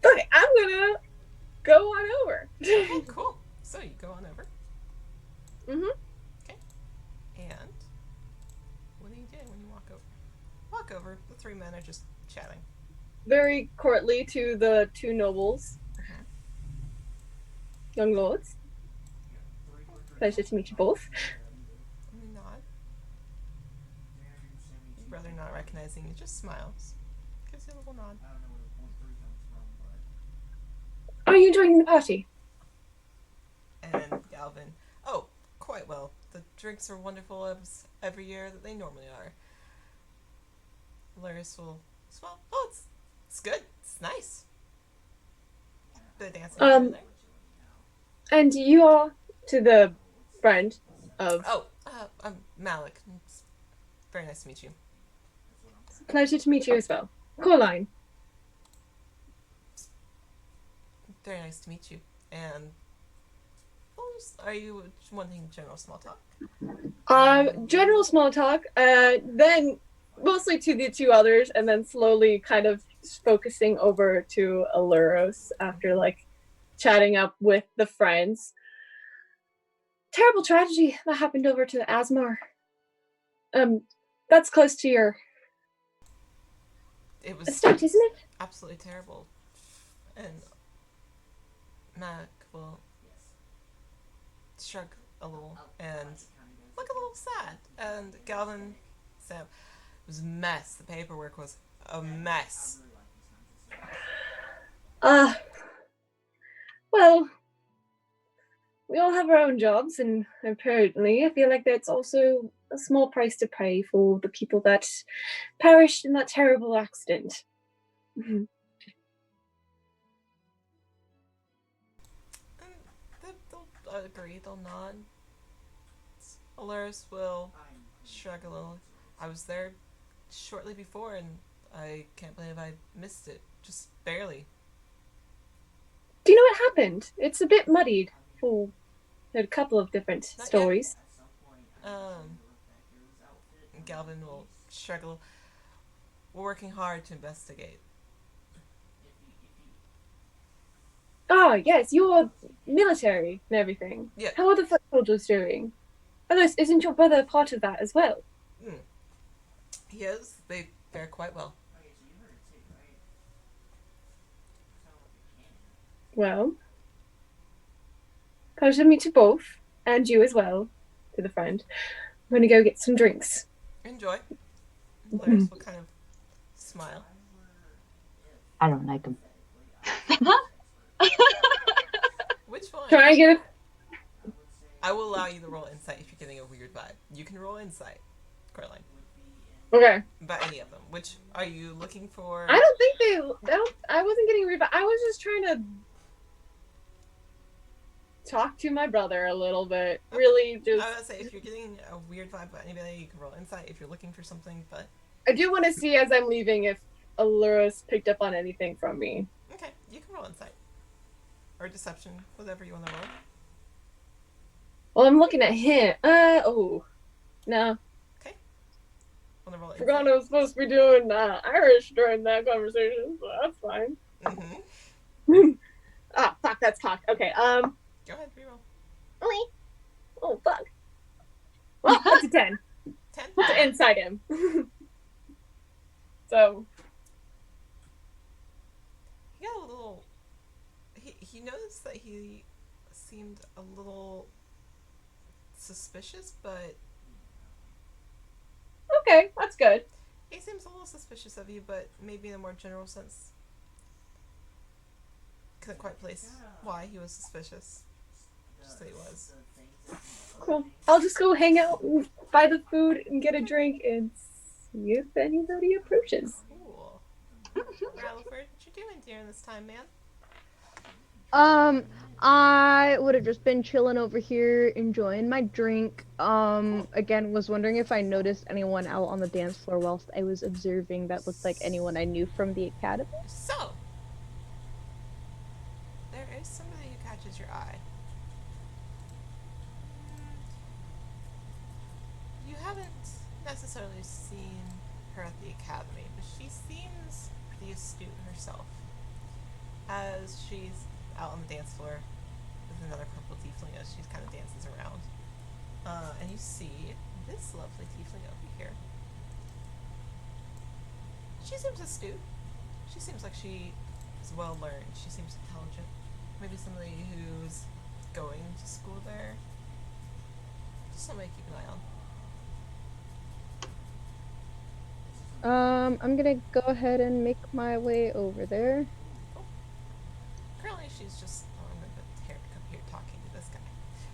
Okay, I'm gonna go on over. Okay, cool. So you go on over. Okay. And what are you doing when you walk over? Walk over. The three men are just chatting. Very courtly to the two nobles. Young lords. Pleasure to meet you both. Let me nod. Your brother not recognizing you, just smiles. Gives you a little nod. Are you joining the party? And Galvin, oh, quite well. The drinks are wonderful as every year that they normally are. Laris will smile. Oh, it's good. It's nice. Bit of dancing here and there. And you are to the friend of... Oh, I'm Malik. It's very nice to meet you. Pleasure to meet you as well. Coraline. Very nice to meet you. And are you wanting general small talk? General small talk, then mostly to the two others, and then slowly kind of focusing over to Aluros after like chatting up with the friends. Terrible tragedy that happened over to Asmar. That's close to your estate, isn't it? Absolutely terrible. And Mac will shrug a little and look a little sad. And Galvin, Sam, It was a mess. The paperwork was a mess. Well, we all have our own jobs, and apparently I feel like that's also a small price to pay for the people that perished in that terrible accident. They'll agree, they'll nod. Alaris will shrug a little. I was there shortly before, and I can't believe I missed it. Just barely. Do you know what happened? It's a bit muddied for a couple of different Not stories. Galvin will shrug a little. We're working hard to investigate. Ah, yes, you're military and everything. Yeah. How are the foot soldiers doing? Isn't your brother part of that as well? He is. They fare quite well. Well, pleasure to meet you both, and you as well, to the friend. I'm going to go get some drinks. Enjoy. Alaris will kind of smile. I don't like him. Which one? Try and get it. I will allow you to roll insight if you're getting a weird vibe. You can roll insight, Caroline. Okay. About any of them. Which are you looking for? I don't think I wasn't getting a weird vibe. I was just trying to talk to my brother a little bit. Okay. Really just... I would say if you're getting a weird vibe about anybody, you can roll insight if you're looking for something, but... I do want to see as I'm leaving if Aluris picked up on anything from me. Okay, you can roll insight. Or deception, whatever you want to roll. Well, I'm looking at him. Oh. No. Okay. Want to roll insight? Forgot I was supposed to be doing Irish during that conversation, so that's fine. Mm-hmm. Ah, fuck, that's cocked. Okay, Go ahead, reroll. Okay. Oh, fuck. Well, that's a 10. 10? To inside him. So. He got a little... He noticed that he seemed a little suspicious, but... Okay, that's good. He seems a little suspicious of you, but maybe in a more general sense. Couldn't quite place why he was suspicious. Just that he was. Cool. I'll just go hang out and buy the food and get a drink and see if anybody approaches. Cool. Rutherford, what you doing during this time, man? I would have just been chilling over here, enjoying my drink. Again, was wondering if I noticed anyone out on the dance floor whilst I was observing that looked like anyone I knew from the academy. So, there is somebody who catches your eye. You haven't necessarily seen her at the academy, but she seems pretty astute herself. As she's out on the dance floor with another purple tiefling as she kind of dances around. And you see this lovely tiefling over here. She seems astute. She seems like she is well learned. She seems intelligent. Maybe somebody who's going to school there. Just somebody to keep an eye on. I'm gonna go ahead and make my way over there. Currently, she's just... Oh, I'm going to put here, come here talking to this guy.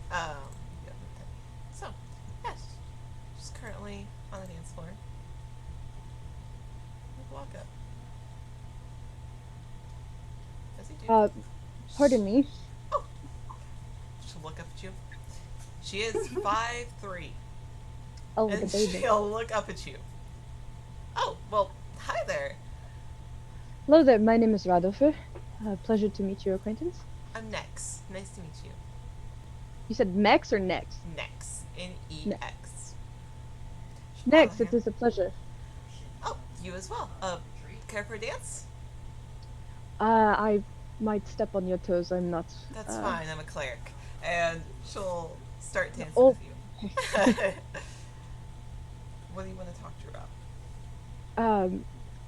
Yeah, so, yes, she's currently on the dance floor. Walk up. Does he do? Pardon me. Oh! She'll look up at you. She is 5'3". Oh, and the baby. she'll look up at you. Oh, well, hi there. Hello there, my name is Radolfer. Pleasure to meet your acquaintance. I'm Nex. Nice to meet you. You said Mex or Nex? Nex. N-E-X. Nex, it is a pleasure. Oh, you as well. Care for a dance? I might step on your toes, I'm not... That's fine, I'm a cleric. And she'll start dancing Oh. with you. What do you want to talk to her about?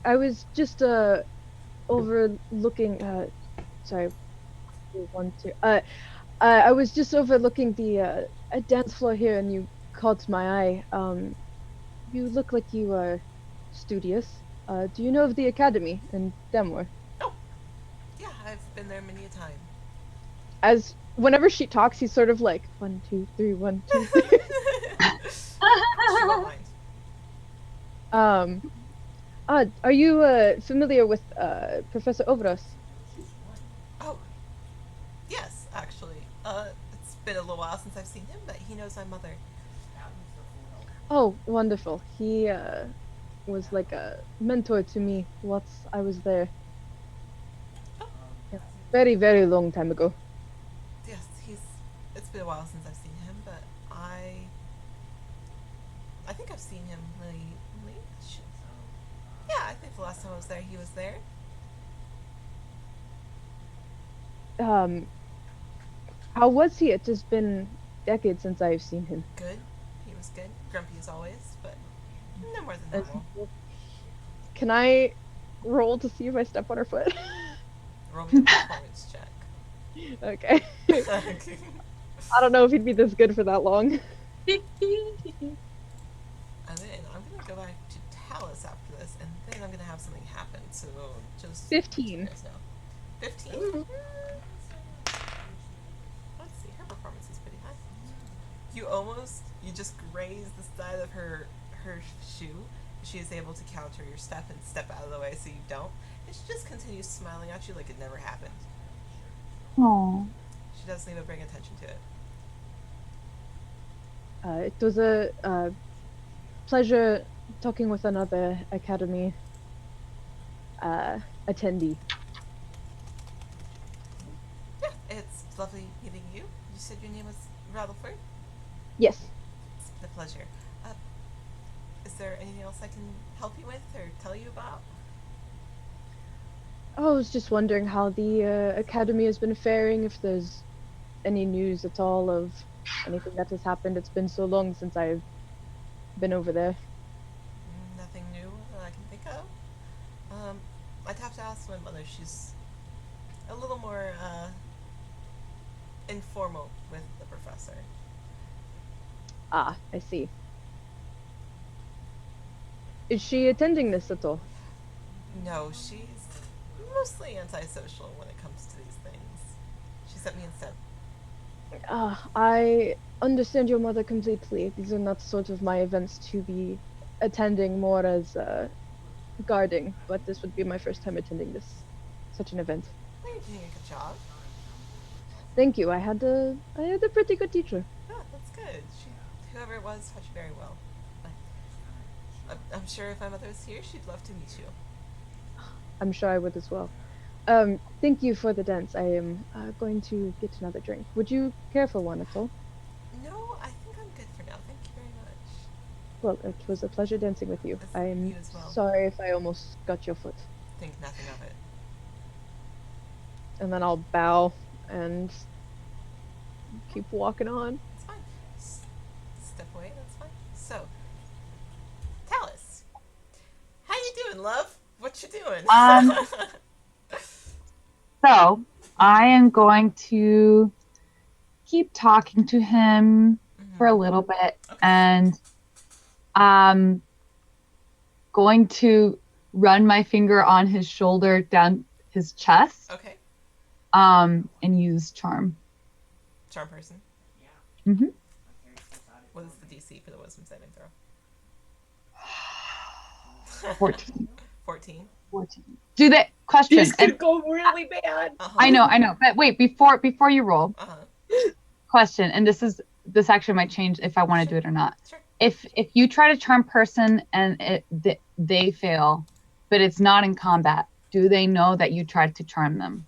I was just, overlooking, sorry, I was just overlooking the, dance floor here and you caught my eye. You look like you are studious. Do you know of the academy in Demore? Oh, yeah, I've been there many a time. As whenever she talks, he's sort of like 1, 2, 3, 1, 2, 3. She won't mind. Are you familiar with Professor Ovros? Oh, yes, actually. It's been a little while since I've seen him, but he knows my mother. Oh, wonderful. He was like a mentor to me once I was there. Yeah, very, very long time ago. Yes, it's been a while since I've seen him, but I think I've seen him lately. Yeah, I think the last time I was there, he was there. How was he? It's just been decades since I've seen him. Good. He was good. Grumpy as always, but no more than normal. Can I roll to see if I step on her foot? Roll me a performance check. Okay. I don't know if he'd be this good for that long. And then I'm gonna go back to Talus after this, and then I'm gonna have something happen. So just 15. 15. Let's see. Her performance is pretty high. You just graze the side of her shoe. She is able to counter your step and step out of the way so you don't. And she just continues smiling at you like it never happened. Aww. She doesn't even bring attention to it. It was a pleasure talking with another academy attendee. Yeah, it's lovely meeting you. You said your name was Rattleford? Yes. It's been a pleasure. Is there anything else I can help you with or tell you about? I was just wondering how the academy has been faring, if there's any news at all of anything that has happened. It's been so long since I've been over there. Nothing new that I can think of. I'd have to ask my mother. She's a little more informal with the professor. Ah, I see. Is she attending this at all? No, she's mostly antisocial when it comes to these things. She sent me instead. I understand your mother completely. These are not sort of my events to be attending, more as guarding, but this would be my first time attending such an event. Well, you're doing a good job. Thank you. I had a pretty good teacher. Oh, that's good. Whoever it was taught you very well. I'm sure if my mother was here, she'd love to meet you. I'm sure I would as well. Thank you for the dance. I am going to get another drink. Would you care for one at all? No, I think I'm good for now. Thank you very much. Well, it was a pleasure dancing with you. I am well. sorry if I almost got your foot. Think nothing of it. And then I'll bow and keep walking on. It's fine. Step away, that's fine. So, Talus, how you doing, love? What you doing? So, I am going to keep talking to him for a little bit, and going to run my finger on his shoulder down his chest. Okay. And use charm. Charm person? Yeah. Mm-hmm. What is the DC for the wisdom saving throw? 14. 14? 14. Do that question. This could go really bad. I know. But wait, before you roll, question, and this actually might change if I want to do it or not. Sure. If you try to charm person and they fail, but it's not in combat, do they know that you tried to charm them?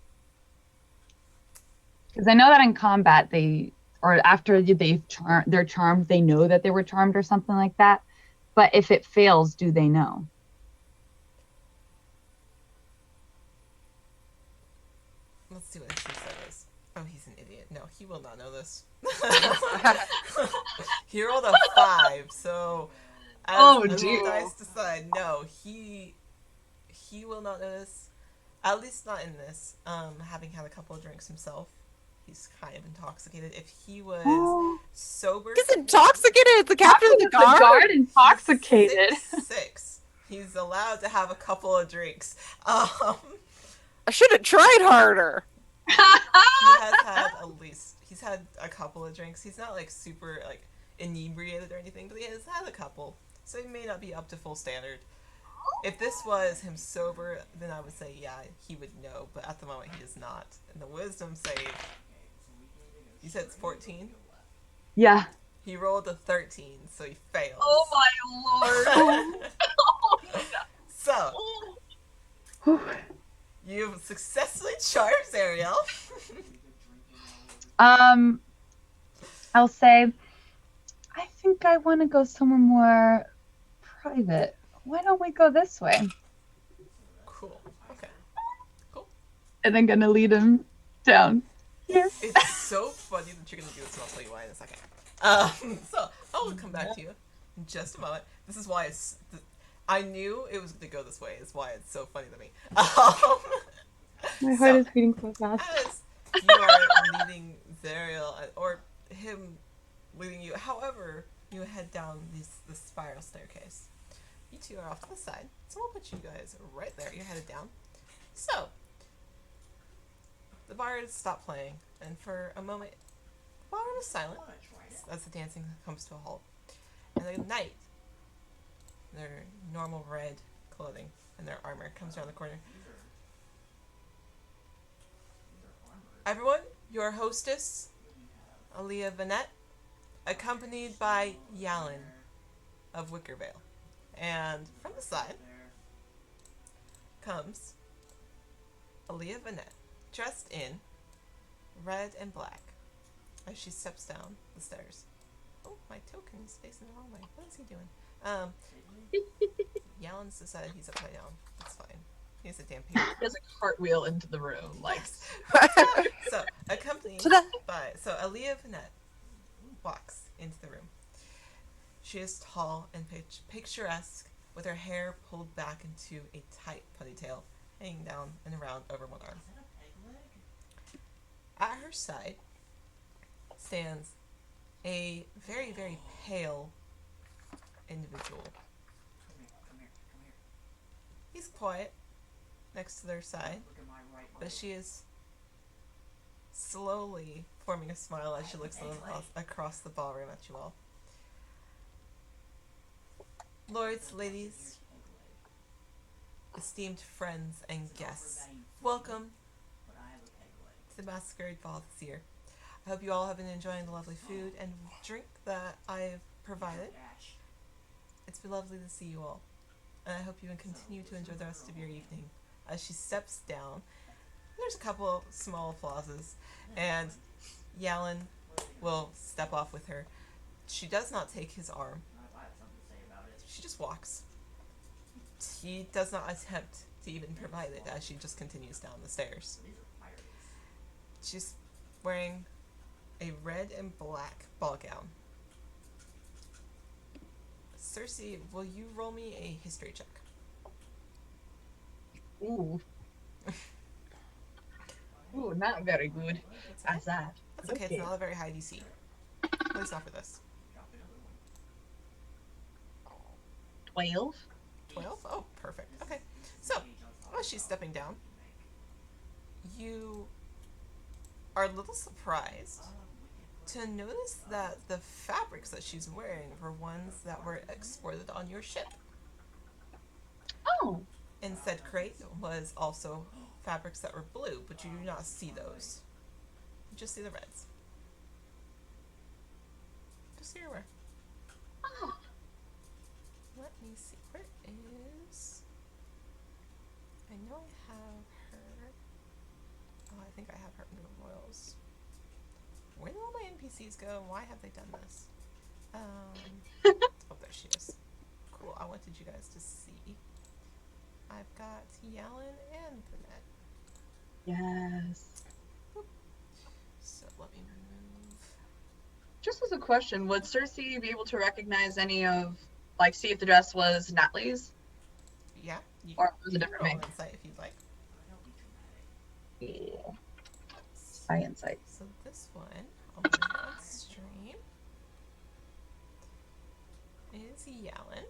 Because I know that in combat after they're charmed, they know that they were charmed or something like that. But if it fails, do they know? Let's see what he says. Oh, he's an idiot. No, he will not know this. He rolled a 5, so as the dice decide, no, he will not know this. At least not in this. Having had a couple of drinks himself, he's kind of intoxicated. If he was sober, he's intoxicated. It's the captain of the guard. Intoxicated. 6'6". He's allowed to have a couple of drinks. I should have tried harder. He has had he's had a couple of drinks. He's not like super like inebriated or anything, but he has had a couple. So he may not be up to full standard. If this was him sober, then I would say, yeah, he would know. But at the moment, he is not. And the wisdom save, you said it's 14? Yeah. He rolled a 13, so he fails. Oh my lord. So, you've successfully charmed Ariel. I'll say, I think I want to go somewhere more private. Why don't we go this way? Cool. Okay. Cool. And then gonna lead him down here. It's so funny that you're gonna do this, and I'll tell you why in a second. So I'll come back to you in just a moment. This is why I knew it was gonna go this way. Is why it's so funny to me. My heart is beating so fast. As you are leading Zariel, or him leading you, however you head down the spiral staircase. You two are off to the side, so we'll put you guys right there. You're headed down. So, the bards stop playing, and for a moment, the bar is silent as the dancing comes to a halt. And the knight, their normal red clothing and their armor, comes around the corner. Everyone, your hostess, Aaliyah Vanette, accompanied by Yalin of Wickervale. And from the side comes Aaliyah Vanette, dressed in red and black, as she steps down the stairs. Oh, my token is facing the wrong way. What is he doing? Yalin's decided he's upside down. That's fine. He's a damn pain. He has a cartwheel into the room, like. So, accompanied by Aaliyah Vanette walks into the room. She is tall and picturesque, with her hair pulled back into a tight ponytail, hanging down and around over one arm. At her side stands a very, very pale individual. He's quiet next to their side, but she is slowly forming a smile as she looks across the ballroom at you all. Lords, ladies, esteemed friends and guests, welcome to the Masquerade Ball this year. I hope you all have been enjoying the lovely food and drink that I've provided. It's been lovely to see you all, and I hope you can continue to enjoy the rest of your evening. As she steps down, there's a couple of small applauses, and Yalin will step off with her. She does not take his arm. She just walks. He does not attempt to even provide it as she just continues down the stairs. She's wearing a red and black ball gown. Cersei, will you roll me a history check? Ooh. Ooh, not very good. That's that. That's okay. It's not a very high DC. At least not for this. 12. 12? Oh, perfect. Okay. So, as she's stepping down, you are a little surprised to notice that the fabrics that she's wearing were ones that were exported on your ship. Oh. And said crate was also fabrics that were blue, but you do not see those. You just see the reds. Just so you're aware. Oh. Let me see. Where is... I know I have her... Oh, I think I have her under the royals. Where did all my NPCs go, and why have they done this? Oh, there she is. Cool, I wanted you guys to see. I've got Yalin and Vanette. Yes. Boop. So let me move. Just as a question, would Cersei be able to recognize any of, like, see if the dress was Natalie's? Yeah. Or was it a different roll make? insight if you'd like. Yeah. By insight. So this one, I'll put it on stream, is Yalin.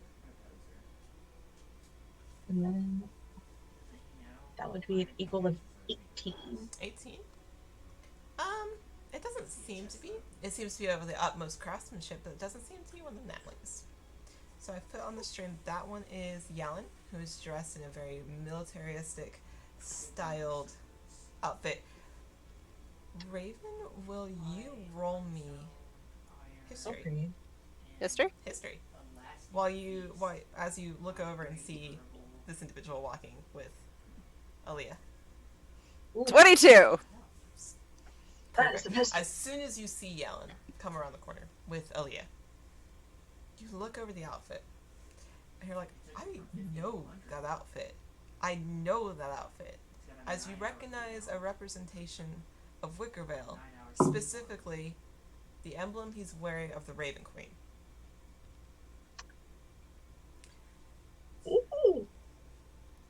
And then that would be an equal of 18. 18? It doesn't seem to be. It seems to be of the utmost craftsmanship, but it doesn't seem to be one of the Natlings. So I put on the stream, that one is Yalin, who is dressed in a very militaristic styled outfit. Raven, will you roll me history? Okay. History? History. As you look over and see this individual walking with Aaliyah. 22! Perfect. As soon as you see Yalin come around the corner with Aaliyah, you look over the outfit, and you're like, I know that outfit. I know that outfit. As you recognize a representation of Wickervale, specifically the emblem he's wearing of the Raven Queen. Ooh.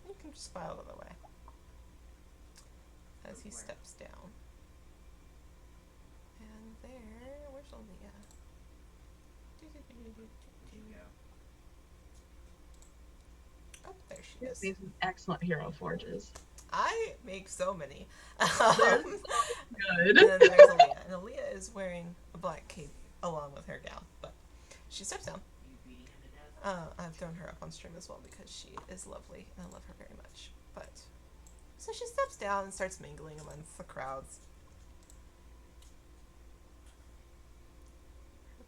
You can just file it away. As he steps down. And there, where's Aaliyah? Oh, there she is. These excellent hero forges. I make so many. They're Good. good. And then there's Aaliyah. And Aaliyah is wearing a black cape along with her gown. But she steps down. I've thrown her up on stream as well because she is lovely and I love her very much. But so she steps down and starts mingling amongst the crowds.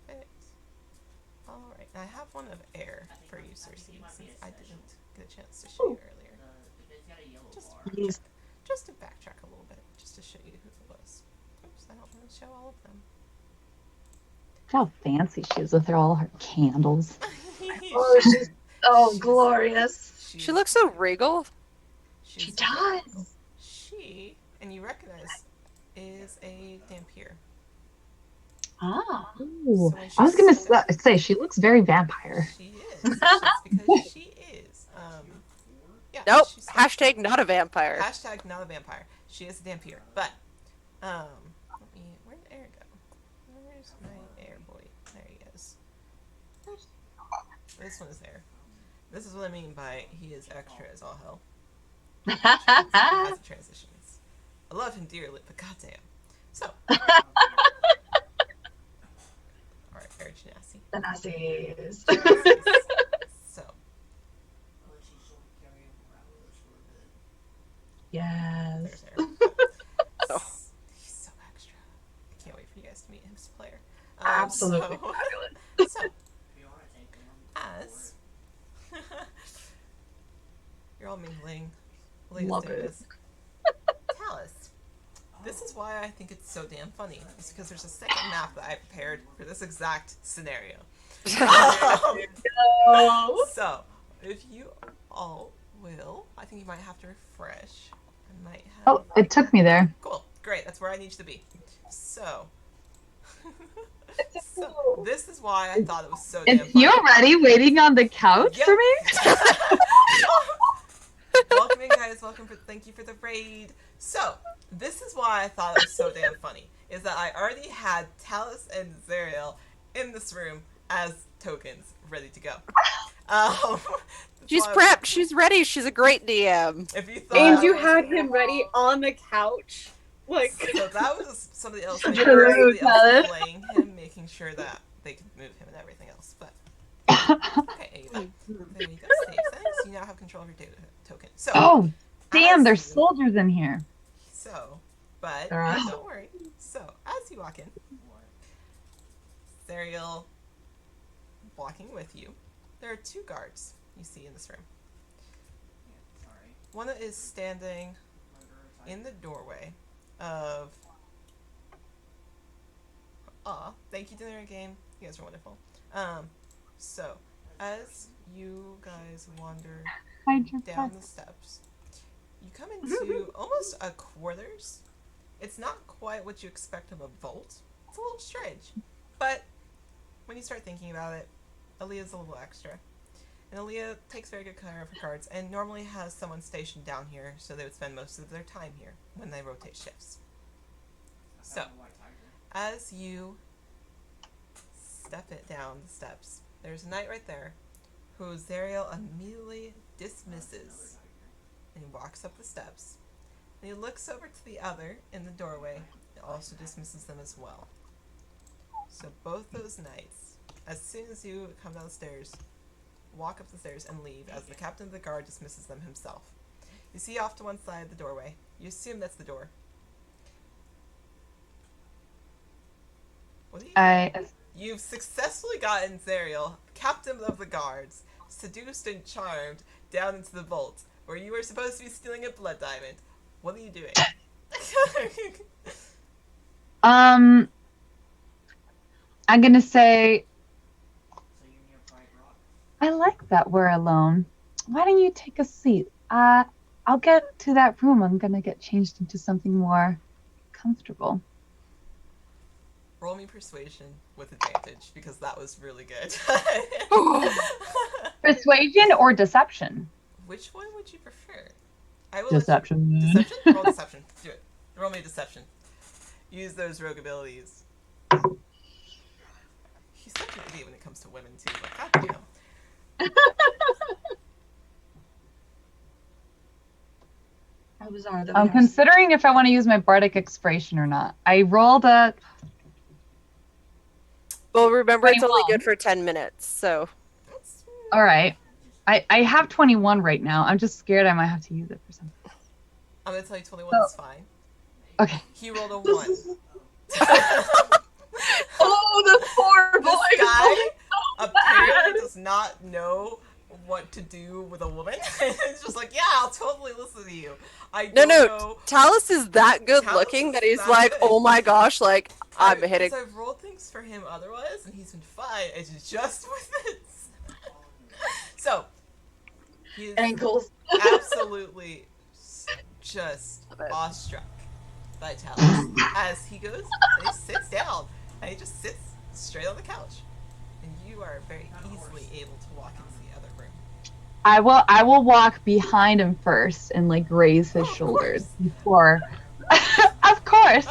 Perfect. Alright, I have one of air for you, Cersei, since I didn't get a chance to show you earlier. Just to backtrack a little bit, just to show you who it was. Oops, I don't want to show all of them. How fancy she is with all her candles. Oh, she's so glorious. She looks so regal. She does. She, and you recognize, is a Dampier. Ah. So I was going to say, she looks very vampire. She is. Because she is. Yeah, Nope. Hashtag not a vampire. Hashtag not a vampire. She is a Dampier. But, where did air go? Where's my air boy? There he is. This one is air. This is what I mean by he is extra as all hell. As it transitions. I love him dearly, but goddamn. So. Alright, air Genasi. The Nazis. So. Yes. There's air. Oh. He's so extra. I can't wait for you guys to meet him as a player. Absolutely So, fabulous. so, as you're all mingling, Love it. Talus. This is why I think it's so damn funny. It's because there's a second map that I prepared for this exact scenario. So, if you all will, I think you might have to refresh. I might have. Oh, it took me there. Cool. Great. That's where I need you to be. So. So, this is why I thought it was so damn If funny. you're ready, waiting on the couch Yep. for me? Welcome in, guys. Thank you for the raid. So, this is why I thought it was so damn funny. Is that I already had Talus and Zariel in this room as tokens ready to go. She's prepped. She's ready. She's a great DM. If you thought And you had him ready on the couch. Like, so that was somebody else, True, Talus. playing him, making sure that they could move him and everything else. But okay, Ava, there you go. Save settings. You now have control of your data token. So, Oh, damn, as there's you- soldiers in here. So, but All right. don't worry. So, as you walk in, Zariel walking with you. There are two guards you see in this room. One is standing in the doorway of. Thank you, Dinner Game. You guys are wonderful. So as you guys wander Hide your down pets. the steps, you come into almost a quarters. It's not quite what you expect of a vault. It's a little strange, but when you start thinking about it, Aaliyah's a little extra. And Aaliyah takes very good care of her cards and normally has someone stationed down here so they would spend most of their time here when they rotate shifts. So, as you step it down the steps, there's a knight right there who Zariel immediately dismisses. And he walks up the steps. And he looks over to the other in the doorway and also dismisses them as well. So both those knights, as soon as you come down the stairs, walk up the stairs and leave as the captain of the guard dismisses them himself. You see off to one side of the doorway. You assume that's the door. What do you You've successfully gotten Zariel, captain of the guards, seduced and charmed, down into the vault, where you were supposed to be stealing a blood diamond. What are you doing? I'm gonna say, I like that we're alone. Why don't you take a seat? I'll get to that room. I'm gonna get changed into something more comfortable. Roll me persuasion with advantage, because that was really good. Persuasion or deception? Which one would you prefer? I will Deception. Deception? Roll deception. Do it. Roll me deception. Use those rogue abilities. He's such an idiot when it comes to women, too. Like, goddamn. I'm considering if I want to use my bardic inspiration or not. I rolled a... Well, remember, 21. it's only good for 10 minutes, so... All right. I have 21 right now. I'm just scared I might have to use it for something. I'm going to tell you 21 is fine. Okay. He rolled a 1. Oh, the poor boy! This guy so apparently does not know what to do with a woman. It's just like, yeah, I'll totally listen to you. I don't know. Talus is that good Talus looking is that he's that like, good. oh my gosh, like, I'm hitting. Because I've rolled things for him otherwise, and he's been fine. It's just with this. So, he's ankles. absolutely just awestruck by Talus as he goes and he sits down, and he just sits straight on the couch, and you are very easily able to walk into the other room. I will walk behind him first and like raise his shoulders before of course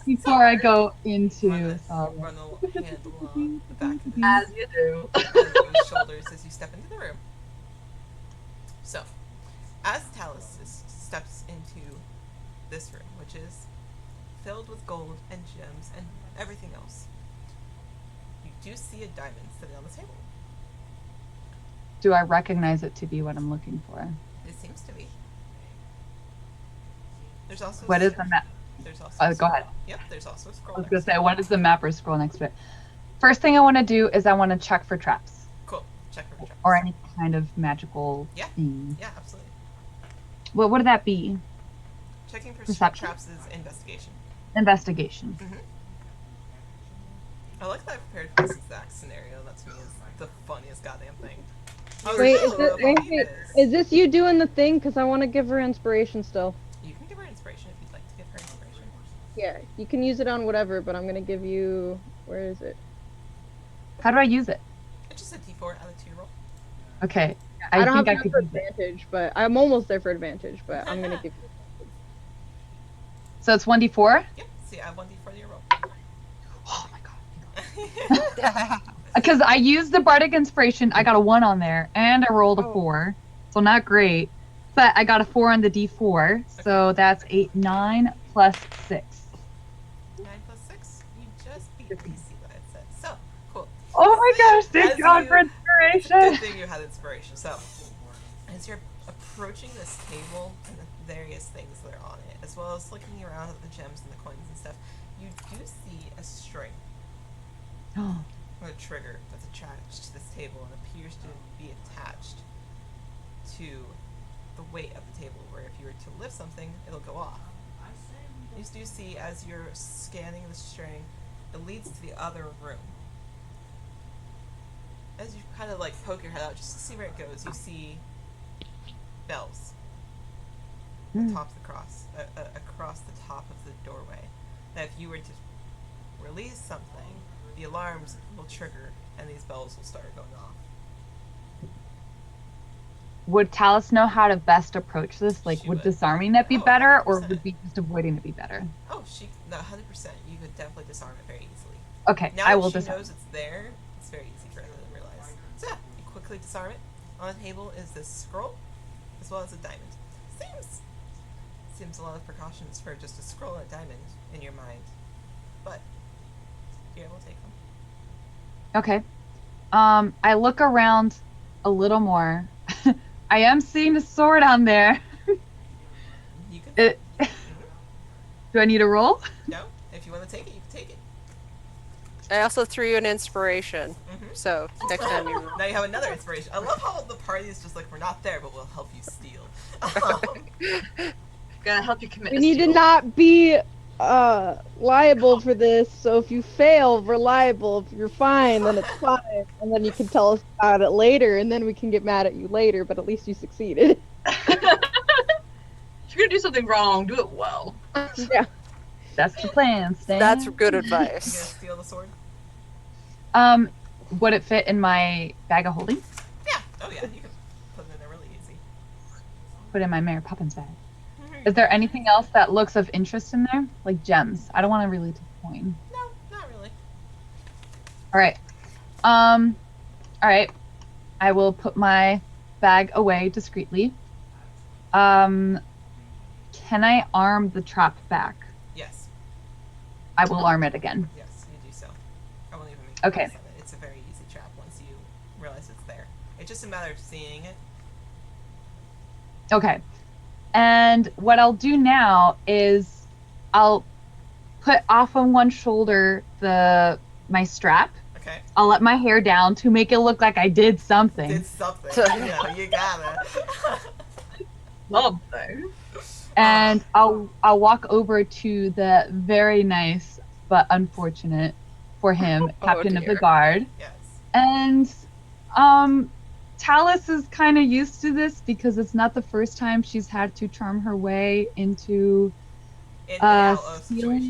before I go into run a hand along the back of his, As you do. his shoulders as you step into the room. So, as Talus steps into this room, which is filled with gold and gems and everything else, you do see a diamond sitting on the table. Do I recognize it to be what I'm looking for? It seems to be. There's also What is the map? There's also Go ahead. Yep, there's also a scroll. I was gonna say, what is the map or scroll next to it? First thing I want to do is I want to check for traps. Cool. Check for traps. Or any kind of magical thing. Yeah, absolutely. What would that be? Checking for Perception? traps is investigation. Investigation. Mm-hmm. I like that I prepared for this exact scenario. That to me is the funniest goddamn thing. Wait, is this you doing the thing? Because I want to give her inspiration still. You can give her inspiration if you'd like to give her inspiration. Yeah, you can use it on whatever, but I'm going to give you... Where is it? How do I use it? It's just a d4 out of 2 roll. Okay. I don't think have I enough could for use it. advantage, but I'm almost there for advantage, but I'm going to give you... So it's 1d4? Yep. See, I have 1d4 to your roll. Oh my god. Because I used the bardic inspiration, I got a 1 on there, and I rolled a 4, so not great. But I got a 4 on the d4, so that's 8, 9 plus 6. 9 plus 6. You just beat DC that it said. So cool. Oh my gosh! Thank God for inspiration. Good thing you had inspiration. So as you're approaching this table and the various things that are on it, as well as looking around at the gems and the coins and stuff, you do see a string. Oh. A trigger that's attached to this table and appears to be attached to the weight of the table, where if you were to lift something, it'll go off. You do see, as you're scanning the string, it leads to the other room. As you kind of like poke your head out just to see where it goes, you see bells across the top of the doorway. That if you were to release something, the alarms will trigger and these bells will start going off. Would Talus know how to best approach this? Like, would disarming that be better, or would be just avoiding it be better? Oh, 100%. You could definitely disarm it very easily. Okay, now I will that she disarm. knows it's there, it's very easy for her to realize. So yeah, you quickly quickly disarm it. On the table is this scroll, as well as a diamond. Seems a lot of precautions for just a scroll and a diamond in your mind, but yeah, we'll take them. Okay. I look around a little more. I am seeing a sword on there. You can. Do I need a roll? No. If you want to take it, you can take it. I also threw you an inspiration, so next time you. Now you have another inspiration. I love how the party is just like, we're not there, but we'll help you steal. Gonna help you commit. We need to not be liable for this. So if you fail, we're liable. If you're fine, then it's fine, and then you can tell us about it later, and then we can get mad at you later. But at least you succeeded. If you're gonna do something wrong, do it well. Yeah. That's the plan, Stan. That's good You gonna advice. steal the sword? Would it fit in my bag of holding? Yeah. Oh yeah, you can put it in there really easy. Put it in my Mary Poppins bag. Is there anything else that looks of interest in there? Like gems? I don't want to really take a coin. No, not really. Alright. Alright. I will put my bag away discreetly. Can I arm the trap back? Yes. I will arm it again. Yes, you do so. I won't even make Okay. of it. It's a very easy trap once you realize it's there. It's just a matter of seeing it. Okay. And what I'll do now is I'll put off on one shoulder my strap. Okay. I'll let my hair down to make it look like I did something. Did something. Yeah, you got it. Something. And I'll walk over to the very nice but unfortunate for him captain of the guard. Yes. And Talus is kind of used to this because it's not the first time she's had to charm her way into In and out of stealing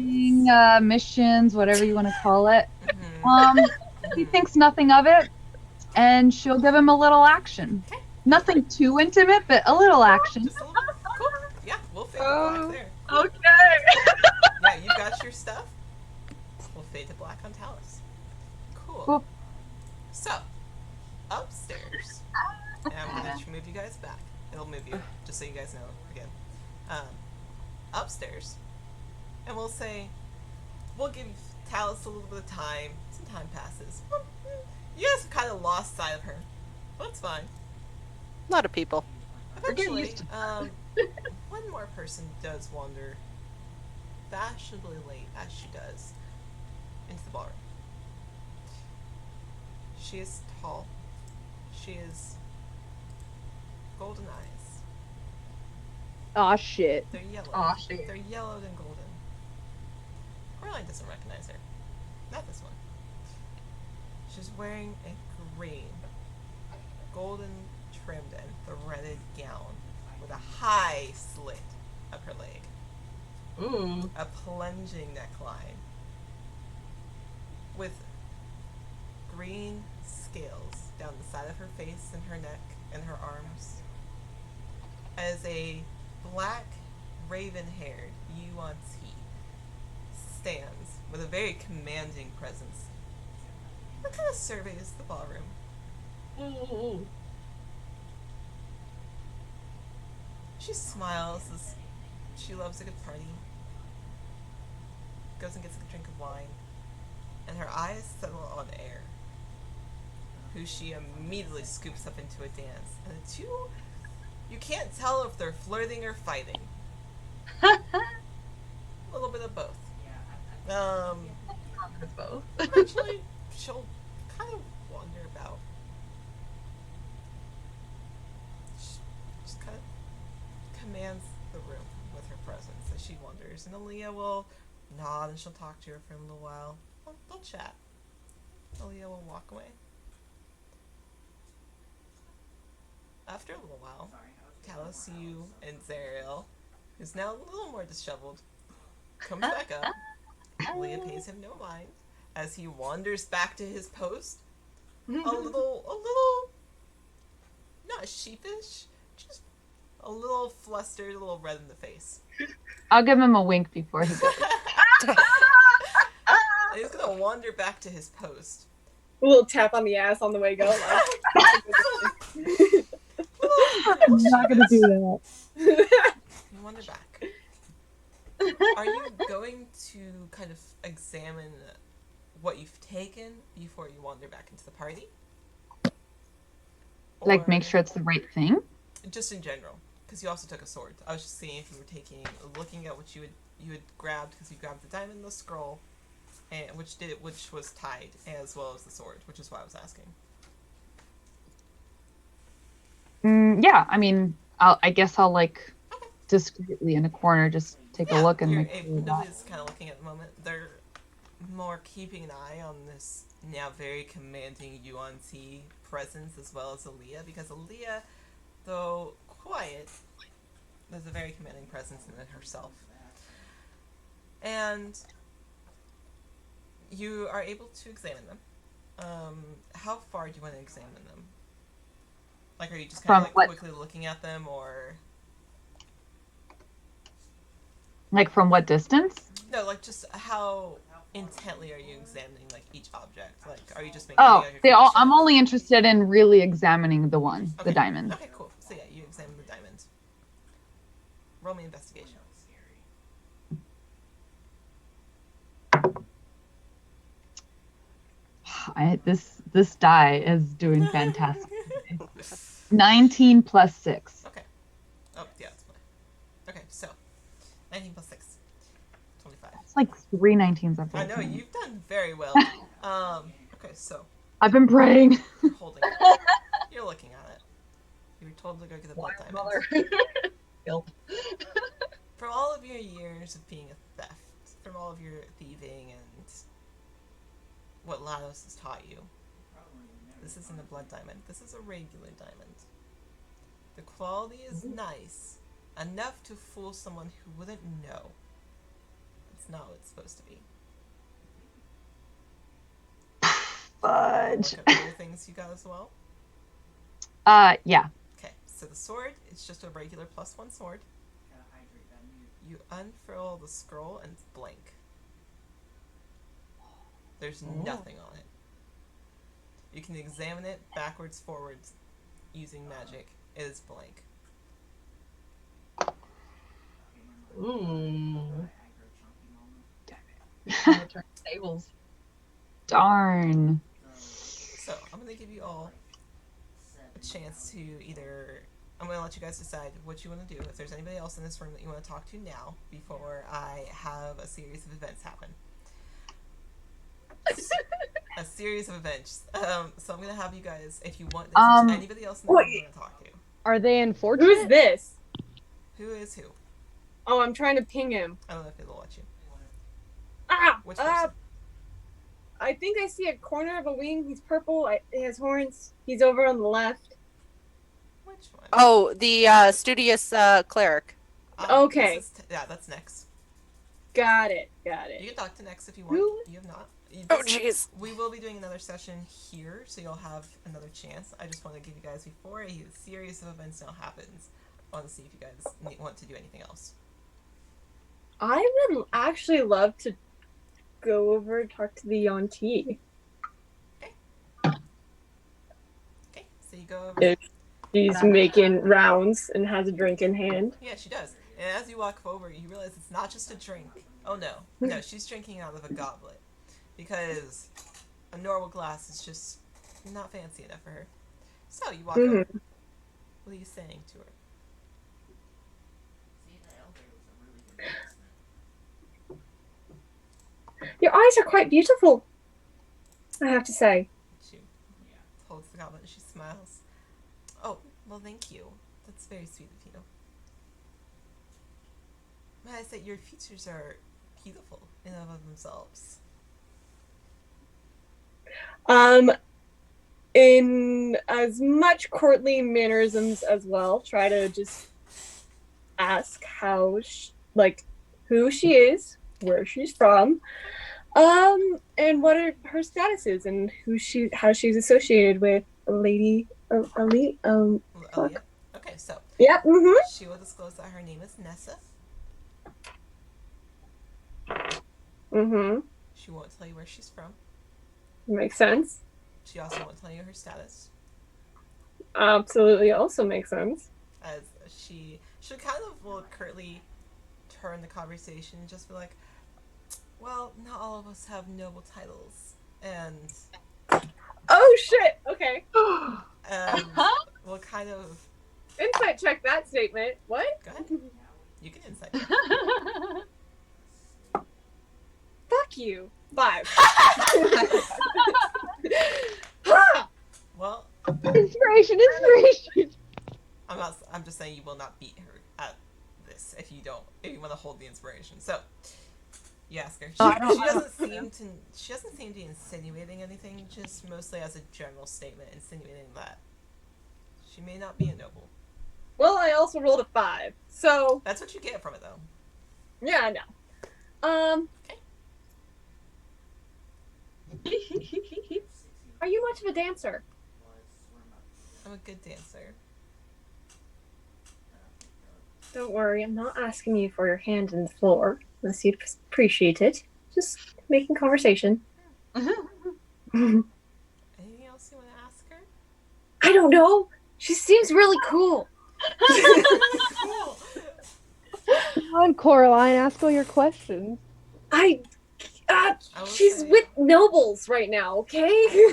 situations. missions, whatever you want to call it. Mhm. He thinks nothing of it, and she'll give him a little action. Okay. Nothing too intimate, but a little action. Just a little bit. Cool. Yeah, we'll fade to black there. Okay. Yeah, you got your stuff. We'll fade to black on Talus. Cool. So, upstairs. And I'm going to move you guys back. It'll move you, just so you guys know again. Upstairs. And we'll say, we'll give Talus a little bit of time. Some time passes. You guys have kind of lost sight of her. But it's fine. A lot of people. Eventually, one more person does wander fashionably late, as she does, into the ballroom. She is tall. She is golden eyes. Aw, shit. They're yellow. Aw, shit. They're yellowed and golden. Coraline doesn't recognize her. Not this one. She's wearing a green, golden trimmed and threaded gown with a high slit up her leg. Ooh. A plunging neckline with green scales down the side of her face and her neck and her arms, as a black raven-haired Yuan Ti stands with a very commanding presence. What kind of surveys the ballroom? Ooh. She smiles as she loves a good party. Goes and gets a drink of wine, and her eyes settle on Air, who she immediately scoops up into a dance. And the two, you can't tell if they're flirting or fighting. A little bit of both. Both. Eventually, she'll kind of wander about. She just kind of commands the room with her presence as she wanders, and Aaliyah will nod and she'll talk to her for a little while. They'll chat. Aaliyah will walk away. After a little while, Talus, you, and Zariel, who's now a little more disheveled, comes back up. Aaliyah pays him no mind as he wanders back to his post. A little, not sheepish, just a little flustered, a little red in the face. I'll give him a wink before he goes. And he's gonna wander back to his post. A little tap on the ass on the way go. Like, I'm not gonna do that. You wander back. Are you going to kind of examine what you've taken before you wander back into the party? Like, make sure it's the right thing? Just in general, because you also took a sword. I was just seeing if you were looking at what you had grabbed, because you grabbed the diamond and the scroll, and which was tied, as well as the sword, which is why I was asking. Yeah, I mean, I guess I'll like discreetly in a corner just take a look and make sure nobody's kind of looking at the moment. They're more keeping an eye on this now very commanding UNT presence, as well as Aaliyah, because Aaliyah, though quiet, there's a very commanding presence in it herself. And you are able to examine them. How far do you want to examine them? Like, are you just kind of like quickly looking at them, or like from what distance? No, like just how intently are you examining like each object? Like, are you just making? Oh, I'm only interested in really examining the diamond. Okay, cool. So yeah, you examine the diamond. Roll me investigation. This die is doing fantastic. 19 plus 6. Okay. Oh yeah, that's fine. Okay, so 19 plus 6. 25. It's like 3 19s. I know, you've done very well. Okay, so. I've been praying. You're holding it. You're looking at it. You were told to go get the blood diamond. From all of your years of being a theft, from all of your thieving and what Lados has taught you, this isn't a blood diamond. This is a regular diamond. The quality is nice, enough to fool someone who wouldn't know. It's not what it's supposed to be. Fudge. What other things you got as well? Yeah. Okay, so the sword is just a regular +1 sword. You unfurl the scroll and it's blank. There's nothing on it. You can examine it backwards, forwards, using magic. It is blank. Ooh. Tables. Darn. So, I'm going to give you all a chance to either... I'm going to let you guys decide what you want to do. If there's anybody else in this room that you want to talk to now, before I have a series of events happen. A series of events. So I'm going to have you guys, if you want, if there's anybody else in the room you want to talk to. Are they unfortunate? Who's this? Who is who? Oh, I'm trying to ping him. I don't know if it'll let you. Which person? I think I see a corner of a wing. He's purple. He has horns. He's over on the left. Which one? Oh, the studious cleric. Okay. Yeah, that's Nex. Got it. You can talk to Nex if you want. You have not. Oh, jeez. We will be doing another session here, so you'll have another chance. I just want to give you guys, before a series of events now happens, I want to see if you guys want to do anything else. I would actually love to go over and talk to the Yuan-Ti. Okay, so you go over. If she's making rounds and has a drink in hand. Yeah, she does. And as you walk over, you realize it's not just a drink. Oh no, she's drinking out of a goblet. Because a normal glass is just not fancy enough for her. So you walk over. What are you saying to her? Your eyes are quite beautiful, I have to say. She holds the goblet and she smiles. Oh, well, thank you. That's very sweet of you. May I say, your features are beautiful in and of themselves. In as much courtly mannerisms as well, try to just ask who she is, where she's from, and what her status is, and how she's associated with Lady Ali. Okay, so yeah, she will disclose that her name is Nessa. She won't tell you where she's from. Makes sense. She also won't tell you her status. absolutely also makes sense. As she kind of will curtly turn the conversation and just be like, well, not all of us have noble titles. And oh shit, okay. And we'll kind of insight check that statement. What? Go ahead. You can insight check. Fuck you. 5. Well, inspiration. I'm just saying you will not beat her at this if you want to hold the inspiration. So you ask her. She doesn't seem to be insinuating anything, just mostly as a general statement, insinuating that she may not be a noble. Well, I also rolled a 5, so that's what you get from it, though. Yeah, I know. Are you much of a dancer? I'm a good dancer. Don't worry, I'm not asking you for your hand in the floor, unless you'd appreciate it. Just making conversation. Anything else you want to ask her? I don't know. She seems really cool. Cool. Come on, Coraline, ask all your questions. She's with nobles right now, okay?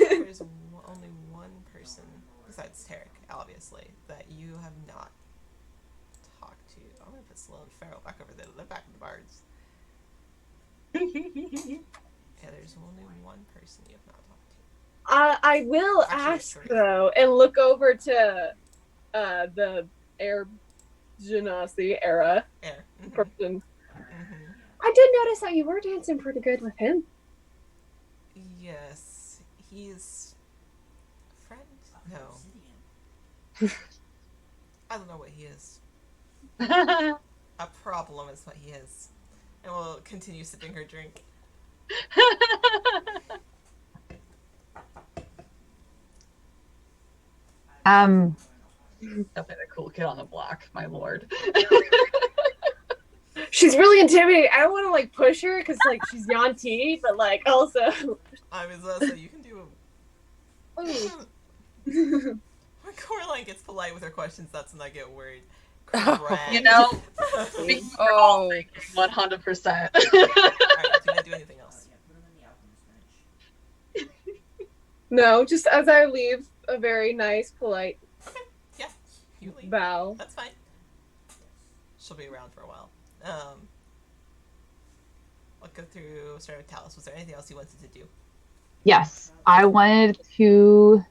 There's only one person, besides Tarek, obviously, that you have not talked to. I'm going to put Sloan Farrell back over there. They're back in the bards. Yeah, there's only one person you have not talked to. I will ask, though, and look over to the Air Genasi era person. I did notice that you were dancing pretty good with him. Yes, he's a friend? No. I don't know what he is. A problem is what he is. And we'll continue sipping her drink. Definitely the cool kid on the block, my lord. She's really intimidating. I don't want to like push her because like she's Yanti, but like also. I was so you can do when Coraline gets polite with her questions, that's when I get worried. You know, 100%. Alright, do you want to do anything else? No, just as I leave, a very nice, polite You leave. bow. That's fine. She'll be around for a while. I'll go through starting with Talos. Was there anything else you wanted to do? Yes, I wanted to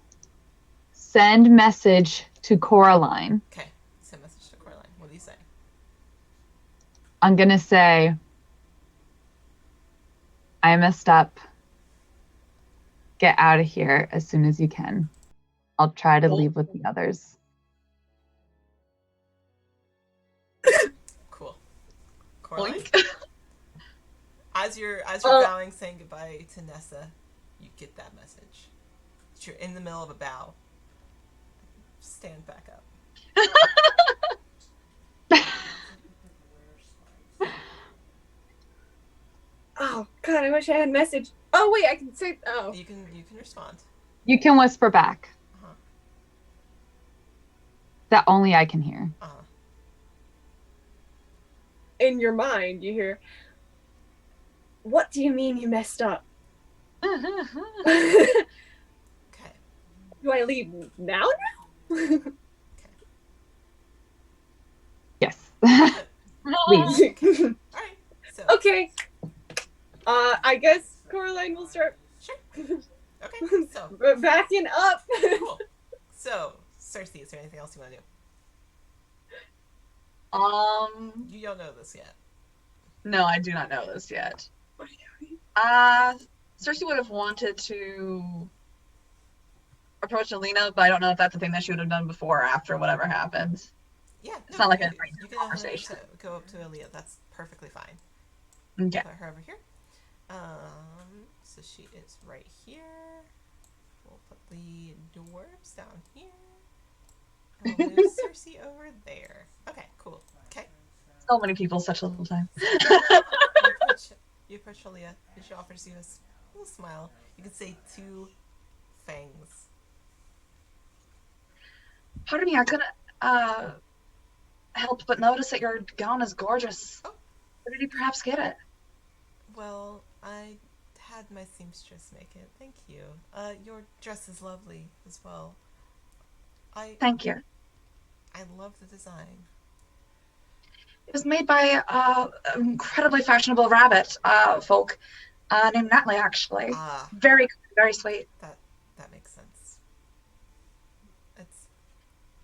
send message to Coraline. Okay, send message to Coraline. What do you say? I'm gonna say, I messed up. Get out of here as soon as you can. I'll try to leave with the others. Cool. Coraline? As you're bowing, saying goodbye to Nessa, you get that message. You're in the middle of a bow. Stand back up. Oh God, I wish I had a message. Oh wait, I can say. Oh, you can respond. You can whisper back. That only I can hear. In your mind, you hear. What do you mean you messed up? Okay. Do I leave now? Yes. Leave. Alright. So. Okay. I guess Coraline will start. Sure. Okay. So. Backing up. Cool. So, Cersei, is there anything else you want to do? You don't know this yet. No, I do not know this yet. Cersei would have wanted to approach Alina, but I don't know if that's the thing that she would have done before or after whatever happens. Yeah, it's not like a conversation. Go up to Alina. That's perfectly fine. Okay. Put her over here. So she is right here. We'll put the dwarves down here. And we'll move Cersei over there. Okay, cool. Okay. So many people, such a little time. You approach Alia, and she offers you a little smile. You can say 2 fangs. Pardon me, I couldn't help but notice that your gown is gorgeous. Oh. Where did you perhaps get it? Well, I had my seamstress make it. Thank you. Your dress is lovely as well. Thank you. I love the design. It was made by an incredibly fashionable rabbit folk named Natalie, actually. Very, very sweet. That makes sense. It's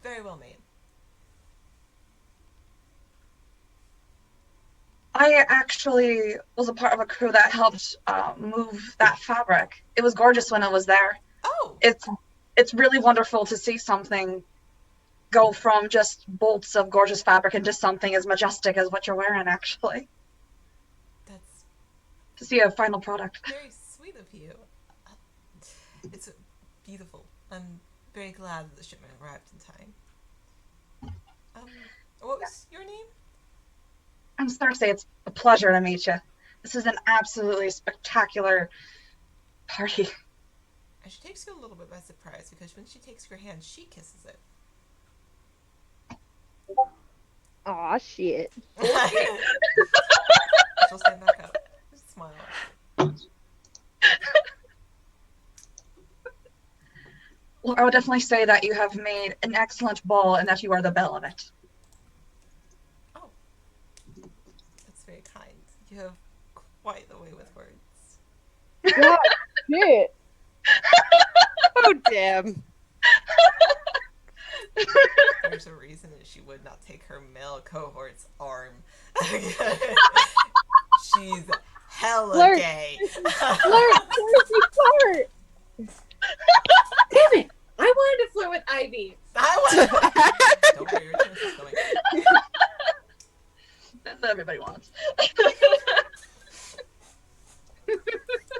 very well made. I actually was a part of a crew that helped move that fabric. It was gorgeous when it was there. Oh! It's really wonderful to see something go from just bolts of gorgeous fabric into something as majestic as what you're wearing, actually. That's... To see a final product. Very sweet of you. It's beautiful. I'm very glad that the shipment arrived in time. What was your name? I'm Cersei. It's a pleasure to meet you. This is an absolutely spectacular party. And she takes you a little bit by surprise because when she takes your hand, she kisses it. Aw, shit. She'll stand back up. Just smile. Well, I would definitely say that you have made an excellent ball and that you are the belle of it. Oh. That's very kind. You have quite the way with words. God, shit. Oh, damn. There's a reason that she would not take her male cohort's arm. She's hella gay. Flirt! Damn it! I wanted to flirt with Ivy. Don't worry, your chance is going. That's what everybody wants.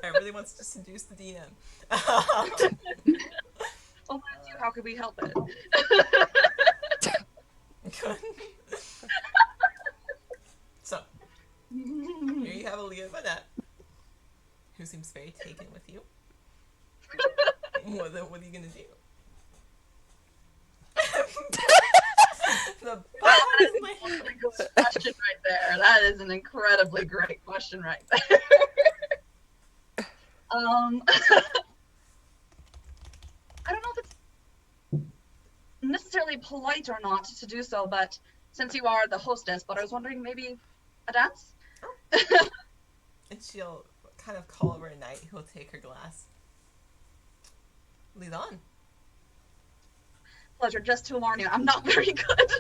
Everybody wants to seduce the DM. Oh, that's you. How could we help it? So, here you have Aaliyah Vanette, who seems very taken with you. What are you gonna do? The question right there. That is an incredibly great question right there. I don't know if it's necessarily polite or not to do so, but since you are the hostess, but I was wondering maybe a dance? And she'll kind of call over a knight who will take her glass. Lead on. Pleasure, just to warn you, I'm not very good.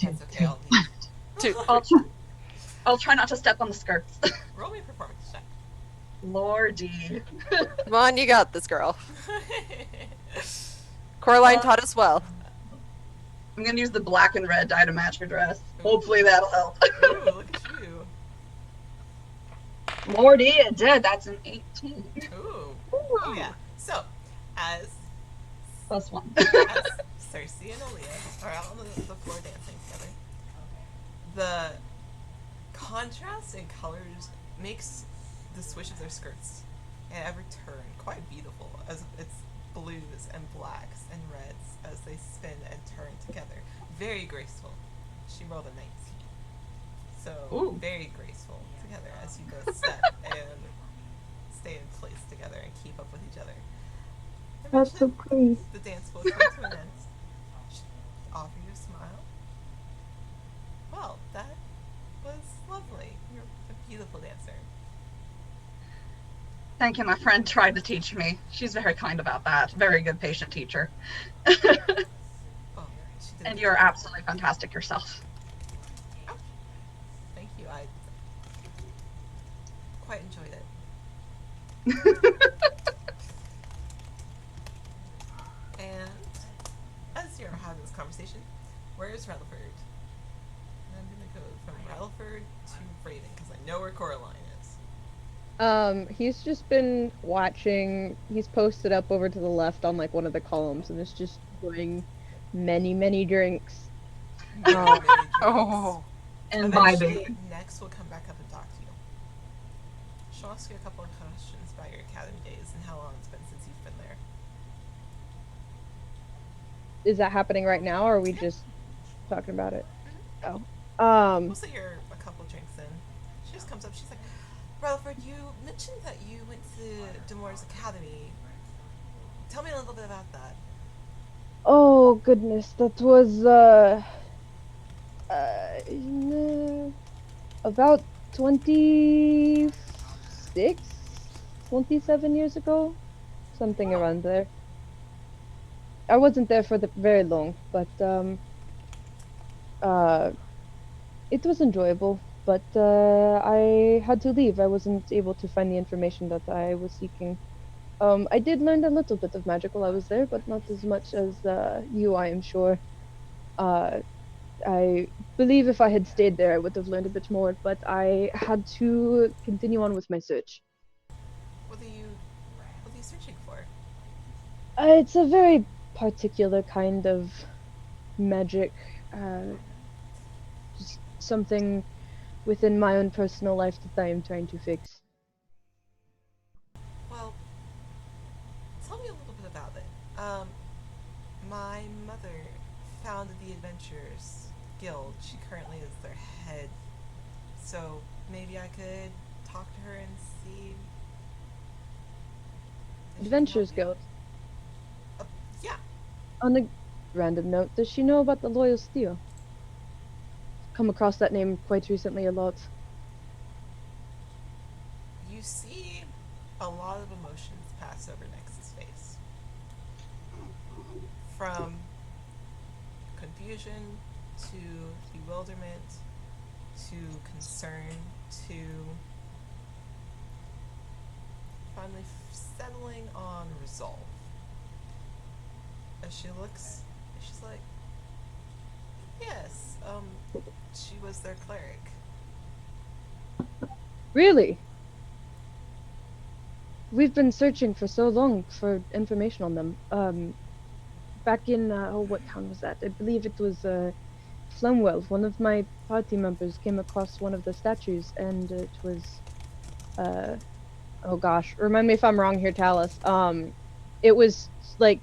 That's okay, I'll lead. I'll try not to step on the skirts. Roll me a performance check. Lordy. Come on, you got this, girl. Coraline taught us well. I'm gonna use the black and red dye to match your dress. Hopefully that'll help. Ooh, look at you. Lordy, it did. That's an 18. Ooh. Oh yeah. So, as +1. as Cersei and Aaliyah are out on the floor dancing together, the contrast in colors makes the swish of their skirts at every turn quite beautiful, as it's blues and blacks and reds as they spin and turn together. Very graceful. She rolled a 19. So, Ooh. very graceful together as you both step and stay in place together and keep up with each other. That's so pretty. The dance will come to an end. Offer you a smile. Well, that was lovely. You're a beautiful dancer. Thank you. My friend tried to teach me. She's very kind about that. Very good patient teacher. Well, she did And you're absolutely fantastic yourself. Thank you. I quite enjoyed it. And as you're having this conversation, where is Rutherford? And I'm gonna go from Rutherford to Raven because I know where Coraline is. He's just been watching. He's posted up over to the left on like one of the columns and is just doing many drinks. Oh. And Eventually, next we'll come back up and talk to you. She'll ask you a couple of questions about your academy days and how long it's been since you've been there. is that happening right now, or are we just talking about it? Mm-hmm. Oh. We'll say you're a couple drinks in. She just comes up, she's like, Rutherford, you mentioned that you went to Demor's Academy. Tell me a little bit about that. Oh goodness, that was about 26, 27 years ago, something around there. I wasn't there for the very long, but uh it was enjoyable, but I had to leave. I wasn't able to find the information that I was seeking. I did learn a little bit of magic while I was there, but not as much as you, I am sure. Uh, I believe if I had stayed there, I would have learned a bit more, but I had to continue on with my search. What are you searching for? It's a very particular kind of magic. Just something within my own personal life that I am trying to fix. Well, tell me a little bit about it. My mother founded the Adventurers Guild. She currently is their head. So maybe I could talk to her and see. Adventures Guild. Yeah. On a random note, does she know about the Loyal Steel? Come across that name quite recently a lot. You see a lot of emotions pass over Nex's face. From confusion to bewilderment to concern to finally settling on resolve. As she looks, she's like, yes, she was their cleric. Really? We've been searching for so long for information on them. Back in, what town was that? I believe it was, Flumwell. One of my party members came across one of the statues, and it was, oh gosh, remind me if I'm wrong here, Talus. It was, like,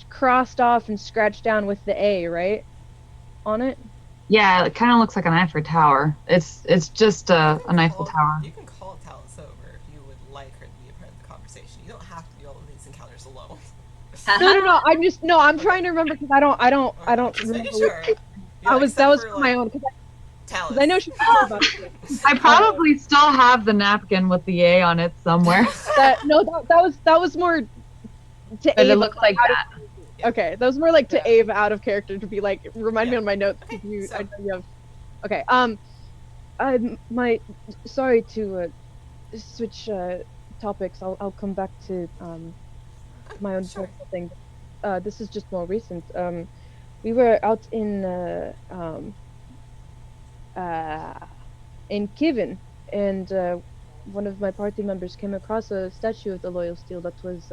crossed off and scratched down with the A, right? On it? Yeah, it kind of looks like an Eiffel Tower. It's just an Eiffel Tower. You can call Talus over if you would like her to be a part of the conversation. You don't have to do all of these encounters alone. No. I'm trying to remember because I don't Just remember. making sure. That was for my own because I know she talked about it. I probably still have the napkin with the A on it somewhere. That was more to But Ava. it looked like that. Okay, that was more like to Ava out of character to be like remind me on my notes because I know you have. Okay, sorry to switch topics. I'll come back to my own personal thing. This is just more recent. We were out in Kivin, and one of my party members came across a statue of the Loyal Steel that was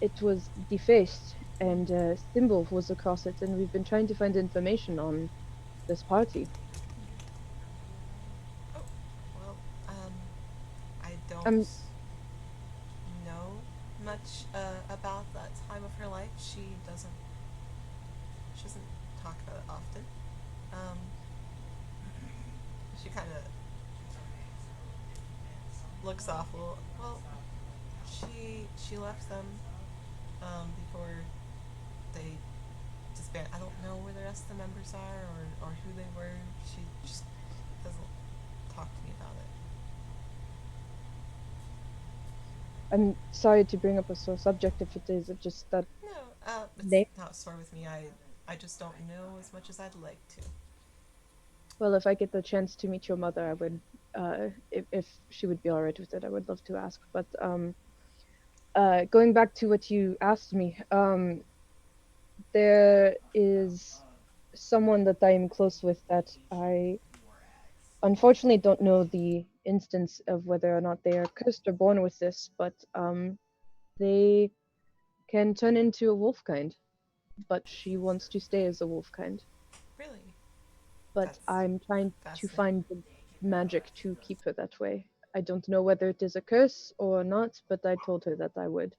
it was defaced, and a symbol was across it, and we've been trying to find information on this party. Oh, well, I don't know much about that time of her life. She doesn't talk about it often. She kind of looks off a little. Well, she left them before they disbanded. I don't know where the rest of the members are or who they were. She just doesn't talk to me about it. I'm sorry to bring up a sore subject if it is. It's just that. No, it's not sore with me. I just don't know as much as I'd like to. Well, if I get the chance to meet your mother, I would, if she would be alright with it, I would love to ask. But going back to what you asked me, there is someone that I am close with that I unfortunately don't know the instance of whether or not they are cursed or born with this, but they can turn into a wolf kind. But she wants to stay as a wolf kind. Really? But I'm trying to find the magic to keep her that way. I don't know whether it is a curse or not, but I told her that I would.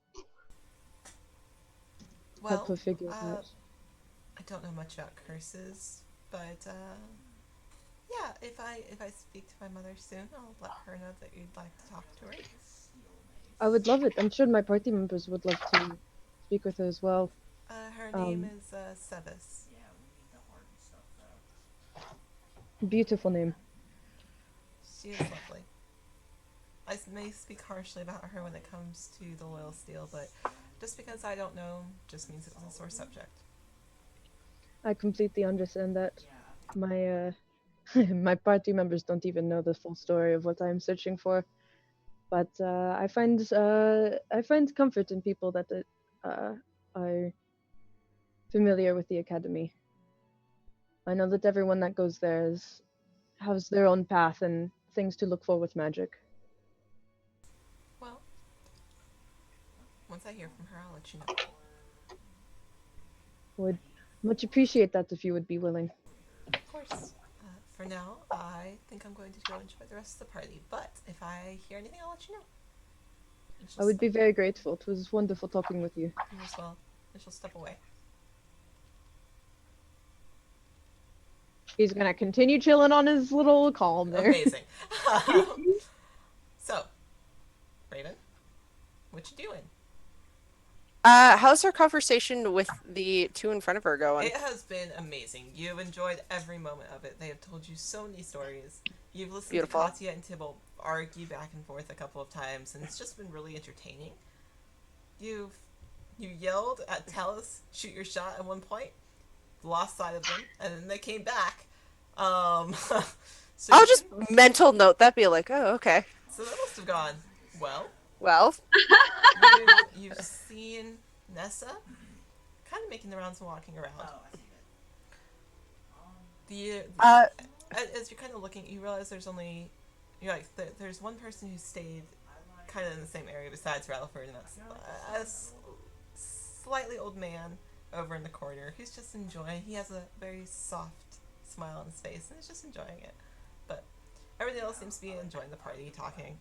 help her figure it out. I don't know much about curses, but yeah, if I speak to my mother soon, I'll let her know that you'd like to talk to her. I would love it. I'm sure my party members would love to speak with her as well. Her name is Sevis. Beautiful name. She is lovely. I may speak harshly about her when it comes to the loyal steel, but just because I don't know just means it's a sore subject. I completely understand that. My my party members don't even know the full story of what I'm searching for, but I find comfort in people that are familiar with the academy. I know that everyone that goes there has their own path and things to look for with magic. Well, once I hear from her, I'll let you know. Would much appreciate that if you would be willing. Of course. For now, I think I'm going to go enjoy the rest of the party, but if I hear anything, I'll let you know. I would be very grateful. It was wonderful talking with you. You as well. I shall step away. He's gonna continue chilling on his little calm there. Amazing. So, Raven, what you doing? How's her conversation with the two in front of her going? It has been amazing. You've enjoyed every moment of it. They have told you so many stories. You've listened to Katya and Tybalt argue back and forth a couple of times, and it's just been really entertaining. You yelled at Talus, shoot your shot at one point, lost sight of them, and then they came back. So I'll just mental note that, be like, oh, okay. So that must have gone well. Well. You've seen Nessa kind of making the rounds and walking around. As you're kind of looking, you realize there's one person who stayed kind of in the same area besides Rutherford, and that's a slightly old man over in the corner who's just enjoying. He has a very soft smile on his face, and he's just enjoying it. But everything else seems to be enjoying the party, talking.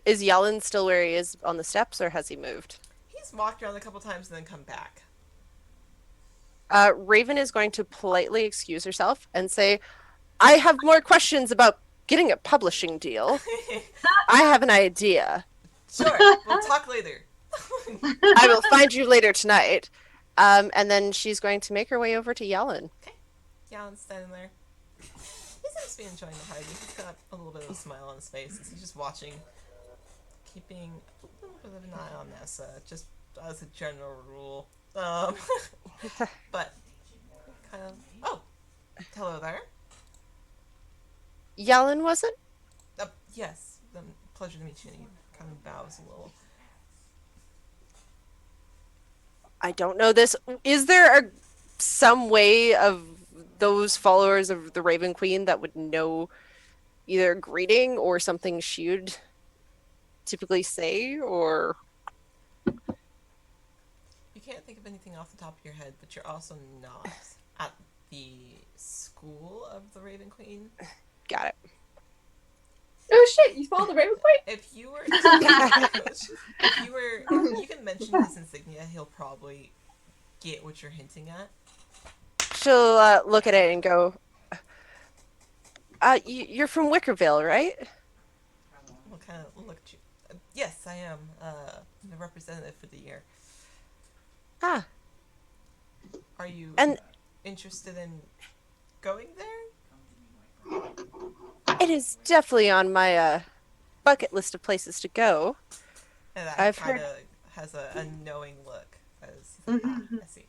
Is Yellen still where he is on the steps, or has he moved? He's walked around a couple times and then come back. Raven is going to politely excuse herself and say, I have more questions about getting a publishing deal. I have an idea. Sure, we'll talk later. I will find you later tonight. And then she's going to make her way over to Yellen. Okay. Yellen's standing there. He seems to be enjoying the party. He's got a little bit of a smile on his face. He's just watching, keeping a little bit of an eye on Nessa, just as a general rule. But kind of. Oh, hello there. Yellen, was it? Yes. Pleasure to meet you. And he kind of bows a little. I don't know this. Is there some way of those followers of the Raven Queen that would know either greeting or something she would typically say, or? You can't think of anything off the top of your head, but you're also not at the school of the Raven Queen. Got it. Oh shit! You follow the Raven Queen? If you can mention his insignia, he'll probably get what you're hinting at. She'll look at it and go, you're from Wickerville, right? We'll kind of look at you. Yes, I am the representative for the year. Ah. Are you interested in going there? It is definitely on my bucket list of places to go. And that kind of has a knowing look. I see.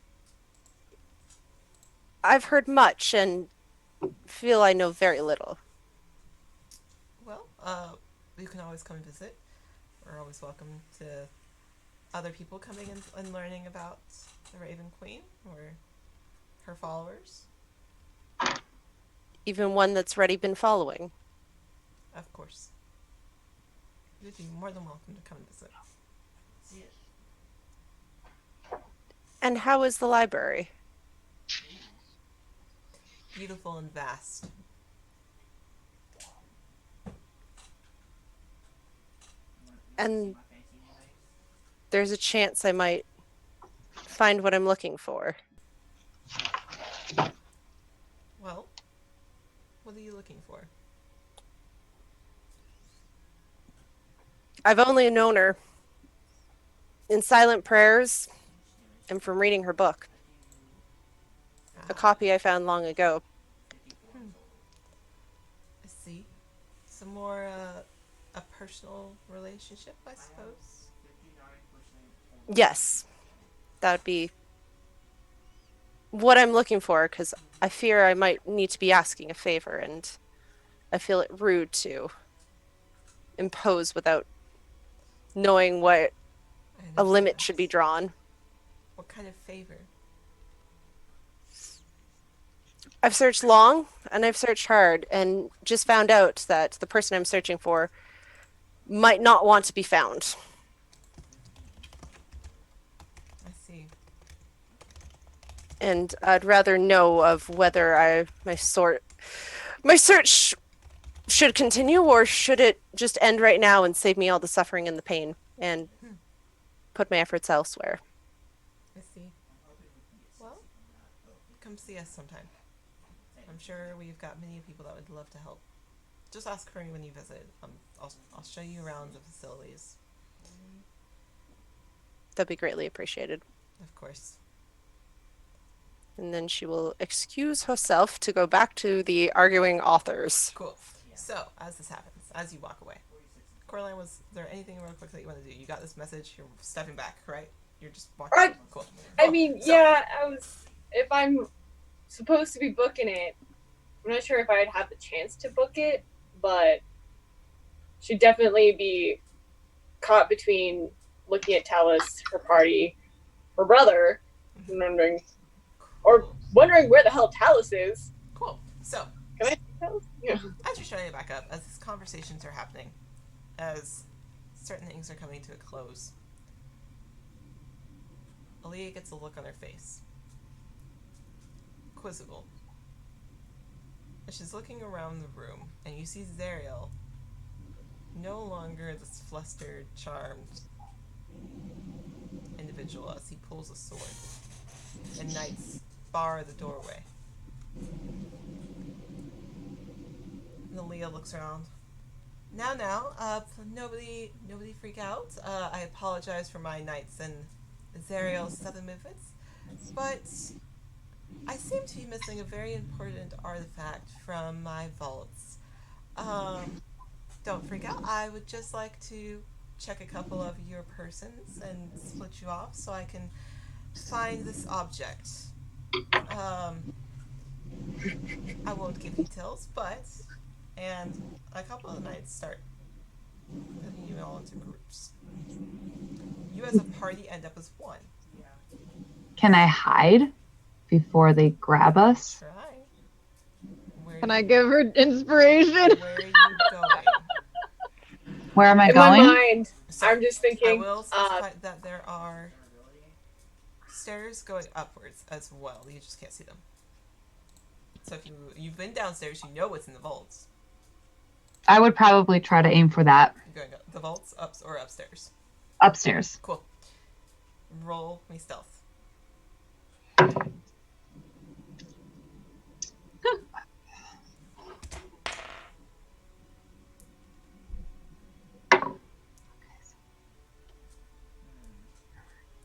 I've heard much and feel I know very little. Well, you can always come and visit. We're always welcome to other people coming and learning about the Raven Queen or her followers. Even one that's already been following. Of course. You'd be more than welcome to come and visit. And how is the library? Beautiful and vast. And there's a chance I might find what I'm looking for. Well, what are you looking for? I've only known her in silent prayers and from reading her book. A copy I found long ago. I see. Some more, a personal relationship, I suppose? Yes. That would be what I'm looking for, because I fear I might need to be asking a favor, and I feel it rude to impose without knowing what a limit should be drawn. What kind of favor? I've searched long, and I've searched hard, and just found out that the person I'm searching for might not want to be found. I see. And I'd rather know of whether my search should continue, or should it just end right now and save me all the suffering and the pain, and put my efforts elsewhere. I see. Well, come see us sometime. I'm sure we've got many people that would love to help. Just ask her when you visit. I'll show you around the facilities. That'd be greatly appreciated. Of course. And then she will excuse herself to go back to the arguing authors. Cool. So, as this happens, as you walk away, Coraline, was there anything real quick that you want to do? You got this message, you're stepping back, right? You're just walking. Cool. I mean, so, yeah, if I'm supposed to be booking it, I'm not sure if I'd have the chance to book it, but she'd definitely be caught between looking at Talus, her party, her brother, wondering where the hell Talus is. Cool. So, can I see Talus? Yeah. As you're showing it back up, as these conversations are happening, as certain things are coming to a close, Aaliyah gets a look on her face. Quizzical. As she's looking around the room, and you see Zariel, no longer this flustered, charmed individual, as he pulls a sword, and knights bar the doorway. And Aaliyah looks around. Now, nobody freak out. I apologize for my knights and Zariel's sudden movements, but I seem to be missing a very important artifact from my vaults. Don't freak out. I would just like to check a couple of your persons and split you off so I can find this object. I won't give details, and a couple of the knights start putting you all into groups. You as a party end up as one. Can I hide before they grab us? Try. Can I give her inspiration? Where are you going? Where am I going? In my mind, so I'm just thinking. I will specify that there are stairs going upwards as well. You just can't see them. So if you've been downstairs, you know what's in the vaults. I would probably try to aim for that. You're going up the vaults, or upstairs? Upstairs. Cool. Roll me stealth.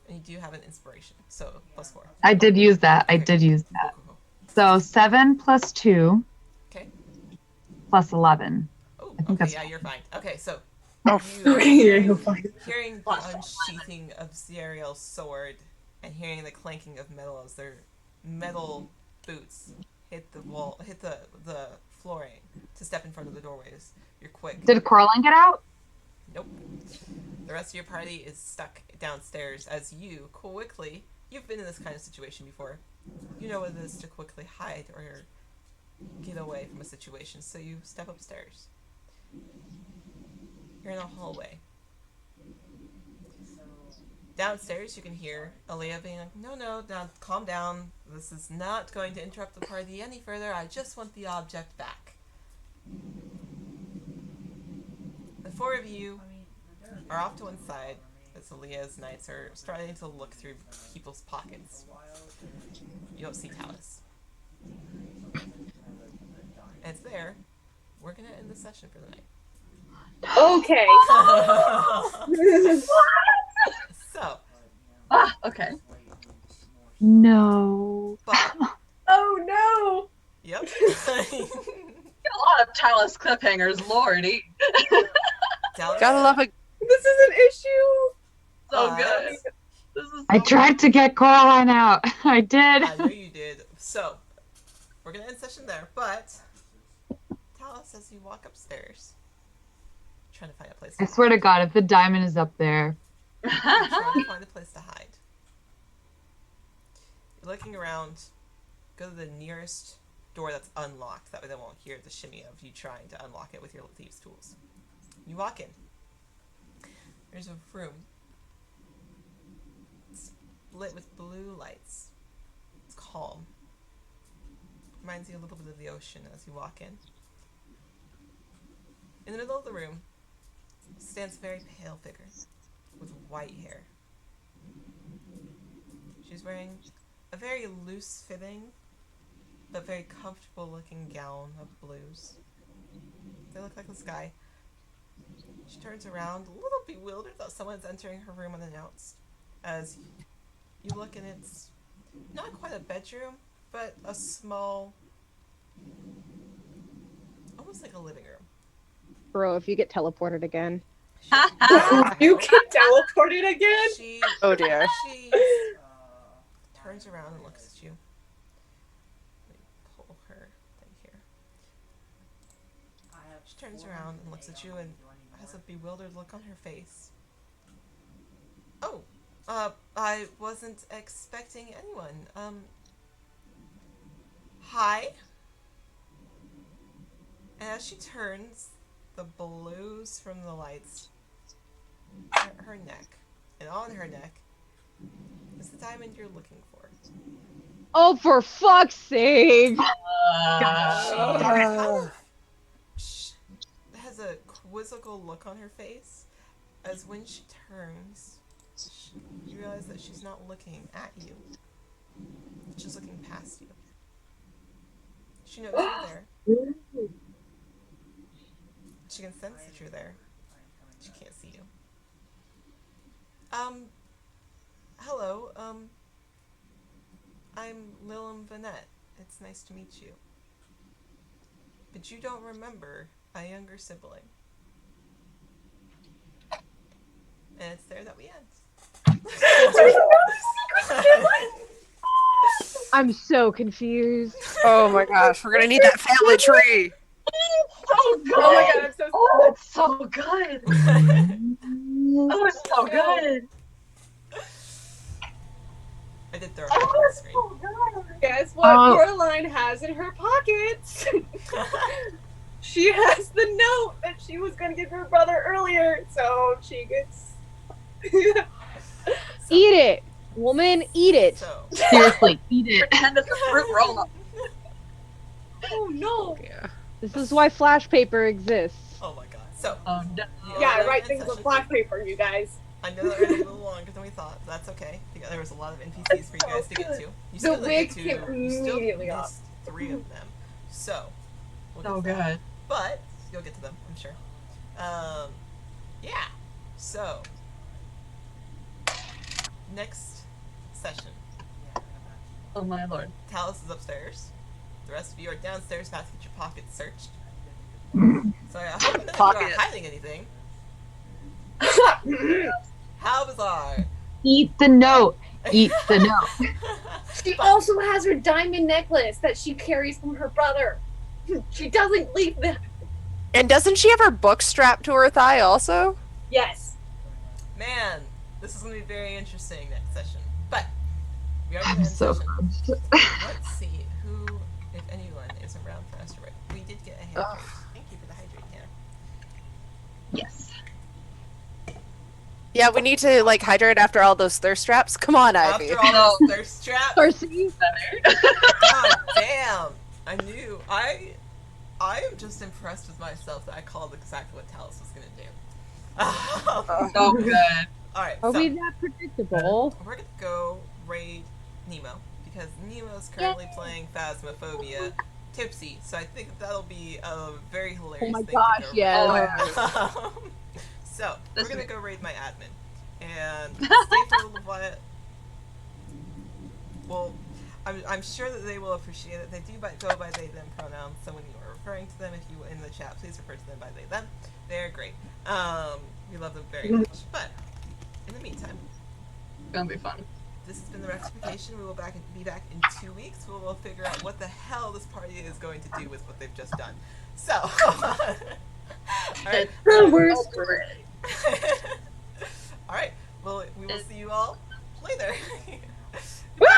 And you do have an inspiration, so +4. I did use that. Cool. So 7 + 2. Okay. + 11. Oh, I think okay, yeah, you're fine. Okay, so hearing the unsheathing of Zariel's sword and hearing the clanking of metal as their metal boots hit the wall, hit the flooring to step in front of the doorways. You're quick. Did Coraline get out? Nope. The rest of your party is stuck downstairs as you quickly, you've been in this kind of situation before. You know what it is to quickly hide or get away from a situation, so you step upstairs. You're in a hallway. Downstairs, you can hear Aaliyah being like, no, now calm down. This is not going to interrupt the party any further. I just want the object back. The four of you are off to one side, as Leah's knights are starting to look through people's pockets. You don't see Talus. And it's there. We're gonna end the session for the night. Okay. So. Okay. No. But. Oh no. Yep. A lot of Talus cliffhangers, lordy. Gotta love a. This is an issue. So good. This is I tried to get Coraline out. I did. I know you did. So, we're gonna end session there, but Talus, as you walk upstairs, trying to find a place. I swear to God, if the diamond is up there. You're trying to find a place to hide. You're looking around. Go to the nearest door that's unlocked. That way they won't hear the shimmy of you trying to unlock it with your thieves' tools. You walk in. There's a room. It's lit with blue lights. It's calm. Reminds you a little bit of the ocean as you walk in. In the middle of the room stands a very pale figure with white hair. She's wearing a very loose-fitting but very comfortable looking gown of blues. They look like the sky. She turns around, a little bewildered that someone's entering her room unannounced. As you look, and it's not quite a bedroom, but a small, almost like a living room. Bro, if you get teleported again. You get teleported again? Oh dear. She turns around and looks at you. Let me pull her thing here. She turns around and looks at you and has a bewildered look on her face. Oh, I wasn't expecting anyone. Hi? And as she turns, the blues from the lights, her neck, and on her neck, is the diamond you're looking for. Oh, for fuck's sake! She has a quizzical look on her face, as when she turns, you realize that she's not looking at you. She's looking past you. She knows you're there. She can sense that you're there. She can't see you. Hello, I'm Lilum Vanette. It's nice to meet you. But you don't remember a younger sibling. And it's there that we end. I'm so confused. Oh my gosh, we're gonna need that family tree. So good. Oh my god, I'm so Oh, it's so good. Oh, it's so good. I did throw it on the screen. Guess what Coraline has in her pockets? She has the note that she was going to give her brother earlier, so she gets... Eat it! Woman, eat it! So, Seriously, eat it. Pretend it's a fruit roll-up. Oh no! Yeah. This is why flash paper exists. oh my god. So, Oh, no. Yeah, I write things on black paper, you guys. I know that we're a little longer than we thought, but that's okay. Because there was a lot of NPCs for you guys to get to. You The still didn't wig get to, came you still immediately missed off. 3 of them. So, we'll So get to that. good. But you'll get to them, I'm sure. Yeah. So, next session. Oh my lord. Talus is upstairs. The rest of you are downstairs about to get your pockets searched. So I hope that you aren't hiding anything. How bizarre. Eat the note. Eat the note. She also has her diamond necklace that she carries from her brother. She doesn't leave the... And doesn't she have her book strapped to her thigh also? Yes. Man, this is going to be very interesting next session. But we are going to I'm end so session. pumped. Let's see who, if anyone, is around for us to write. We did get a hand raise. Thank you for the hydrate hand. Yes. Yeah, we need to like hydrate after all those thirst traps. Come on, Ivy. After all those thirst traps. Percy? God damn! I knew. I am just impressed with myself that I called exactly what Talus was gonna do. So good. Alright, Are so we that predictable? we're gonna go raid Nemo, because Nemo's currently playing Phasmophobia tipsy, so I think that'll be a very hilarious thing gosh, to go yeah. raid. So, That's we're gonna right. go raid my admin. And stay for a little while. Well, I'm sure that they will appreciate it. They do go by they, them pronouns, so when you are referring to them, if you in the chat, please refer to them by they, them. They're great. We love them very much. But, in the meantime, It's gonna be fun. this has been the Rectification. We will be back in 2 weeks. We will figure out what the hell this party is going to do with what they've just done. So, alright. Alright, well, we will see you all later. Bye!